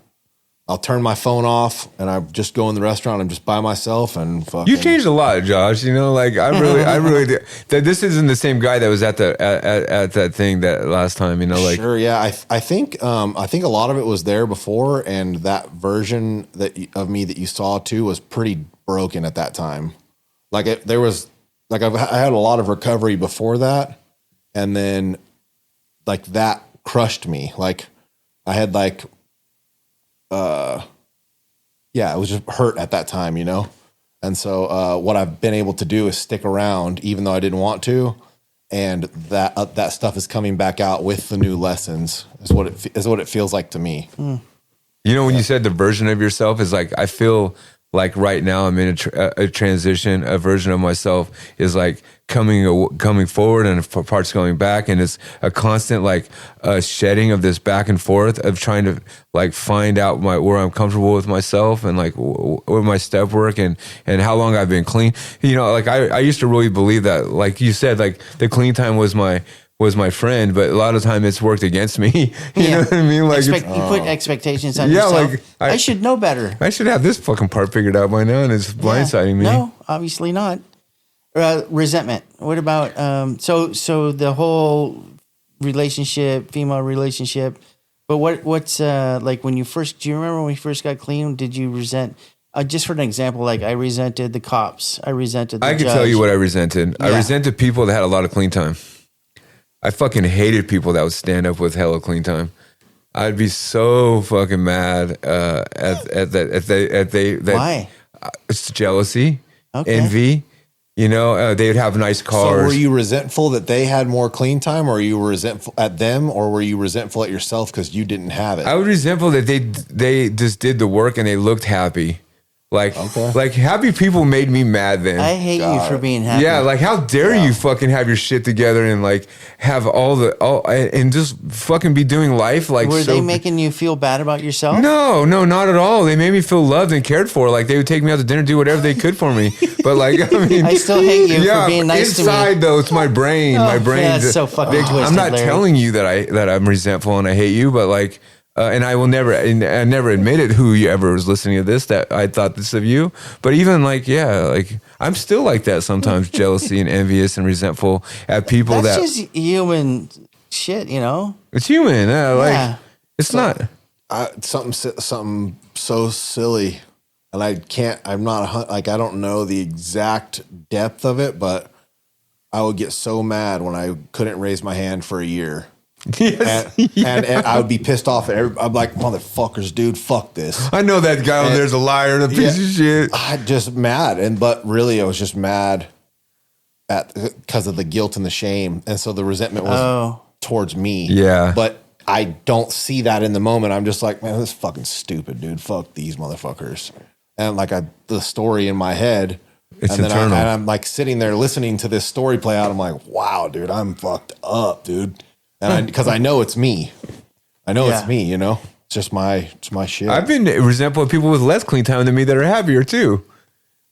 I'll turn my phone off and I just go in the restaurant. I'm just by myself and fucking. You changed a lot, Josh. Like I really did. That this isn't the same guy that was at that thing that last time. Like sure, yeah. I think a lot of it was there before, and that version of me that you saw too was pretty broken at that time. I had a lot of recovery before that, and then like that crushed me. Like I had like. It was just hurt at that time, And so what I've been able to do is stick around even though I didn't want to, and that stuff is coming back out with the new lessons is what it feels like to me. When you said the version of yourself is like, I feel like right now I'm in a transition. A version of myself is like coming forward and parts going back, and it's a constant like shedding of this back and forth of trying to like find out where I'm comfortable with myself, and like with my step work and how long I've been clean. Like I used to really believe that, like you said, like the clean time was my friend, but a lot of time it's worked against me. You know what I mean? Like you put expectations on yourself. Like I should know better. I should have this fucking part figured out by now, and it's blindsiding me. No, obviously not. Resentment. What about so the whole relationship, female relationship? But what's like when you first? Do you remember when we first got clean? Did you resent? Just for an example, like I resented the cops. I resented. I could tell you what I resented. Yeah. I resented people that had a lot of clean time. I fucking hated people that would stand up with hella clean time. I'd be so fucking mad at that. Why? It's jealousy, Okay. envy. You know, they'd have nice So cars. were you resentful that they had more clean time, or were you resentful at them, or were you resentful at yourself because you didn't have it? I was resentful that they just did the work and they looked happy. Like happy people made me mad then. I hate you for being happy. Yeah, like how dare you fucking have your shit together and like have all and just fucking be doing life like. Were they making you feel bad about yourself? No, not at all. They made me feel loved and cared for. Like they would take me out to dinner, do whatever they could for me. But like, I mean, I still hate you for being nice to me. Inside though, it's my brain. My brain. Yeah, it's so fucking twisted, I'm not Larry. telling you that I'm resentful and I hate you, but like. And I will never, and I never admitted who you ever was listening to this that I thought this of you. But even like, like I'm still like that sometimes, jealousy and envious and resentful at people. That's just human shit, you know. It's human. It's not Something so silly, and I'm not like I don't know the exact depth of it, but I would get so mad when I couldn't raise my hand for a year. Yes. And I would be pissed off at everybody. I'm like, motherfuckers, dude, fuck this. I know that guy over there's a liar and a piece of shit. I'm just mad. But really I was just mad because of the guilt and the shame. And so the resentment was towards me. Yeah. But I don't see that in the moment. I'm just like, man, this is fucking stupid, dude. Fuck these motherfuckers. And like the story in my head. It's and internal. then I'm like sitting there listening to this story play out. I'm like, wow, dude, I'm fucked up, dude. And because I know it's me. I know it's me, you know? It's just my shit. I've been resentful of people with less clean time than me that are happier too.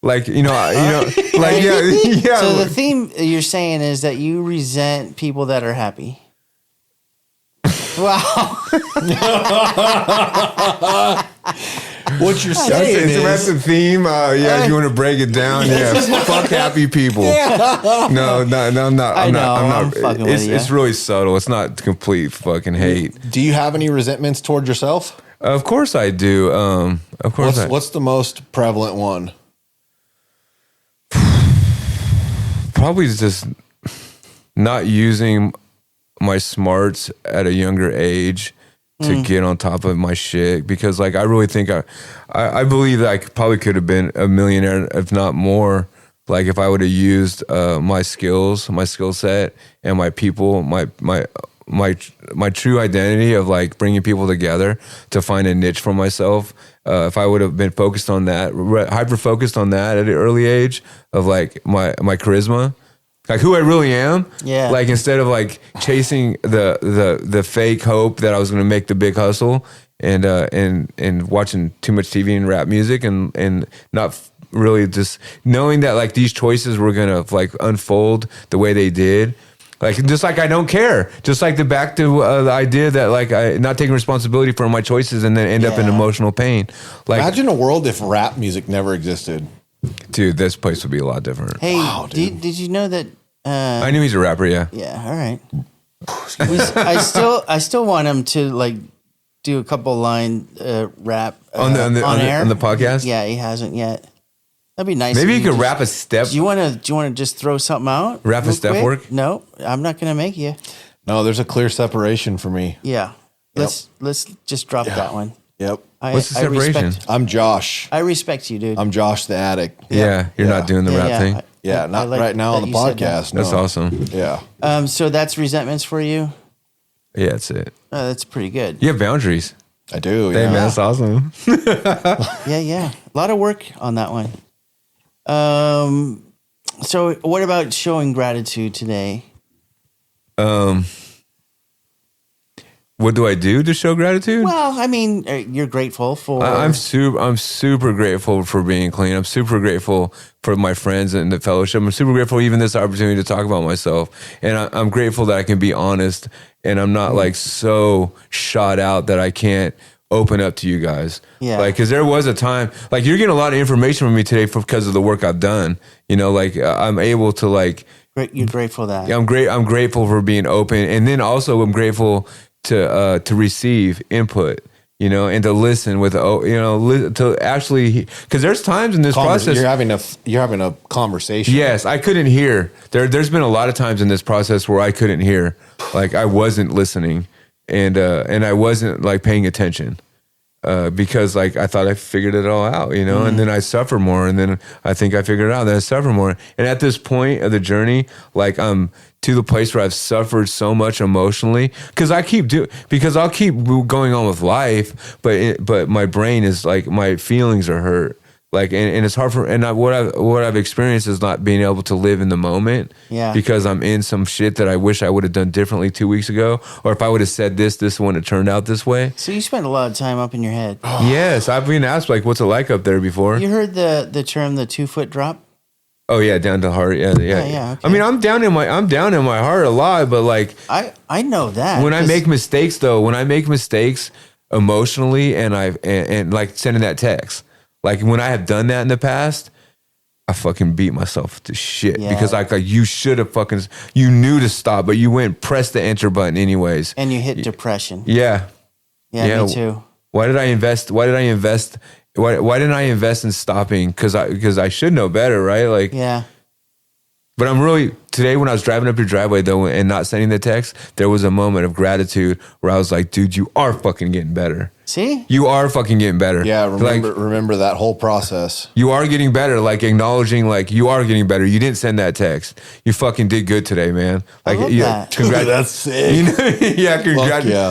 Like, like, yeah. So the theme you're saying is that you resent people that are happy. Wow. What you're saying that's the theme. If you want to break it down, fuck happy people. No, I'm not. I'm not fucking with you. It's really subtle. It's not complete fucking hate. Do you have any resentments toward yourself? Of course I do. Of course. What's the most prevalent one? Probably just not using my smarts at a younger age to get on top of my shit, because like I really think I believe that I probably could have been a millionaire, if not more, like if I would have used my skill set and my people, my true identity of like bringing people together to find a niche for myself. If I would have been focused on that, hyper focused on that at an early age of like my charisma, like who I really am. Yeah. Like instead of like chasing the fake hope that I was going to make the big hustle and watching too much TV and rap music and not really just knowing that like these choices were going to like unfold the way they did. Like, just like I don't care. Just like the idea that like I not taking responsibility for my choices and then end up in emotional pain. Like, imagine a world if rap music never existed. Dude, this place would be a lot different. Hey, Wow, did you know that? I knew he's a rapper, yeah. Yeah, all right. I still want him to like do a couple line rap on air on the podcast. Yeah, he hasn't yet. That'd be nice. Maybe if you could rap a step. Do you want to just throw something out? Rap a real step quick? work? No, I'm not gonna make you. No, there's a clear separation for me. Yeah, let's just drop that one. Yep. What's the separation? I'm Josh. I respect you, dude. I'm Josh the addict. Yeah, you're not doing the rap thing. Yeah, not like right now that on the you said podcast. That's no. awesome. Yeah. So that's resentments for you. Yeah, that's it. That's pretty good. You have boundaries. I do. Hey, Yeah. man, that's awesome. Yeah. A lot of work on that one. So what about showing gratitude today? What do I do to show gratitude? Well, I mean, you're grateful for. I'm super grateful for being clean. I'm super grateful for my friends and the fellowship. I'm super grateful even this opportunity to talk about myself. And I'm grateful that I can be honest and I'm not like so shot out that I can't open up to you guys. Yeah. Like, cause there was a time, like you're getting a lot of information from me today because of the work I've done. You know, like I'm able to like. You're grateful that. I'm grateful for being open, and then also I'm grateful to receive input. You know, and to listen with, to actually, because there's times in this process you're having a conversation. Yes, I couldn't hear. There's been a lot of times in this process where I couldn't hear, like I wasn't listening, and I wasn't like paying attention, because like I thought I figured it all out, you know, and then I suffer more, and then I think I figured it out, then I suffer more, and at this point of the journey, like I'm to the place where I've suffered so much emotionally because I'll keep going on with life, but my brain is like, my feelings are hurt. Like, and it's hard what I've experienced is not being able to live in the moment. Yeah. Because I'm in some shit that I wish I would have done differently 2 weeks ago. Or if I would have said this wouldn't have turned out this way. So you spent a lot of time up in your head. Yes. I've been asked like, what's it like up there before? You heard the term, the 2-foot drop? Oh yeah. Down to heart. Yeah. Okay. I mean, I'm down in my heart a lot, but like, I know that. when I make mistakes emotionally and like sending that text, like when I have done that in the past, I fucking beat myself to shit because like you should have you knew to stop, but you went press the enter button anyways. And you hit depression. Yeah. Yeah, me too. Why didn't I invest in stopping? Cause I should know better, right? Like, yeah. But I'm really, today when I was driving up your driveway though and not sending the text, there was a moment of gratitude where I was like, dude, you are fucking getting better. See? You are fucking getting better. Yeah, remember that whole process. You are getting better, like acknowledging like you are getting better. You didn't send that text. You fucking did good today, man. Like, I love that. That's sick.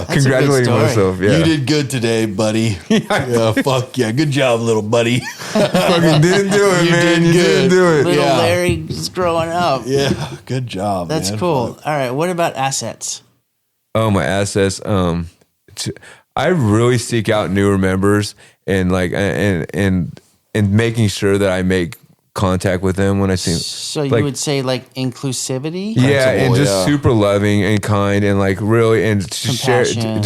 Congratulating myself. Yeah. You did good today, buddy. Yeah, fuck yeah. Good job, little buddy. Fucking didn't do it, man. You didn't do it. Little Larry is growing up. Yeah, good job. That's man. cool. All right, what about assets? Oh, my assets. I really seek out newer members and like and making sure that I make contact with them when I see them. So you would say like inclusivity? Yeah, and just super loving and kind and like really and to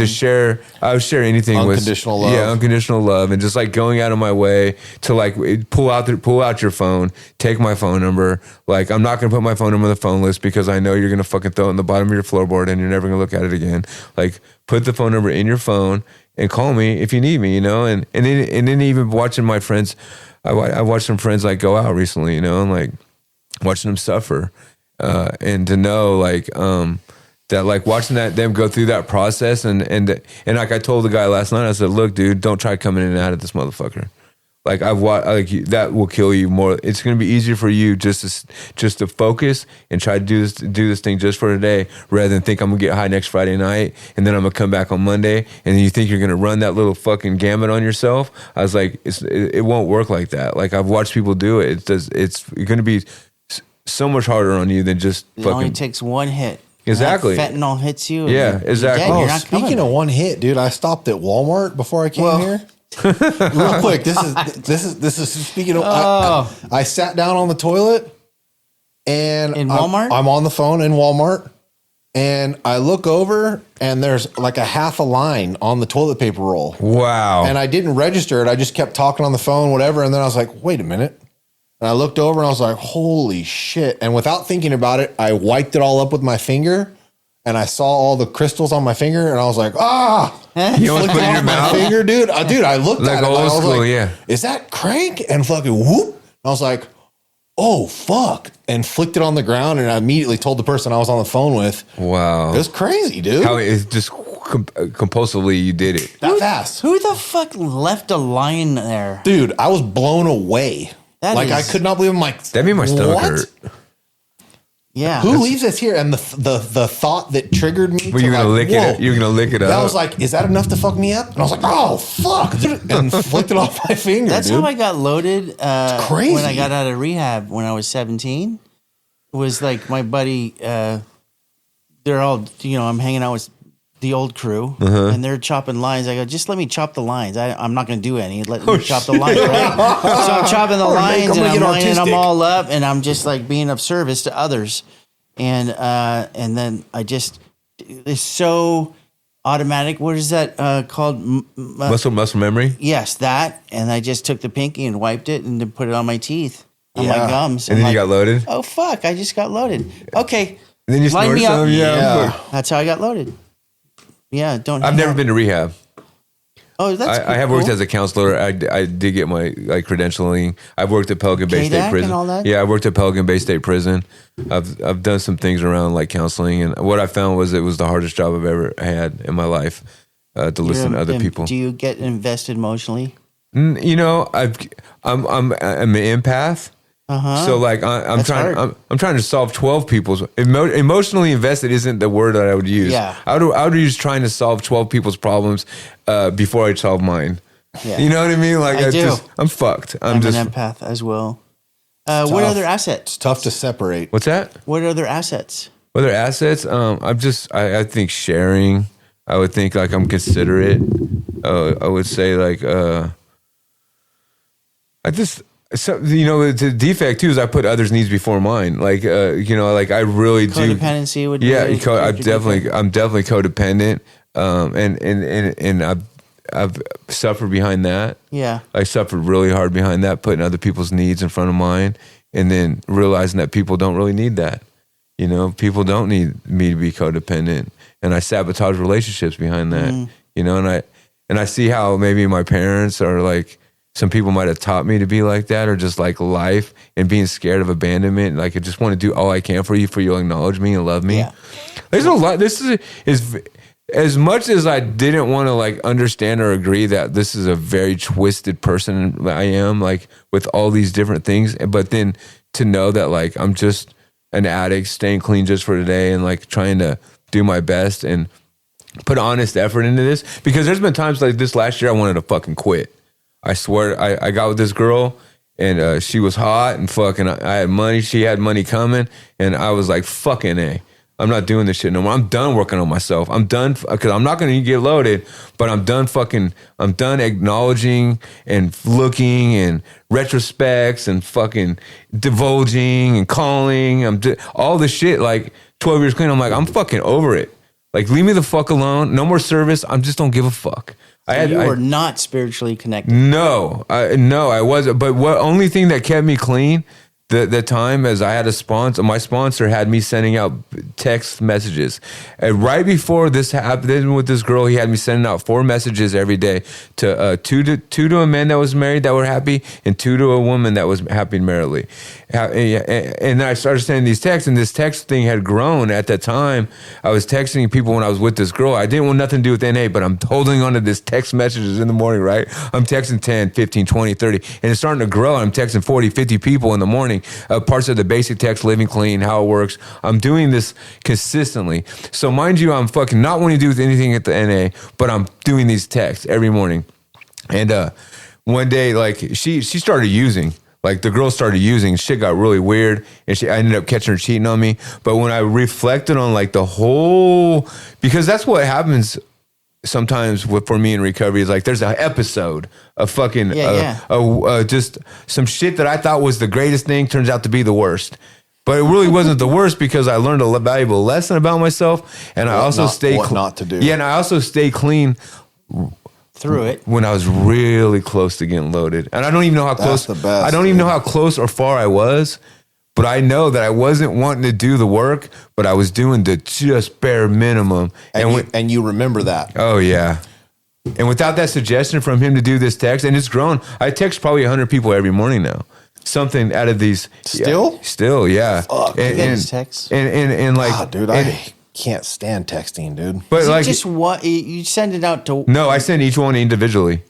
share. I would share anything unconditional with love. Yeah, unconditional love and just like going out of my way to like pull out your phone, take my phone number. Like I'm not gonna put my phone number on the phone list because I know you're gonna fucking throw it in the bottom of your floorboard and you're never gonna look at it again. Like put the phone number in your phone and call me if you need me, you know. And then even watching my friends. I watched some friends like go out recently, you know, and like watching them suffer, and to know like that like watching them go through that process and like I told the guy last night, I said, look, dude, don't try coming in and out of this motherfucker. Like that will kill you more. It's going to be easier for you just to focus and try to do this thing just for today, rather than think I'm gonna get high next Friday night and then I'm gonna come back on Monday and then you think you're gonna run that little fucking gamut on yourself. I was like, it won't work like that. Like I've watched people do it. It's going to be so much harder on you than just it only takes one hit. Exactly. Fentanyl hits you. Yeah, exactly. Oh, speaking of one hit, dude, I stopped at Walmart before I came here. Real quick, this is speaking of. I sat down on the toilet, and in Walmart, I'm on the phone in Walmart, and I look over, and there's like a half a line on the toilet paper roll. Wow! And I didn't register it. I just kept talking on the phone, whatever. And then I was like, wait a minute. And I looked over, and I was like, holy shit! And without thinking about it, I wiped it all up with my finger. And I saw all the crystals on my finger, and I was like, You almost put it in your mouth? Finger, dude. I looked like at it. Old I was school, like, yeah. Is that crank? And fucking whoop. I was like, oh, fuck. And flicked it on the ground, and I immediately told the person I was on the phone with. Wow. It was crazy, dude. How it's just compulsively you did it. That fast. Who the fuck left a line there? Dude, I was blown away. I could not believe. I'm like, that made my stomach hurt. Yeah. Who leaves this here? And the thought that triggered me. Well, you're gonna lick it. You're gonna lick it up. I was like, is that enough to fuck me up? And I was like, oh fuck, and flicked it off my finger. That's how I got loaded. It's crazy. When I got out of rehab when I was 17, it was like my buddy. They're all I'm hanging out with the old crew, and they're chopping lines. I go, just let me chop the lines. I'm not going to do any. Let me chop the lines, right? So I'm chopping the lines, and I'm lining them all up, and I'm just like being of service to others. And then I just, it's so automatic. What is that called? Muscle memory. Yes, that. And I just took the pinky and wiped it and then put it on my teeth, on my gums. And then you got loaded. Oh fuck! I just got loaded. Okay. And then you line snort me up. some. Yeah. That's how I got loaded. Yeah. Don't. I've never been to rehab. Oh, that's I have cool. worked as a counselor. I did get my credentialing. I've worked at Pelican Bay KDAC State Prison. and all that? Yeah, I worked at Pelican Bay State Prison. I've done some things around like counseling, and what I found was it was the hardest job I've ever had in my life to listen to other people. Do you get invested emotionally? You know, I'm an empath. So like I'm trying to solve 12 people's emotionally invested isn't the word that I would use. Yeah. I would use trying to solve 12 people's problems before I solve mine. Yeah. You know what I mean? Like I'm fucked. I'm an empath as well. What other assets? It's tough to separate. What's that? What other assets? Other assets? I think sharing. I would think like I'm considerate. I would say like So the defect too is I put others' needs before mine. Like like I really do. Codependency would be. Yeah, I'm definitely codependent. And I've suffered behind that. Yeah, I suffered really hard behind that, putting other people's needs in front of mine, and then realizing that people don't really need that. People don't need me to be codependent, and I sabotage relationships behind that. And I see how maybe my parents are like. Some people might have taught me to be like that, or just like life and being scared of abandonment. Like I just want to do all I can for you'll acknowledge me and love me. Yeah. There's a lot. This is as much as I didn't want to like understand or agree that this is a very twisted person I am, like with all these different things. But then to know that like I'm just an addict, staying clean just for today, and like trying to do my best and put honest effort into this. Because there's been times like this last year I wanted to fucking quit. I swear, I got with this girl, and she was hot and fucking. I had money, she had money coming, and I was like, "Fucking A, I'm not doing this shit no more. I'm done working on myself. I'm done because I'm not going to get loaded, but I'm done fucking. I'm done acknowledging and looking and retrospects and fucking divulging and calling. All the shit. Like 12 years clean. I'm like, I'm fucking over it. Like, leave me the fuck alone. No more service. I just don't give a fuck." You were not spiritually connected. No, I wasn't. But what only thing that kept me clean the time is I had a sponsor. My sponsor had me sending out text messages. And right before this happened with this girl, he had me sending out 4 messages every day to two to a man that was married that were happy, and 2 to a woman that was happy maritally. And then I started sending these texts, and this text thing had grown. At that time, I was texting people when I was with this girl. I didn't want nothing to do with NA, but I'm holding on to this text messages in the morning, right? I'm texting 10, 15, 20, 30, and it's starting to grow. I'm texting 40, 50 people in the morning. Parts of the basic text, living clean, how it works. I'm doing this consistently. So mind you, I'm fucking not wanting to do with anything at the NA, but I'm doing these texts every morning. And one day, like she started using. Like the girl started using, shit got really weird, and I ended up catching her cheating on me. But when I reflected on like the whole, because that's what happens sometimes for me in recovery, is like there's an episode of fucking just some shit that I thought was the greatest thing turns out to be the worst. But it really wasn't the worst, because I learned a valuable lesson about myself, and I also stayed what not to do. Yeah, and I also stayed clean through it when I was really close to getting loaded. And I don't even know how close. That's the best, I don't even know how close or far I was, but I know that I wasn't wanting to do the work, but I was doing the just bare minimum. And you remember that. Oh yeah. And without that suggestion from him to do this text, and it's grown. I text probably 100 people every morning now. Something out of these. Still, yeah. Fuck. And text. And like, dude, I can't stand texting, dude. But like, just what you send it out to? No, I send each one individually.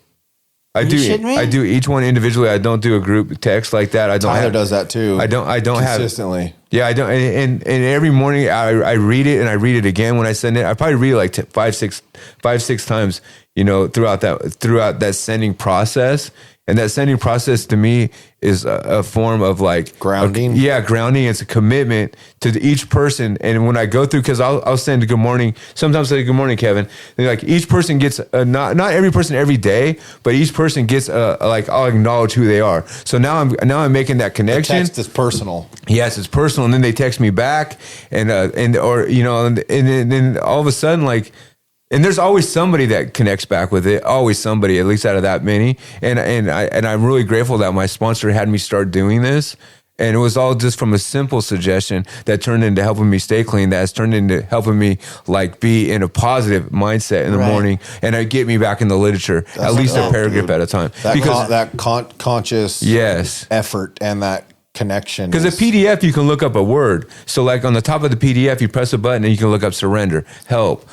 I do each one individually. I don't do a group text like that. Tyler does that too. I don't consistently. have Yeah, I don't. And every morning I read it, and I read it again when I send it. I probably read it like 5-6 times, throughout that sending process. And that sending process to me is a form of like grounding. Grounding. It's a commitment to each person. And when I go through, because I'll send a good morning. Sometimes I say good morning, Kevin. And like each person gets not every person every day, but each person gets like I'll acknowledge who they are. So now I'm making that connection. The text is personal. Yes, it's personal. And then they text me back, and then all of a sudden, like, And there's always somebody that connects back with it. Always somebody, at least out of that many. And I'm really grateful that my sponsor had me start doing this. And it was all just from a simple suggestion that turned into helping me stay clean. That has turned into helping me like be in a positive mindset in the morning, and it get me back in the literature, at least a paragraph at a time. That conscious yes effort and that connection. Because a PDF, you can look up a word. So like on the top of the PDF, you press a button and you can look up surrender, help,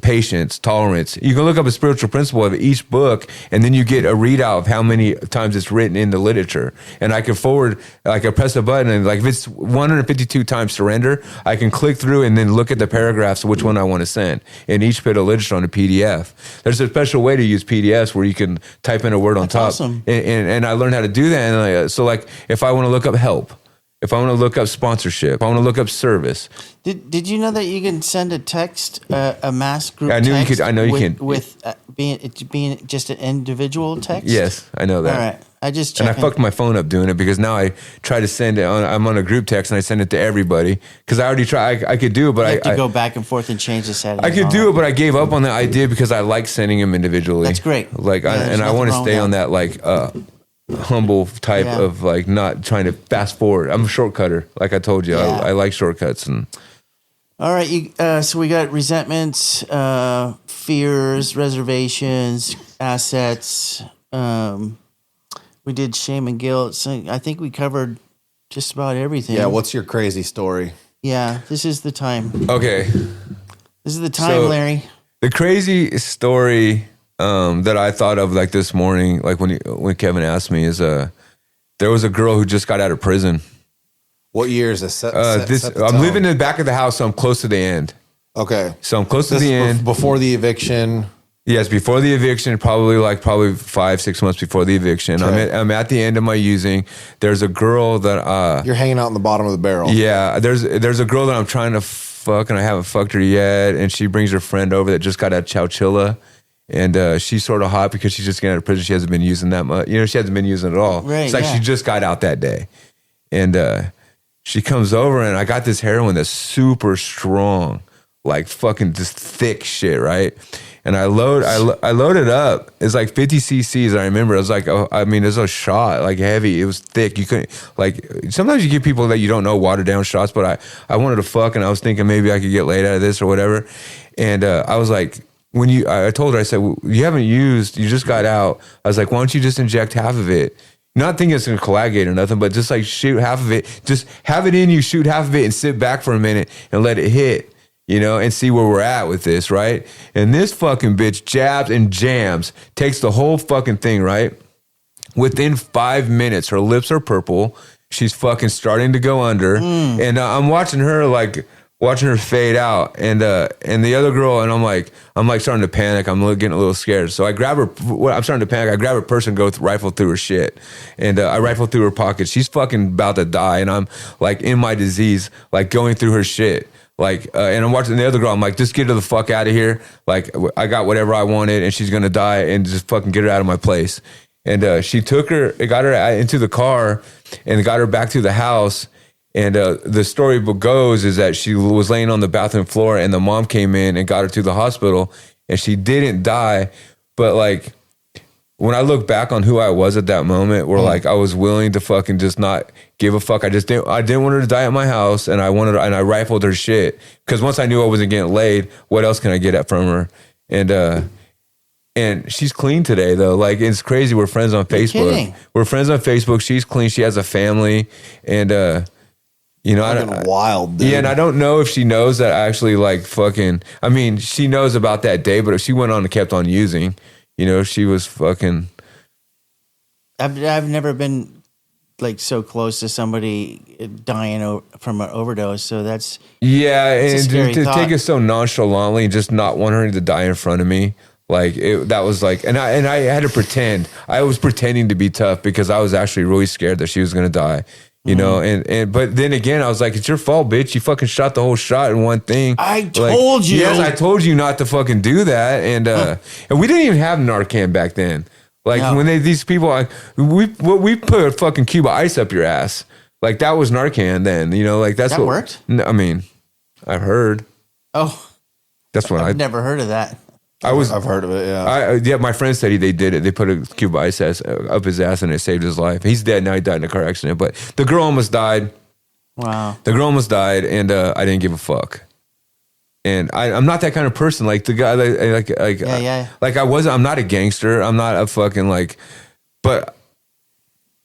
patience, tolerance. You can look up a spiritual principle of each book, and then you get a readout of how many times it's written in the literature. And I can forward, like I press a button, and like if it's 152 times surrender, I can click through and then look at the paragraphs of which one I want to send. And each bit of literature on a PDF. There's a special way to use PDFs where you can type in a word on top. Awesome. And I learned how to do that. And so like if I want to look up help, if I want to look up sponsorship, if I want to look up service. Did you know that you can send a text, a mass group I knew text? you could. I know you can. With being just an individual text? Yes, I know that. All right. I just and I fucked my phone up doing it because now I try to send it on. I'm on a group text and I send it to everybody because I already tried. I could do it, but you have to go back and forth and change the settings. I could do it, but I gave up on that idea because I like sending them individually. That's great. Like, and I want to stay on that like humble type of like not trying to fast forward. I'm a shortcutter, like I told you. I like shortcuts. And all right, so we got resentments, fears, reservations, assets. We did shame and guilt. So I think we covered just about everything. Yeah, what's your crazy story? Yeah, this is the time. Okay. This is the time, Larry. The crazy story that I thought of like this morning, like when Kevin asked me, is there was a girl who just got out of prison. What year is this? I'm living in the back of the house, so I'm close to the end. Okay. So I'm close to the end. Before the eviction. Yes, before the eviction, probably 5-6 months before the eviction. Okay. I'm at the end of my using. There's a girl that... You're hanging out in the bottom of the barrel. Yeah, there's a girl that I'm trying to fuck, and I haven't fucked her yet, and she brings her friend over that just got out of Chowchilla, and she's sort of hot because she's just getting out of prison. She hasn't been using that much. You know, she hasn't been using it at all. Right, it's like she just got out that day. And she comes over, and I got this heroin that's super strong, like fucking just thick shit, right? And I load it up. It's like 50 cc's. I remember it was like, it was a shot, like heavy. It was thick. You couldn't, like, sometimes you get people that you don't know watered down shots, but I wanted to fuck, and I was thinking maybe I could get laid out of this or whatever. And I was like, I told her, I said, well, you haven't used, you just got out. I was like, why don't you just inject half of it? Not thinking it's going to coagulate or nothing, but just like shoot half of it. Just have it in you, shoot half of it, and sit back for a minute and let it hit. You know, and see where we're at with this, right? And this fucking bitch jabs and jams, takes the whole fucking thing, right? Within 5 minutes, her lips are purple. She's fucking starting to go under. And I'm watching her fade out. And the other girl, and I'm like starting to panic. I'm getting a little scared. So I grab her, I'm starting to panic. I grab her purse and go rifle through her shit. And I rifle through her pocket. She's fucking about to die. And I'm like in my disease, like going through her shit. Like, and I'm watching the other girl. I'm like, just get her the fuck out of here. Like, I got whatever I wanted, and she's gonna die, and just fucking get her out of my place. And she took her, it got her into the car, and got her back to the house. And the story goes is that she was laying on the bathroom floor, and the mom came in and got her to the hospital, and she didn't die, but like, when I look back on who I was at that moment, where like I was willing to fucking just not give a fuck. I didn't want her to die at my house, and I rifled her shit because once I knew I wasn't getting laid, what else can I get at from her? And she's clean today though. Like it's crazy. We're friends on Facebook. We're friends on Facebook. She's clean. She has a family, and you know, wild, dude. Yeah, and I don't know if she knows that I actually like fucking. I mean, she knows about that day, but if she went on and kept on using. You know, she was fucking. I've never been like so close to somebody dying from an overdose. So that's and to take it so nonchalantly and just not want her to die in front of me, like that was like, and I had to pretend. I was pretending to be tough because I was actually really scared that she was gonna die. You know, and but then again, I was like, it's your fault, bitch. You fucking shot the whole shot in one thing. I told you. Yes, I told you not to fucking do that. And and we didn't even have Narcan back then. Like when these people, we put a fucking cube of ice up your ass. Like that was Narcan then. You know, like that worked. I mean, I've heard. Oh. That's what I've never heard of that. I've heard of it. Yeah. My friend said they did it. They put a cube of ice up his ass and it saved his life. He's dead now. He died in a car accident. But the girl almost died. Wow. The girl almost died, and I didn't give a fuck. And I'm not that kind of person. Like the guy, like I wasn't. I'm not a gangster. I'm not a fucking like. But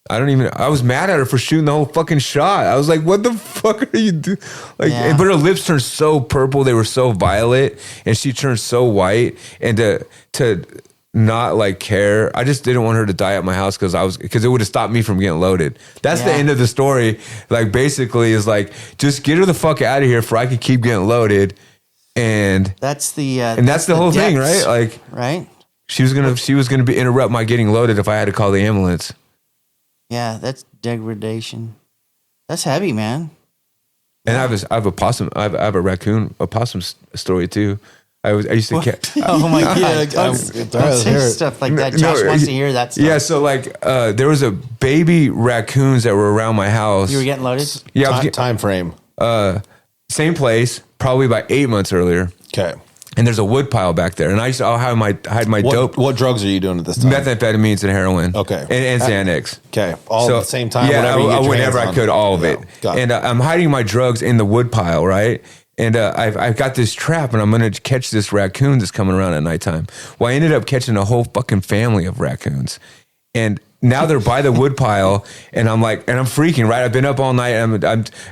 I was mad at her for shooting the whole fucking shot. I was like, what the fuck are you doing? Like, but her lips turned so purple. They were so violet, and she turned so white. And to not like care, I just didn't want her to die at my house because it would have stopped me from getting loaded. That's the end of the story. Like, basically is like, just get her the fuck out of here for I could keep getting loaded. And that's the whole thing, right? Like, right? She was gonna interrupt my getting loaded if I had to call the ambulance. Yeah, that's degradation. That's heavy, man. And I have a possum. I have a raccoon opossum story too. I used to catch. Oh my god! Don't say stuff like that. Josh wants to hear that stuff. Yeah, so like there was a baby raccoons that were around my house. You were getting loaded. Yeah, time frame. Same place, probably about 8 months earlier. Okay. And there's a wood pile back there, and I used to hide my dope. What drugs are you doing at this time? Methamphetamines and heroin. Okay. And Xanax. Okay. All at the same time. Yeah, whenever I could, all of it. And I'm hiding my drugs in the wood pile, right? And I've got this trap, and I'm going to catch this raccoon that's coming around at nighttime. Well, I ended up catching a whole fucking family of raccoons, and now they're by the wood pile, and I'm like, and I'm freaking, right? I've been up all night.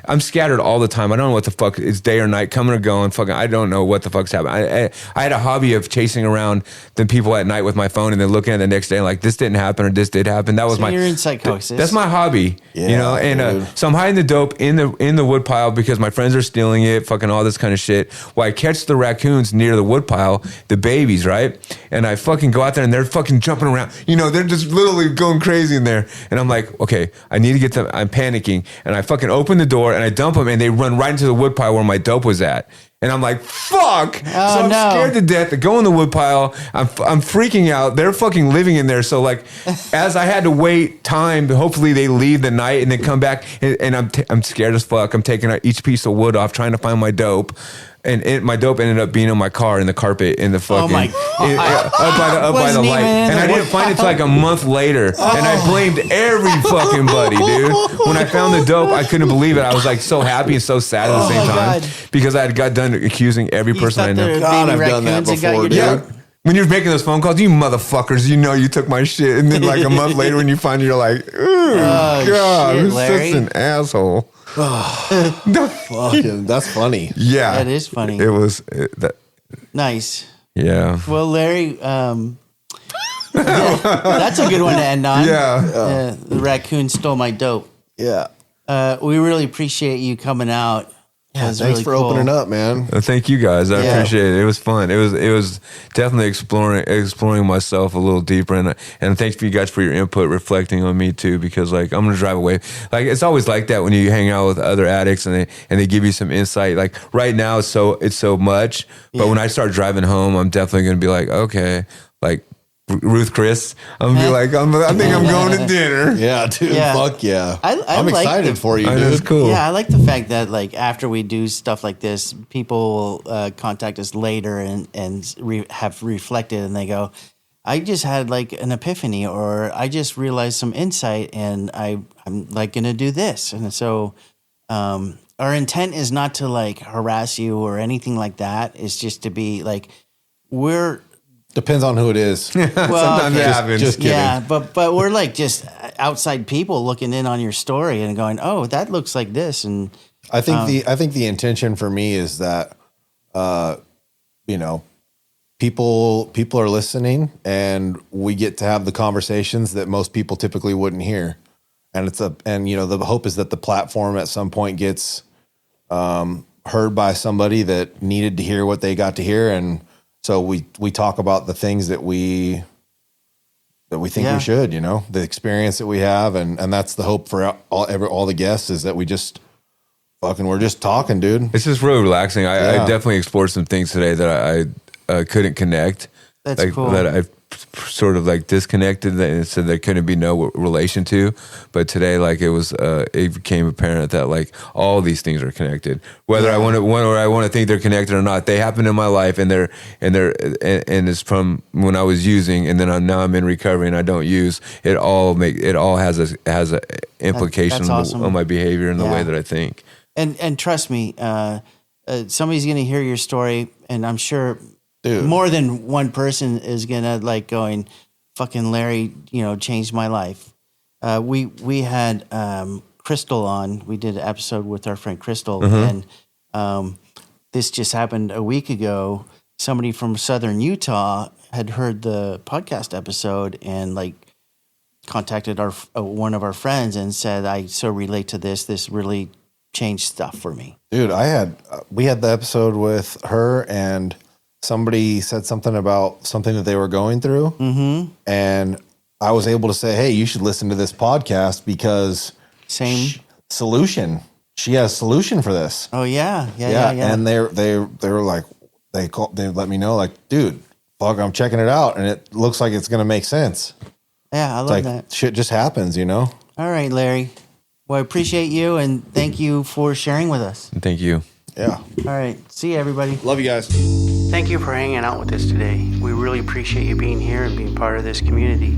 I'm scattered all the time. I don't know what the fuck is day or night, coming or going. Fucking, I don't know what the fuck's happening. I had a hobby of chasing around the people at night with my phone, and then looking at the next day, and like, this didn't happen or this did happen. That was you're in psychosis. That's my hobby, you know. And so I'm hiding the dope in the wood pile because my friends are stealing it, fucking all this kind of shit. Well, I catch the raccoons near the wood pile, the babies, right? And I fucking go out there, and they're fucking jumping around. You know, they're just literally going crazy in there. And I'm like, okay, I need to get them. I'm panicking. And I fucking open the door and I dump them, and they run right into the wood pile where my dope was at. And I'm like, fuck. So I'm scared to death to go in the wood pile. I'm freaking out. They're fucking living in there. So like, as I had to wait time, hopefully they leave the night and then come back. And I'm scared as fuck. I'm taking each piece of wood off, trying to find my dope. And my dope ended up being on my car in the carpet in the fucking up by the light. And I didn't find it till like a month later. And I blamed everybody, dude. When I found the dope, I couldn't believe it. I was like so happy and so sad at the same time because I had got done accusing every person I know. God, I've done that before, dude. Yeah. When you're making those phone calls, you motherfuckers, you know you took my shit. And then like a month later when you find it, you're like, God, shit, who's such an asshole. Fucking, that's funny. Yeah. That is funny. It was nice. Yeah. Well, Larry, that's a good one to end on. Yeah. The raccoon stole my dope. Yeah. We really appreciate you coming out. Yeah, thanks really for cool. opening up, man. Thank you guys. I appreciate it. It was fun. It was definitely exploring myself a little deeper, and thanks for you guys for your input, reflecting on me too. Because like I'm gonna drive away. Like it's always like that when you hang out with other addicts and they give you some insight. Like right now, it's so much, but when I start driving home, I'm definitely gonna be like, okay, like Ruth Chris, I'm gonna be like, I think I'm going to dinner. Yeah, dude. Yeah. Fuck yeah. like excited for you, dude. That's cool. Yeah, I like the fact that like after we do stuff like this, people will contact us later and have reflected, and they go, I just had like an epiphany, or I just realized some insight, and I'm like gonna do this. And so our intent is not to like harass you or anything like that. It's just to be like, depends on who it is. well, Sometimes it happens. Just kidding. yeah, but we're like just outside people looking in on your story and going, oh, that looks like this. And I think the intention for me is that, people are listening, and we get to have the conversations that most people typically wouldn't hear. And the hope is that the platform at some point gets heard by somebody that needed to hear what they got to hear. And so we talk about the things that we think we should, the experience that we have. And that's the hope for all the guests, is that we just we're just talking, dude. It's just really relaxing. I definitely explored some things today that I couldn't connect. That's cool. That sort of like disconnected and said there couldn't be no relation to. But today, like it became apparent that like all these things are connected. Whether I want to think they're connected or not, they happen in my life, and it's from when I was using, and then now I'm in recovery and I don't use. It all has a implication awesome. on my behavior and the way that I think. And trust me, somebody's going to hear your story, and I'm sure more than one person is going to like going, fucking Larry, changed my life. We had Crystal on. We did an episode with our friend Crystal, and this just happened a week ago. Somebody from Southern Utah had heard the podcast episode and like contacted our one of our friends and said, "I so relate to this. This really changed stuff for me." Dude, we had the episode with her, and somebody said something about something that they were going through, and I was able to say, "Hey, you should listen to this podcast because solution. She has a solution for this." Oh yeah. And they were like, they let me know, like, dude, fuck, I'm checking it out, and it looks like it's gonna make sense. Yeah, I love that. Shit just happens, All right, Larry. Well, I appreciate you, and thank you for sharing with us. Thank you. Yeah. All right. See you, everybody. Love you guys. Thank you for hanging out with us today. We really appreciate you being here and being part of this community.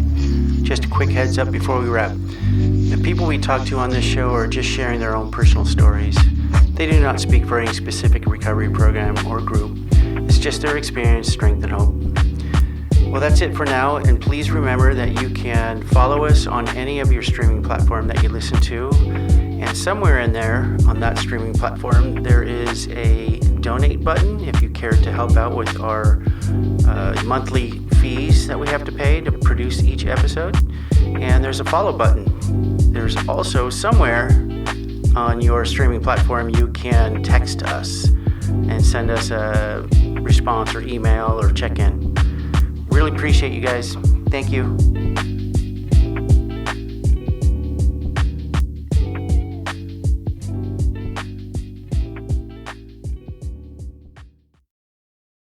Just a quick heads up before we wrap. The people we talk to on this show are just sharing their own personal stories. They do not speak for any specific recovery program or group. It's just their experience, strength, and hope. Well, that's it for now, and please remember that you can follow us on any of your streaming platform that you listen to, and somewhere in there on that streaming platform there is a donate button if you care to help out with our monthly fees that we have to pay to produce each episode, and there's a follow button. There's also somewhere on your streaming platform you can text us and send us a response or email or check-in. Really appreciate you guys. Thank you.